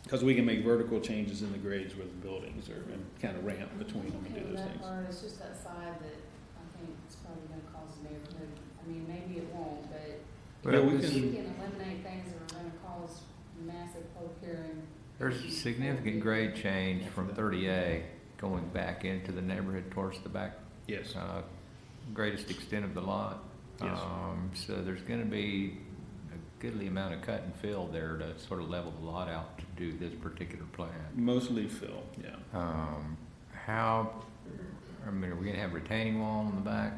Because we can make vertical changes in the grades where the buildings are, and kind of ramp between them and do those things. It's just that side that I think it's probably gonna cause a neighborhood, I mean, maybe it won't, but Yeah, we if can- you can eliminate things that are gonna cause massive public hearing. There's a significant grade change from 30A going back into the neighborhood towards the back. Yes. Greatest extent of the lot. Yes. So there's gonna be a goodly amount of cut and fill there to sort of level the lot out to do this particular plan. Mostly fill, yeah. Are we gonna have retaining wall in the back?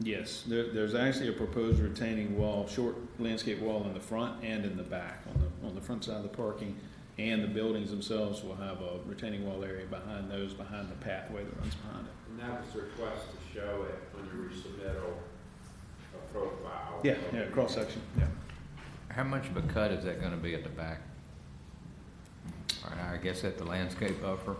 Yes, there's actually a proposed retaining wall, short landscape wall in the front and in the back. On the front side of the parking, and the buildings themselves will have a retaining wall area behind the pathway that runs behind it. And that was the request to show it on your resubmittal profile. Yeah, cross section, yeah. How much of a cut is that gonna be at the back? I guess at the landscape buffer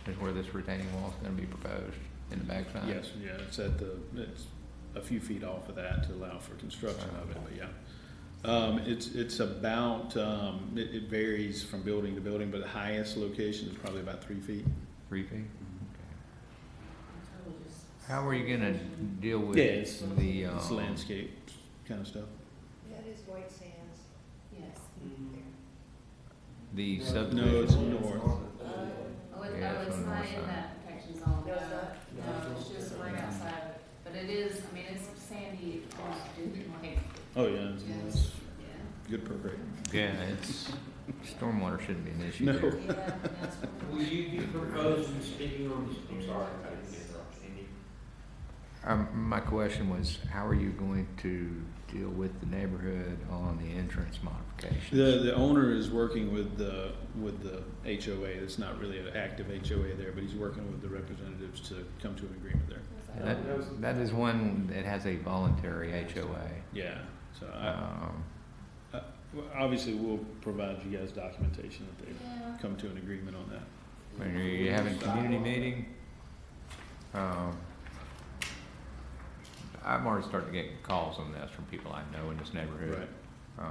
is where this retaining wall is gonna be proposed, in the backside? Yes, yeah, it's a few feet off of that to allow for construction of it, but yeah. It's about, it varies from building to building, but the highest location is probably about 3 feet. 3 feet? How are you gonna deal with it's the, landscape kind of stuff. That is white sands. Yes. the No, subdivision? it's north. It's not in that protection zone. all. No, it's not? No, it's just right outside, but it is, I mean, it's sandy, like, Oh, yeah, it's yeah. good perk rate. Yeah, it's, stormwater shouldn't be an issue No. there. Yeah, that's what Will you be proposing speaking on this? I'm sorry, I didn't interrupt Andy. My question was, how are you going to deal with the neighborhood on the entrance modifications? The owner is working with the HOA. It's not really an active HOA there, but he's working with the representatives to come to an agreement there. That is one that has a voluntary HOA. Yeah, so well, obviously we'll provide you guys documentation that they've come to an agreement on that. When you're having community meeting, I'm already starting to get calls on this from people I know in this neighborhood. Right.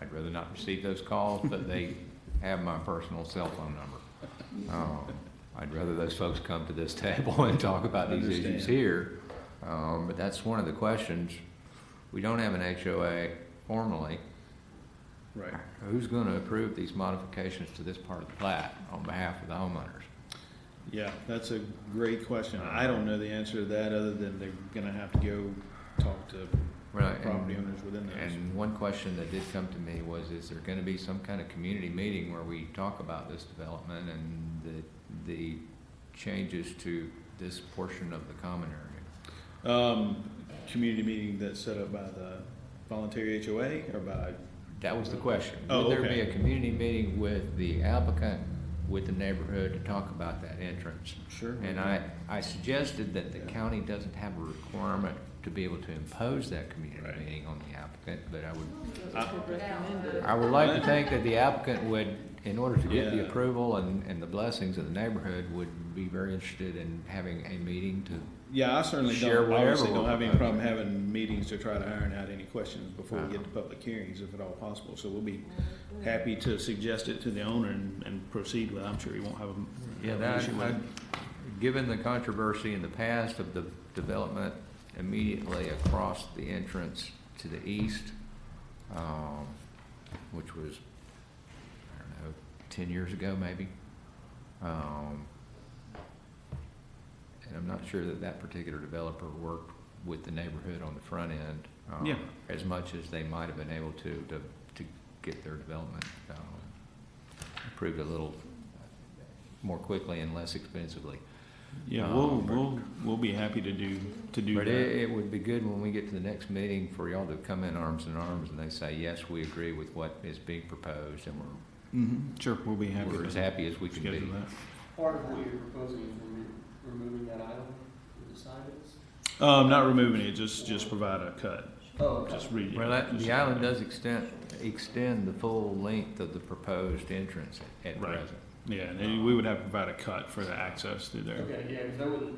I'd rather not receive those calls, but they have my personal cell phone number. I'd rather those folks come to this table and talk about these issues here. But that's one of the questions. We don't have an HOA formally. Right. Who's going to approve these modifications to this part of the plat on behalf of the homeowners? Yeah, that's a great question. I don't know the answer to that other than they're gonna have to go talk to property owners within those. And one question that did come to me was, is there gonna be some kind of community meeting where we talk about this development and the changes to this portion of the common area? Community meeting that's set up by the voluntary HOA or by? That was the question. Oh, Would there okay. be a community meeting with the applicant, with the neighborhood to talk about that entrance? Sure. And I suggested that the county doesn't have a requirement to be able to impose that community meeting on the applicant, but I would like to think that the applicant would, in order to get the approval and the blessings of the neighborhood, would be very interested in having a meeting to Yeah, I certainly share don't, whatever obviously don't we're have any proposing. problem having meetings to try to iron out any questions before we get to public hearings, if at all possible. So we'll be happy to suggest it to the owner and proceed with it. I'm sure he won't have an issue with it. Given the controversy in the past of the development immediately across the entrance to the east, which was, I don't know, 10 years ago maybe, and I'm not sure that that particular developer worked with the neighborhood on the front end as much as they might have been able to get their development approved a little more quickly and less expensively. Yeah, we'll be happy to do But that. it would be good when we get to the next meeting for y'all to come in arms and they say, yes, we agree with what is being proposed, and Sure, we'll be happy. we're as happy as we can be. schedule that. Part of what you're proposing is removing that island where the sign is? Not removing it, just provide a cut. Oh, okay. Just read it. Well, the island does extend the full length of the proposed entrance at Right. present. Yeah, and we would have to provide a cut for the access through there. Okay, yeah, because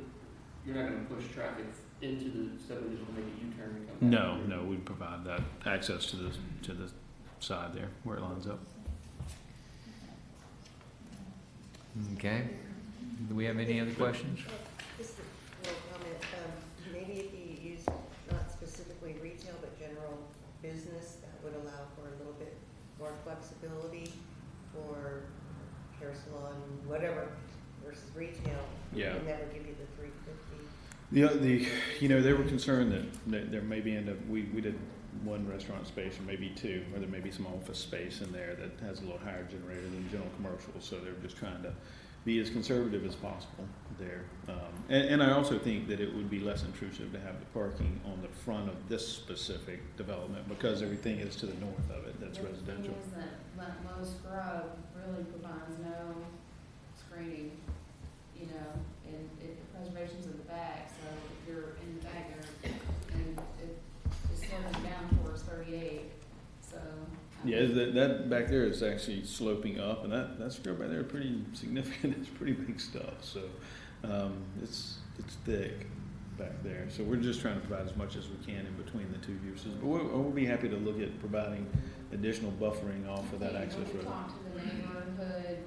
you're not gonna push traffic into the subdivision to make a U-turn and come back. No, we'd provide that access to the side there where it lines up. Okay. Do we have any other questions? Just a little comment, maybe if you use not specifically retail, but general business, that would allow for a little bit more flexibility for hair salon, whatever, versus retail. Yeah. And that would give you the 350. They were concerned that there may be we did one restaurant space or maybe two, or there may be some office space in there that has a little higher generator than general commercial, so they're just trying to be as conservative as possible there. And I also think that it would be less intrusive to have the parking on the front of this specific development because everything is to the north of it, that's residential. The thing is that Low Scrub really provides no screening, and preservation's in the back, so if you're in the back there, and it's sloping down towards 38, so. Yeah, that back there is actually sloping up, and that scrub right there is pretty significant. It's pretty big stuff, so it's thick back there. So we're just trying to provide as much as we can in between the two uses. But we'll be happy to look at providing additional buffering off of that access road. Talk to the neighborhood,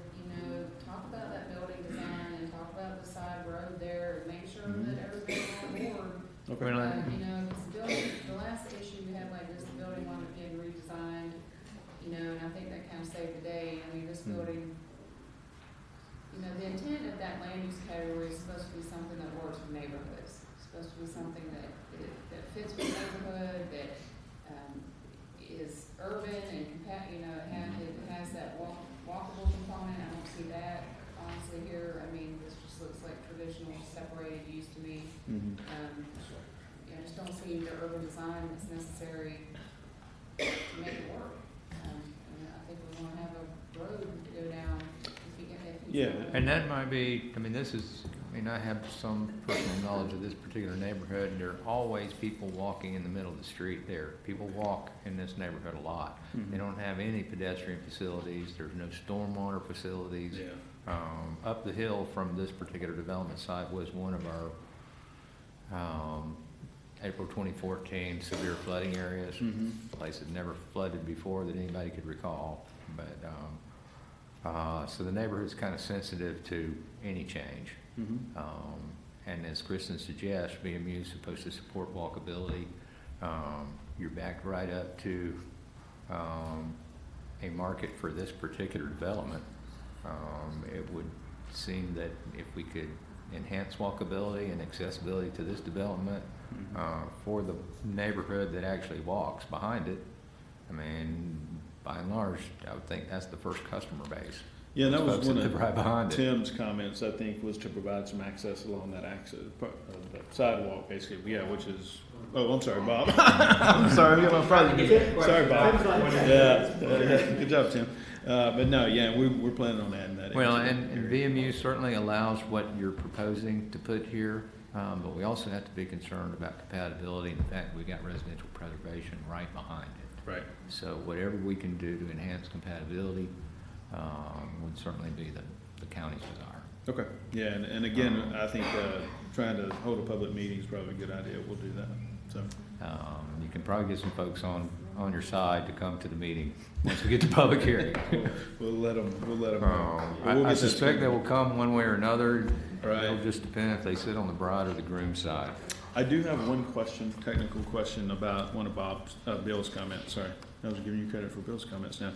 talk about that building design and talk about the side road there, and make sure that everybody's on board. Okay. The last issue we had like this, the building wound up getting redesigned, and I think that kind of saved the day. I mean, this building you know, the intent of that land use category is supposed to be something that works with neighborhoods. It's supposed to be something that fits with neighborhood, that is urban and it has that walkable component. I don't see that honestly here. I mean, this just looks like traditional separated use to me. I just don't see the urban design that's necessary to make it work. I think we want to have a road to go down if you get that. Yeah, and that might be, I mean, I have some personal knowledge of this particular neighborhood. There are always people walking in the middle of the street there. People walk in this neighborhood a lot. They don't have any pedestrian facilities. There's no stormwater facilities. Up the hill from this particular development site was one of our April 2014 severe flooding areas. The place had never flooded before that anybody could recall. But so the neighborhood's kind of sensitive to any change. And as Kristen suggests, BMU is supposed to support walkability. You're backed right up to a market for this particular development. It would seem that if we could enhance walkability and accessibility to this development for the neighborhood that actually walks behind it, I mean, by and large, I would think that's the first customer base. Yeah, that was one of right behind Tim's comments, I think, was to provide some access along that the sidewalk, basically. Yeah, which is, oh, I'm sorry, Bob. I'm sorry, I'm getting my project. Sorry, Bob. Yeah, good job, Tim. But no, yeah, we're planning on adding that. Well, and VMU certainly allows what you're proposing to put here, but we also have to be concerned about compatibility and the fact that we got residential preservation right behind it. Right. So whatever we can do to enhance compatibility would certainly be the county's desire. Okay. Yeah, and again, I think trying to hold a public meeting is probably a good idea. We'll do that. So you can probably get some folks on your side to come to the meeting once we get to public hearing. We'll let them I suspect they will come one way or another. Right. It'll just depend if they sit on the bride or the groom side. I do have one question, technical question about one of Bill's comments. Sorry, I was giving you credit for Bill's comments now.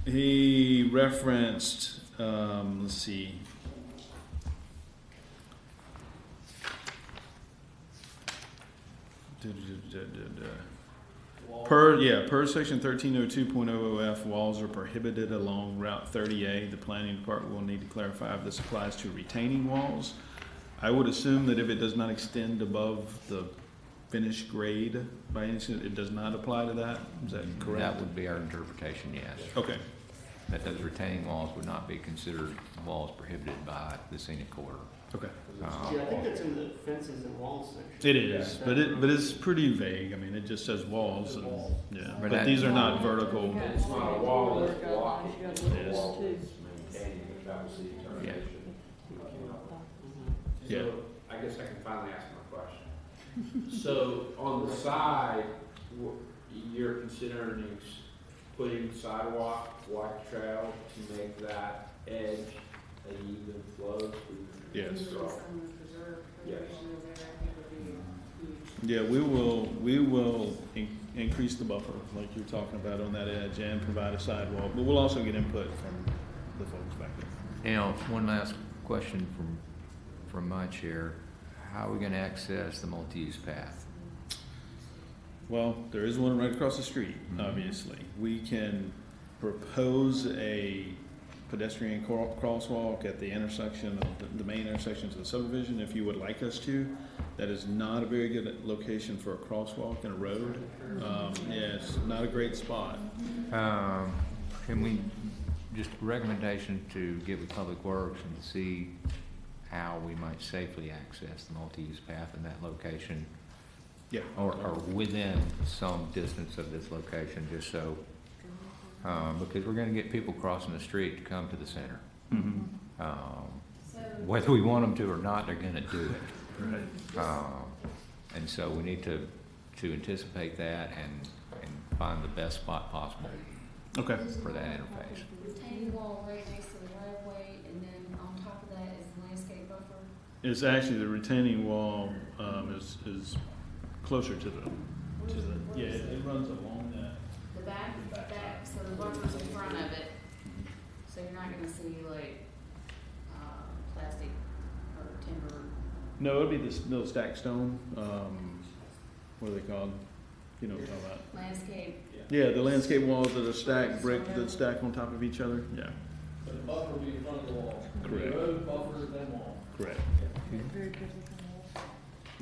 He referenced, let's see. Per section 1302.00F, walls are prohibited along Route 30A. The planning department will need to clarify if this applies to retaining walls. I would assume that if it does not extend above the finished grade by any chance, it does not apply to that. Is that correct? That would be our interpretation, yes. Okay. That those retaining walls would not be considered walls prohibited by the scenic corridor. Okay. Yeah, I think that's in the fences and walls section. It is, but it's pretty vague. I mean, it just says walls and, yeah, but these are not vertical. It's not a wall, it's blocking. It is. Maintaining it, that was the determination. Yeah. So, I guess I can finally ask my question. So, on the side, you're considering putting sidewalk, white trail to make that edge an even flow? Yes. Yes. Yeah, we will increase the buffer like you're talking about on that edge and provide a sidewalk, but we'll also get input from the folks back there. Now, one last question from my chair. How are we going to access the multi-use path? Well, there is one right across the street, obviously. We can propose a pedestrian crosswalk at the intersection of the main intersections of the subdivision if you would like us to. That is not a very good location for a crosswalk in a road. Yeah, it's not a great spot. Can we, just a recommendation to get with Public Works and to see how we might safely access the multi-use path in that location? Yeah. Or within some distance of this location, just so, because we're gonna get people crossing the street to come to the center. Whether we want them to or not, they're gonna do it. Right. And so we need to anticipate that and find the best spot possible. Okay. For that interface. Retaining wall right next to the driveway, and then on top of that is the landscape buffer. It's actually the retaining wall is closer to the yeah, it runs along that. The back, so the buffer's in front of it, so you're not gonna see like No, it'd be this little stacked stone, what are they called? You know what I'm talking about? Landscape. Yeah, the landscape walls that are stacked, brick that stack on top of each other, yeah. But the buffer will be in front of the wall. Correct. The road, buffer, then wall. Correct. Very good looking wall.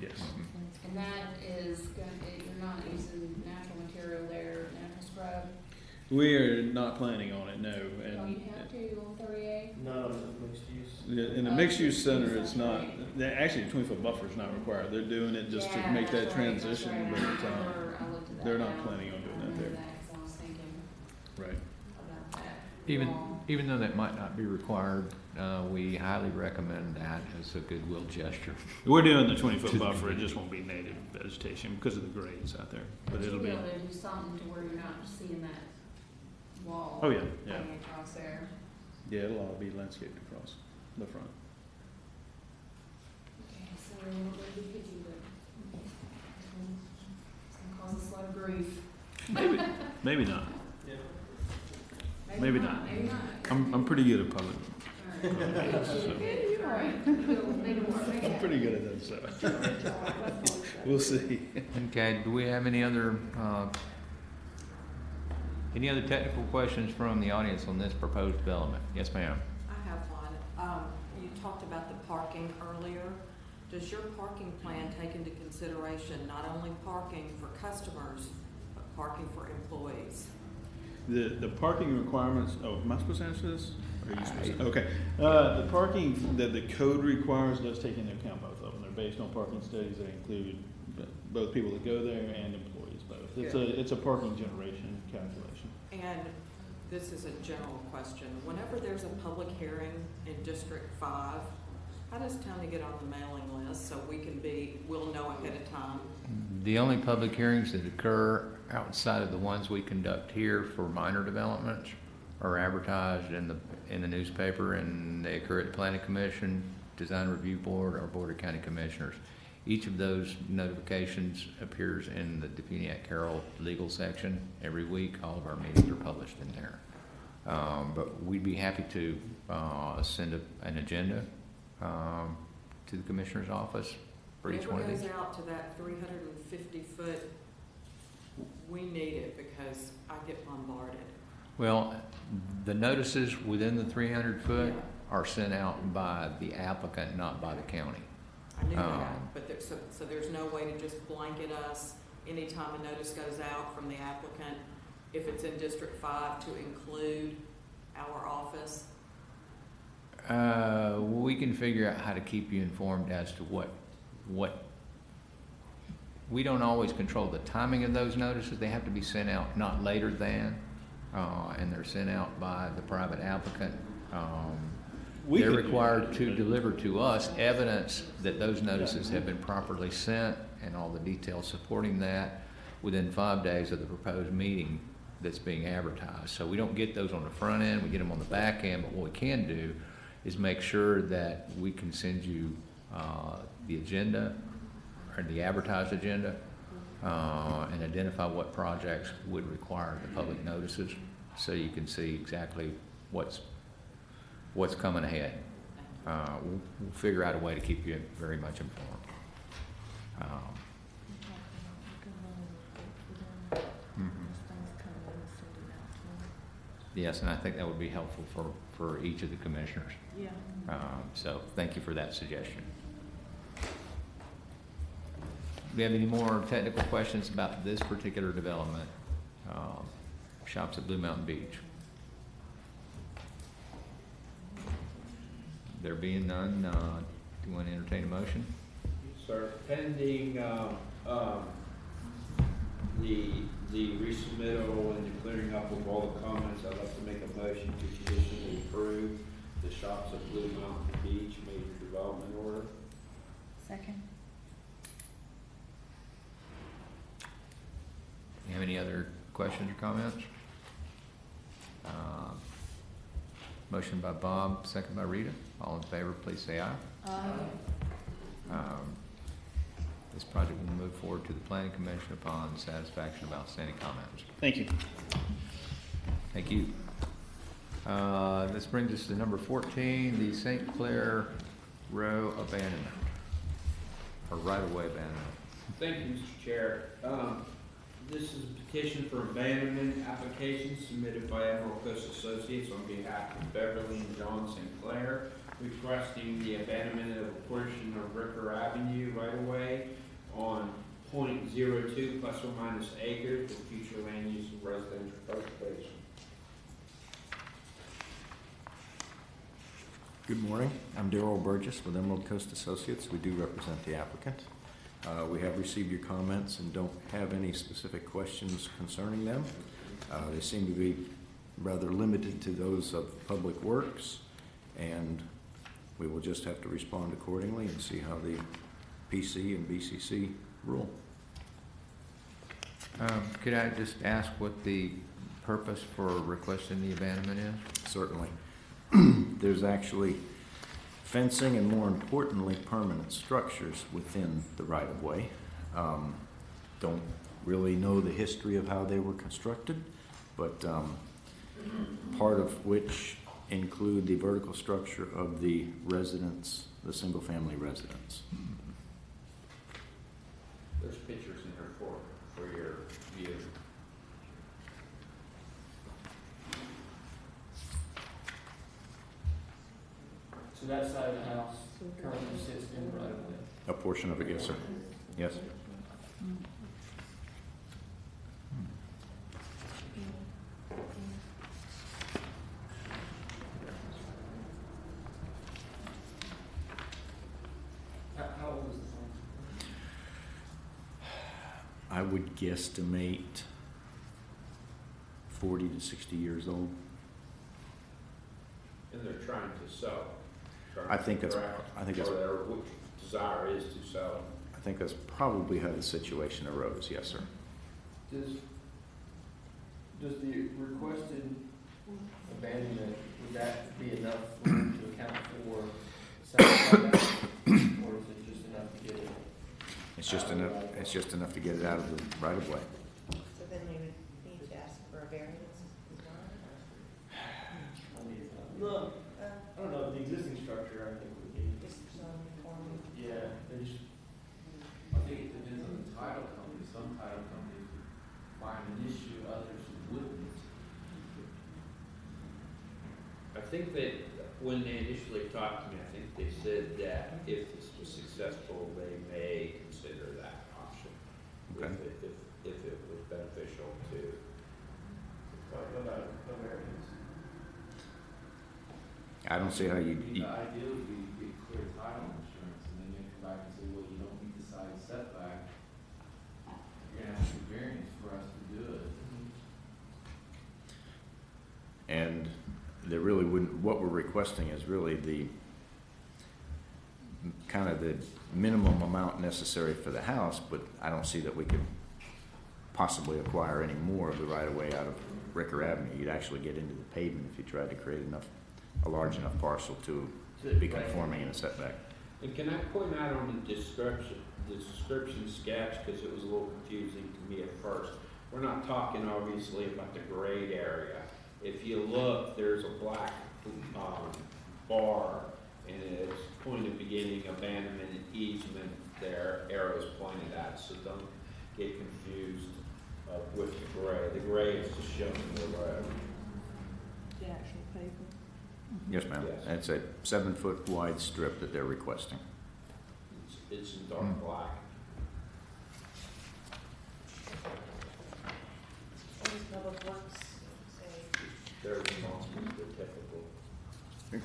Yes. And that is you're not using natural material there, natural scrub? We are not planning on it, no. Oh, you have to on 38? No, it's mixed use. In the mixed-use center, it's not, actually, the 20-foot buffer is not required. They're doing it just to make that transition, but they're not planning on doing that there. I was thinking Right. about that. Even though that might not be required, we highly recommend that as a goodwill gesture. We're doing the 20-foot buffer, it just won't be native vegetation because of the grades out there, but it'll be. You'll be able to do something to where you're not seeing that wall. Oh, yeah, yeah. hanging across there. Yeah, it'll all be landscaped across the front. Okay, so what we could do that? It's gonna cause us a lot of grief. Maybe not. Yeah. Maybe not. Maybe not. I'm pretty good at public. All right. I'm pretty good at that stuff. We'll see. Okay, do we have any other technical questions from the audience on this proposed development? Yes, ma'am. I have one. You talked about the parking earlier. Does your parking plan take into consideration not only parking for customers, but parking for employees? The parking requirements, am I supposed to answer this? Or are you supposed to? Okay. The parking that the code requires does take into account both of them. They're based on parking studies that include both people that go there and employees both. It's a parking generation calculation. And this is a general question. Whenever there's a public hearing in District 5, how does Tony get on the mailing list so we'll know ahead of time? The only public hearings that occur outside of the ones we conduct here for minor developments are advertised in the newspaper, and they occur at the Planning Commission, Design Review Board, or Board of County Commissioners. Each of those notifications appears in the Defuniak Carroll legal section every week. All of our meetings are published in there. But we'd be happy to send an agenda to the Commissioner's office for each one of these. Whenever it goes out to that 350-foot, we need it because I get bombarded. Well, the notices within the 300 foot are sent out by the applicant, not by the county. I knew that, but so there's no way to just blanket us anytime a notice goes out from the applicant, if it's in District 5, to include our office? We can figure out how to keep you informed as to what we don't always control the timing of those notices. They have to be sent out not later than, and they're sent out by the private applicant. They're required to deliver to us evidence that those notices have been properly sent and all the details supporting that within 5 days of the proposed meeting that's being advertised. So we don't get those on the front end, we get them on the back end, but what we can do is make sure that we can send you the agenda, or the advertised agenda, and identify what projects would require the public notices, so you can see exactly what's coming ahead. We'll figure out a way to keep you very much informed. Yes, and I think that would be helpful for each of the commissioners. Yeah. So thank you for that suggestion. Do we have any more technical questions about this particular development? Shops at Blue Mountain Beach. There being none, do you want to entertain a motion? Sir, pending the resubmittal and the clearing up of all the comments, I'd like to make a motion to conditionally approve the Shops at Blue Mountain Beach major development order. Second. You have any other questions or comments? Motion by Bob, second by Rita. All in favor, please say aye. Aye. This project will move forward to the Planning Commission upon satisfaction of outstanding comments. Thank you. Thank you. This brings us to number 14, the St. Clair Row abandonment. or right-of-way abandonment. Thank you, Mr. Chair. This is a petition for abandonment application submitted by Emerald Coast Associates on behalf of Beverly and John St. Clair, requesting the abandonment of a portion of Ricker Avenue right-of-way on .02 plus or minus acres for future land use and residential cultivation. Good morning. I'm Darrell Burgess with Emerald Coast Associates. We do represent the applicant. We have received your comments and don't have any specific questions concerning them. They seem to be rather limited to those of Public Works, and we will just have to respond accordingly and see how the PC and BCC rule. Could I just ask what the purpose for requesting the abandonment is? Certainly. There's actually fencing and, more importantly, permanent structures within the right-of-way. Don't really know the history of how they were constructed, but part of which include the vertical structure of the residence, the single-family residence. There's pictures in here for your view. So that side of the house currently sits in the right of way. A portion of it, yes, sir. Yes. How old is the home? I would guesstimate 40 to 60 years old. And they're trying to sell. I think that's, Or their desire is to sell. I think that's probably how the situation arose, yes, sir. Does the requested abandonment, would that be enough to account for selling that? Or is it just enough to get it? It's just enough to get it out of the right of way. So then we would need to ask for a variance? No, I don't know, the existing structure, I think would be. Just non-conforming? Yeah, they just. I think it depends on the title company. Some title companies would find an issue, others wouldn't. I think that when they initially talked to me, I think they said that if this was successful, they may consider that option. Okay. If it was beneficial to. About a variance. I don't see how you The ideal would be to get clear title insurance, and then you come back and say, well, you don't meet the side setback. You're gonna have to variance for us to do it. and there really wouldn't, what we're requesting is really the kind of the minimum amount necessary for the house, but I don't see that we could possibly acquire any more of the right-of-way out of Ricker Avenue. You'd actually get into the pavement if you tried to create a large enough parcel to be conforming in a setback. And can I point out on the description sketch, because it was a little confusing to me at first, we're not talking obviously about the grade area. If you look, there's a black bar, and it's point of beginning, abandonment, and easement there, arrows pointed at, so don't get confused with the gray. The gray is just showing the road. The actual pavement. Yes, ma'am. Yes. And it's a 7-foot wide strip that they're requesting. It's in dark black. What does Public Works say? They're responsible for the typical. Did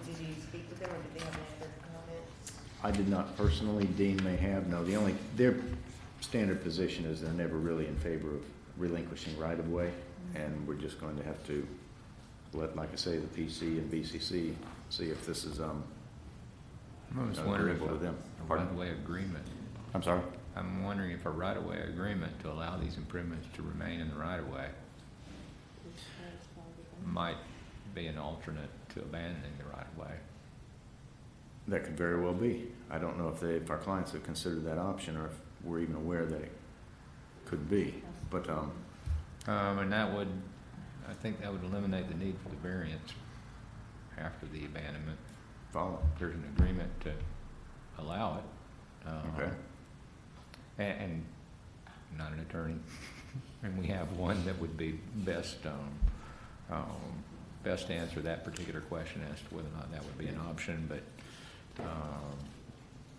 you speak with them, or did they have any other comments? I did not personally. Dean may have. No, their standard position is they're never really in favor of relinquishing right-of-way, and we're just going to have to let, like I say, the PC and BCC see if this is I was wondering if agreeable to them. a right-of-way agreement. I'm sorry? I'm wondering if a right-of-way agreement to allow these improvements to remain in the right-of-way might be an alternate to abandoning the right-of-way. That could very well be. I don't know if our clients have considered that option, or if we're even aware that it could be. But and that would, I think that would eliminate the need for the variance after the abandonment. Follow. There's an agreement to allow it. Okay. And I'm not an attorney, and we have one that would be best best to answer that particular question as to whether or not that would be an option, but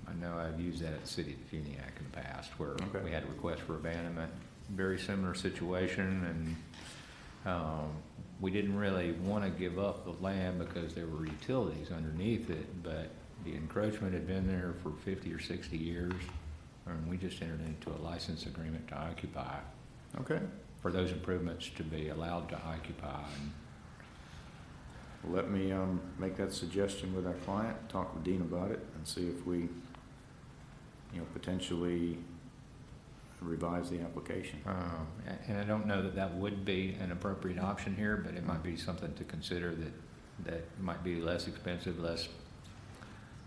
I know I've used that at the city of Funiac in the past, where we had a request for abandonment, very similar situation, and we didn't really want to give up the land because there were utilities underneath it, but the encroachment had been there for 50 or 60 years, and we just entered into a license agreement to occupy. Okay. For those improvements to be allowed to occupy. Let me make that suggestion with our client, talk with Dean about it, and see if we, potentially revise the application. And I don't know that that would be an appropriate option here, but it might be something to consider that might be less expensive, less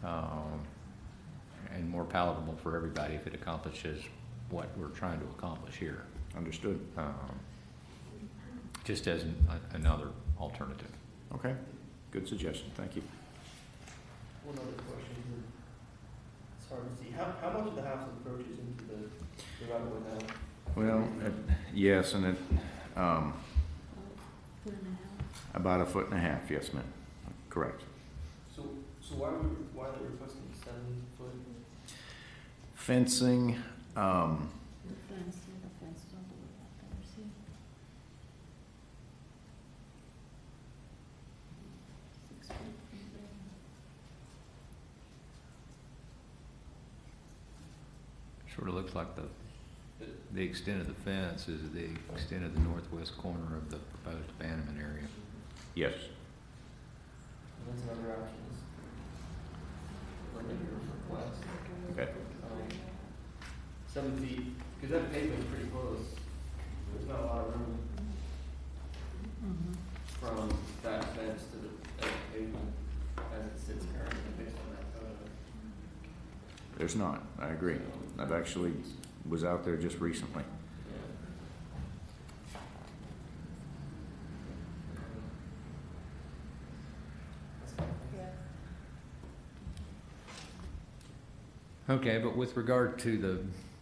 and more palatable for everybody if it accomplishes what we're trying to accomplish here. Understood. Just as another alternative. Okay, good suggestion, thank you. One other question here. It's hard to see. How much of the house encroaches into the right of way now? Well, yes, and it, about 1.5 foot, yes, ma'am, correct. So why are they requesting 7 foot? Fencing, The fence all the way out there, see? Sort of looks like the extent of the fence is the extent of the northwest corner of the proposed abandonment area. Yes. And that's another option. Request. Okay. 7 feet, because that pavement's pretty close. There's not a lot of room from that fence to the pavement as it sits currently based on that photo. There's not, I agree. I've actually was out there just recently. Okay, but with regard to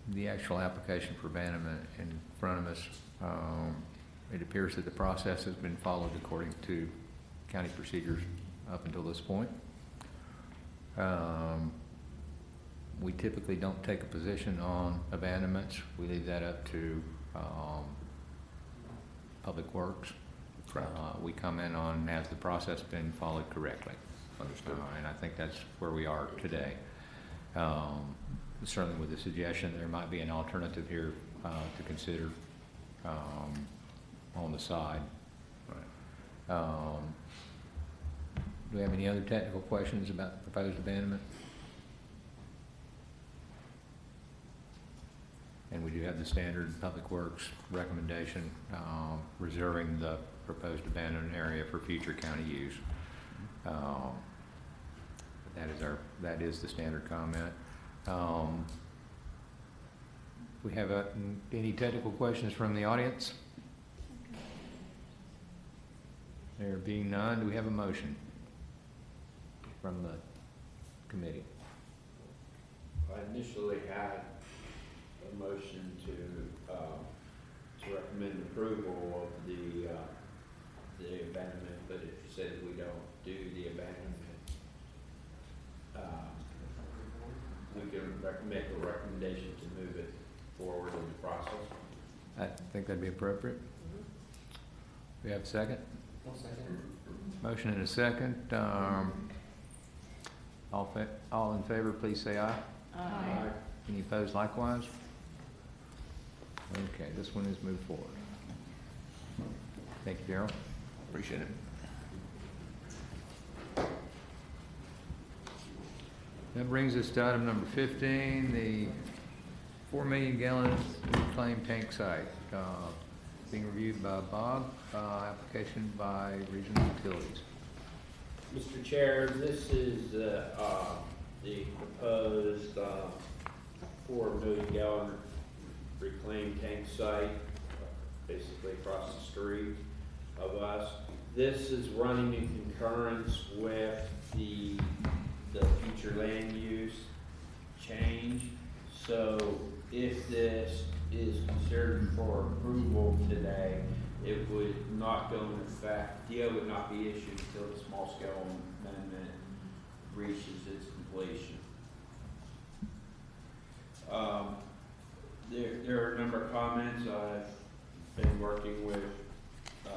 the actual application for abandonment in front of us, it appears that the process has been followed according to county procedures up until this point. We typically don't take a position on abandonments. We leave that up to Public Works. We come in on has the process been followed correctly. Understood. And I think that's where we are today. Certainly with the suggestion there might be an alternative here to consider on the side. Right. Do we have any other technical questions about the proposed abandonment? And we do have the standard Public Works recommendation reserving the proposed abandoned area for future county use. That is the standard comment. We have any technical questions from the audience? There being none, do we have a motion from the committee? I initially had a motion to recommend approval of the abandonment, but if you said we don't do the abandonment, we can make a recommendation to move it forward in the process. I think that'd be appropriate. We have a second? One second. Motion and a second. All in favor, please say aye. Aye. Any opposed likewise? Okay, this one is moved forward. Thank you, Darrell. Appreciate it. That brings us to item number 15, the 4 million gallon reclaimed tank site, being reviewed by Bob, application by Regional Utilities. Mr. Chair, this is the proposed 4 million gallon reclaimed tank site, basically across the street of us. This is running in concurrence with the future land use change. So if this is considered for approval today, it would not go into effect. DO would not be issued until the small scale amendment reaches its completion. There are a number of comments. I've been working with the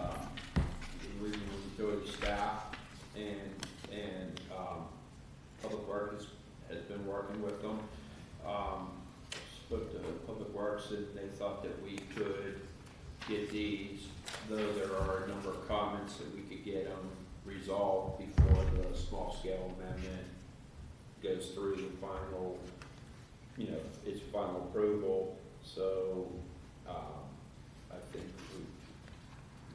regional utility staff and Public Works has been working with them. Spoke to Public Works and they thought that we could get these, though there are a number of comments, that we could get them resolved before the small scale amendment goes through the final, its final approval. So I think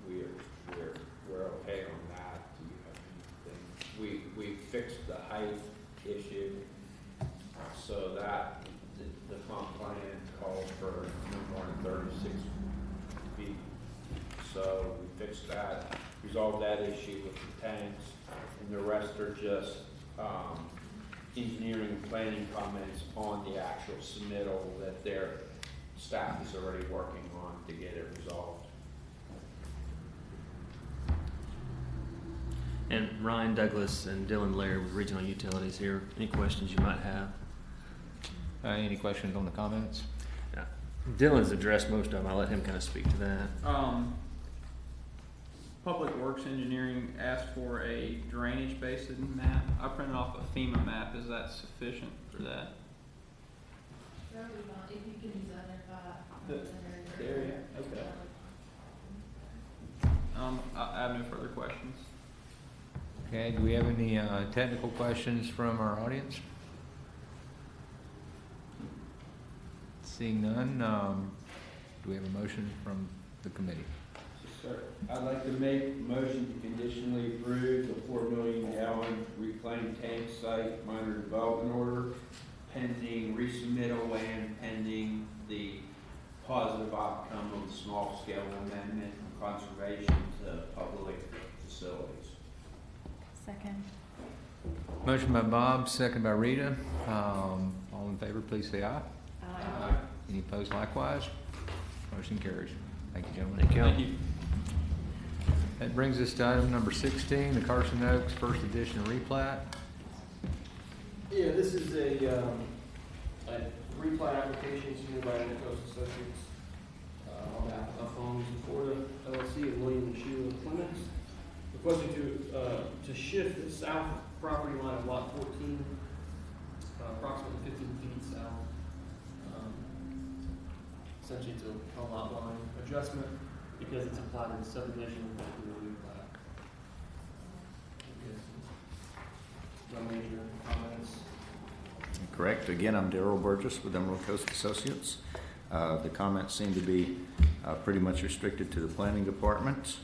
we're okay on that. Do you have anything? We fixed the height issue so that the comp plan calls for no more than 36 feet. So we fixed that, resolved that issue with the tanks, and the rest are just engineering and planning comments on the actual submittal that their staff is already working on to get it resolved. And Ryan Douglas and Dylan Laird with Regional Utilities here. Any questions you might have? Any questions on the comments? Yeah. Dylan's addressed most of them. I'll let him kind of speak to that. Public Works Engineering asked for a drainage basin map. I printed off a FEMA map. Is that sufficient for that? If you can use The area? Okay. I have no further questions. Okay, do we have any technical questions from our audience? Seeing none, do we have a motion from the committee? Sir, I'd like to make a motion to conditionally approve the 4 million gallon reclaimed tank site minor development order pending resubmittal and pending the positive outcome of the small scale amendment and conservation to public facilities. Second. Motion by Bob, second by Rita. All in favor, please say aye. Aye. Any opposed likewise? Motion carries. Thank you, gentlemen. Thank you. Thank you. That brings us to item number 16, the Carson Oaks First Edition replat. Yeah, this is a replat application submitted by Coast Associates on behalf of Homes in Florida LLC and William and Sheila Clements, requesting to shift the south property line of lot 14, approximately 15 feet south, essentially to a lot line adjustment because it's applied in subdivision to the replat. No major comments. Correct. Again, I'm Darrell Burgess with Emerald Coast Associates. The comments seem to be pretty much restricted to the planning department,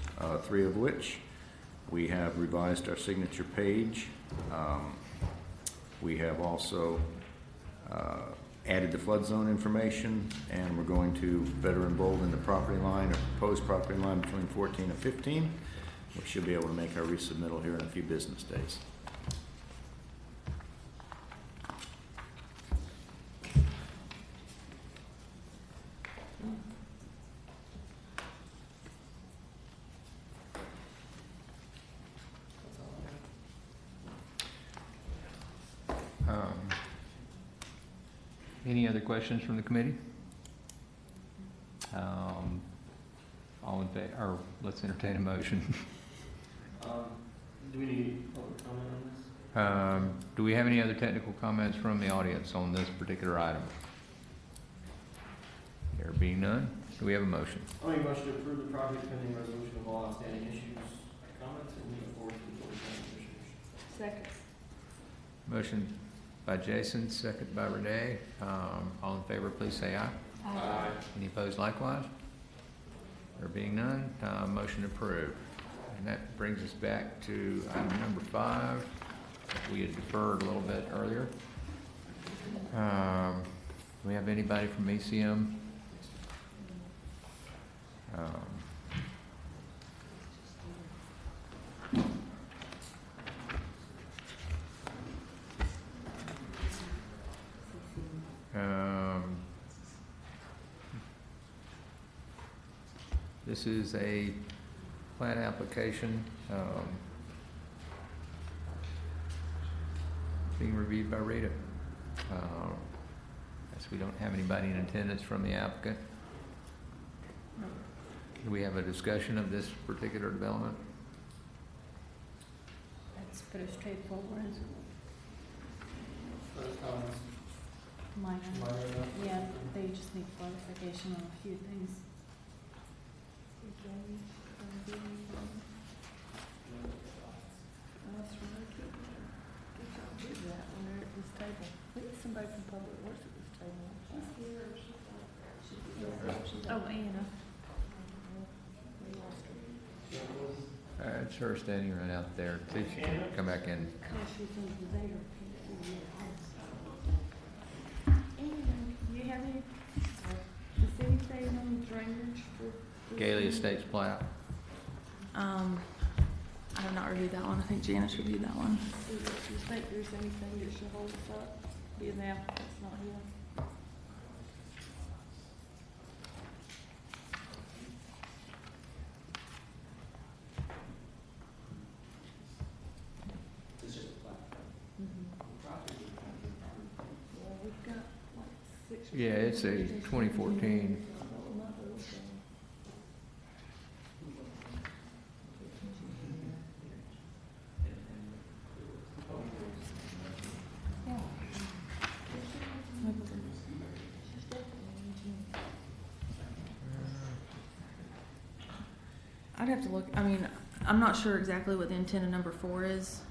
3 of which we have revised our signature page. We have also added the flood zone information, and we're going to better embolden the property line, or proposed property line between 14 and 15. We should be able to make our resubmittal here in a few business days. Any other questions from the committee? All in favor, or let's entertain a motion. Do we need public comment on this? Do we have any other technical comments from the audience on this particular item? There being none, do we have a motion? I make a motion to approve the project pending resolution of all outstanding issues, comments, and move forward to the Board of County Commissioners. Second. Motion by Jason, second by Renee. All in favor, please say aye. Aye. Any opposed likewise? There being none, motion approved. And that brings us back to item number 5. We had deferred a little bit earlier. Do we have anybody from ECM? This is a plat application being reviewed by Rita. As we don't have anybody in attendance from the applicant. Do we have a discussion of this particular development? That's pretty straightforward. First comments. Minor. Minor enough? Yeah, they just need clarification on a few things. Somebody from Public Works at this table. Oh, Anna. It's her standing right out there. See if she can come back in. Do you have any, is anything on drainage for? Gailey Estates plat. I have not reviewed that one. I think Janice reviewed that one. Do you think there's anything that should hold us up, being the applicant's not here? It's just a plat. Well, we've got like 6. Yeah, it's a 2014. I'd have to look, I mean, I'm not sure exactly what the intent of number 4 is.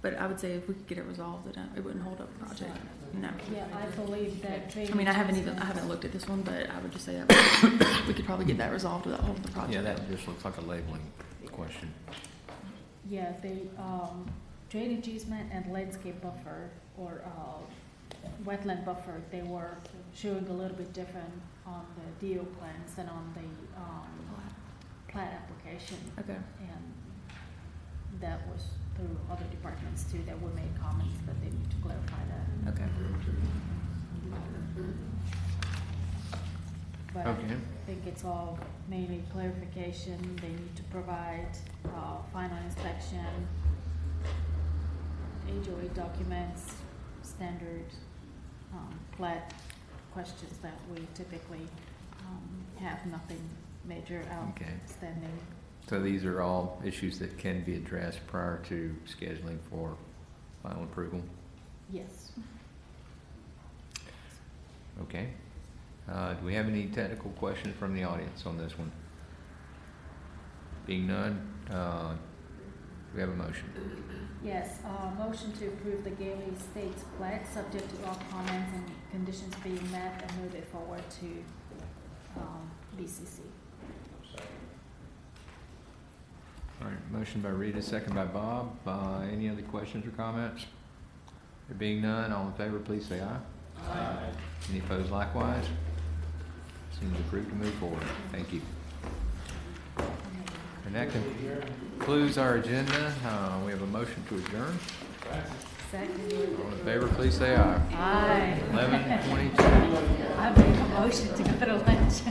But I would say if we could get it resolved, it wouldn't hold up the project. No. Yeah, I believe that. I mean, I haven't looked at this one, but I would just say that we could probably get that resolved without holding the project. Yeah, that just looks like a labeling question. Yeah, the drainage easement and landscape buffer or wetland buffer, they were showing a little bit different on the DO plans than on the plat application. Okay. And that was through other departments too that we made comments that they need to clarify that. Okay. But Okay. I think it's all mainly clarification. They need to provide final inspection, HOA documents, standard plat questions that we typically have, nothing major outstanding. So these are all issues that can be addressed prior to scheduling for final approval? Yes. Okay. Do we have any technical questions from the audience on this one? Being none, do we have a motion? Yes, motion to approve the Gailey Estates plat, subject to all comments and conditions being met, and move it forward to BCC. All right, motion by Rita, second by Bob. Any other questions or comments? There being none, all in favor, please say aye. Aye. Any opposed likewise? Seems approved to move forward. Thank you. And that concludes our agenda. We have a motion to adjourn. Second. All in favor, please say aye. Aye. 11:22. I make a motion to go to lunch.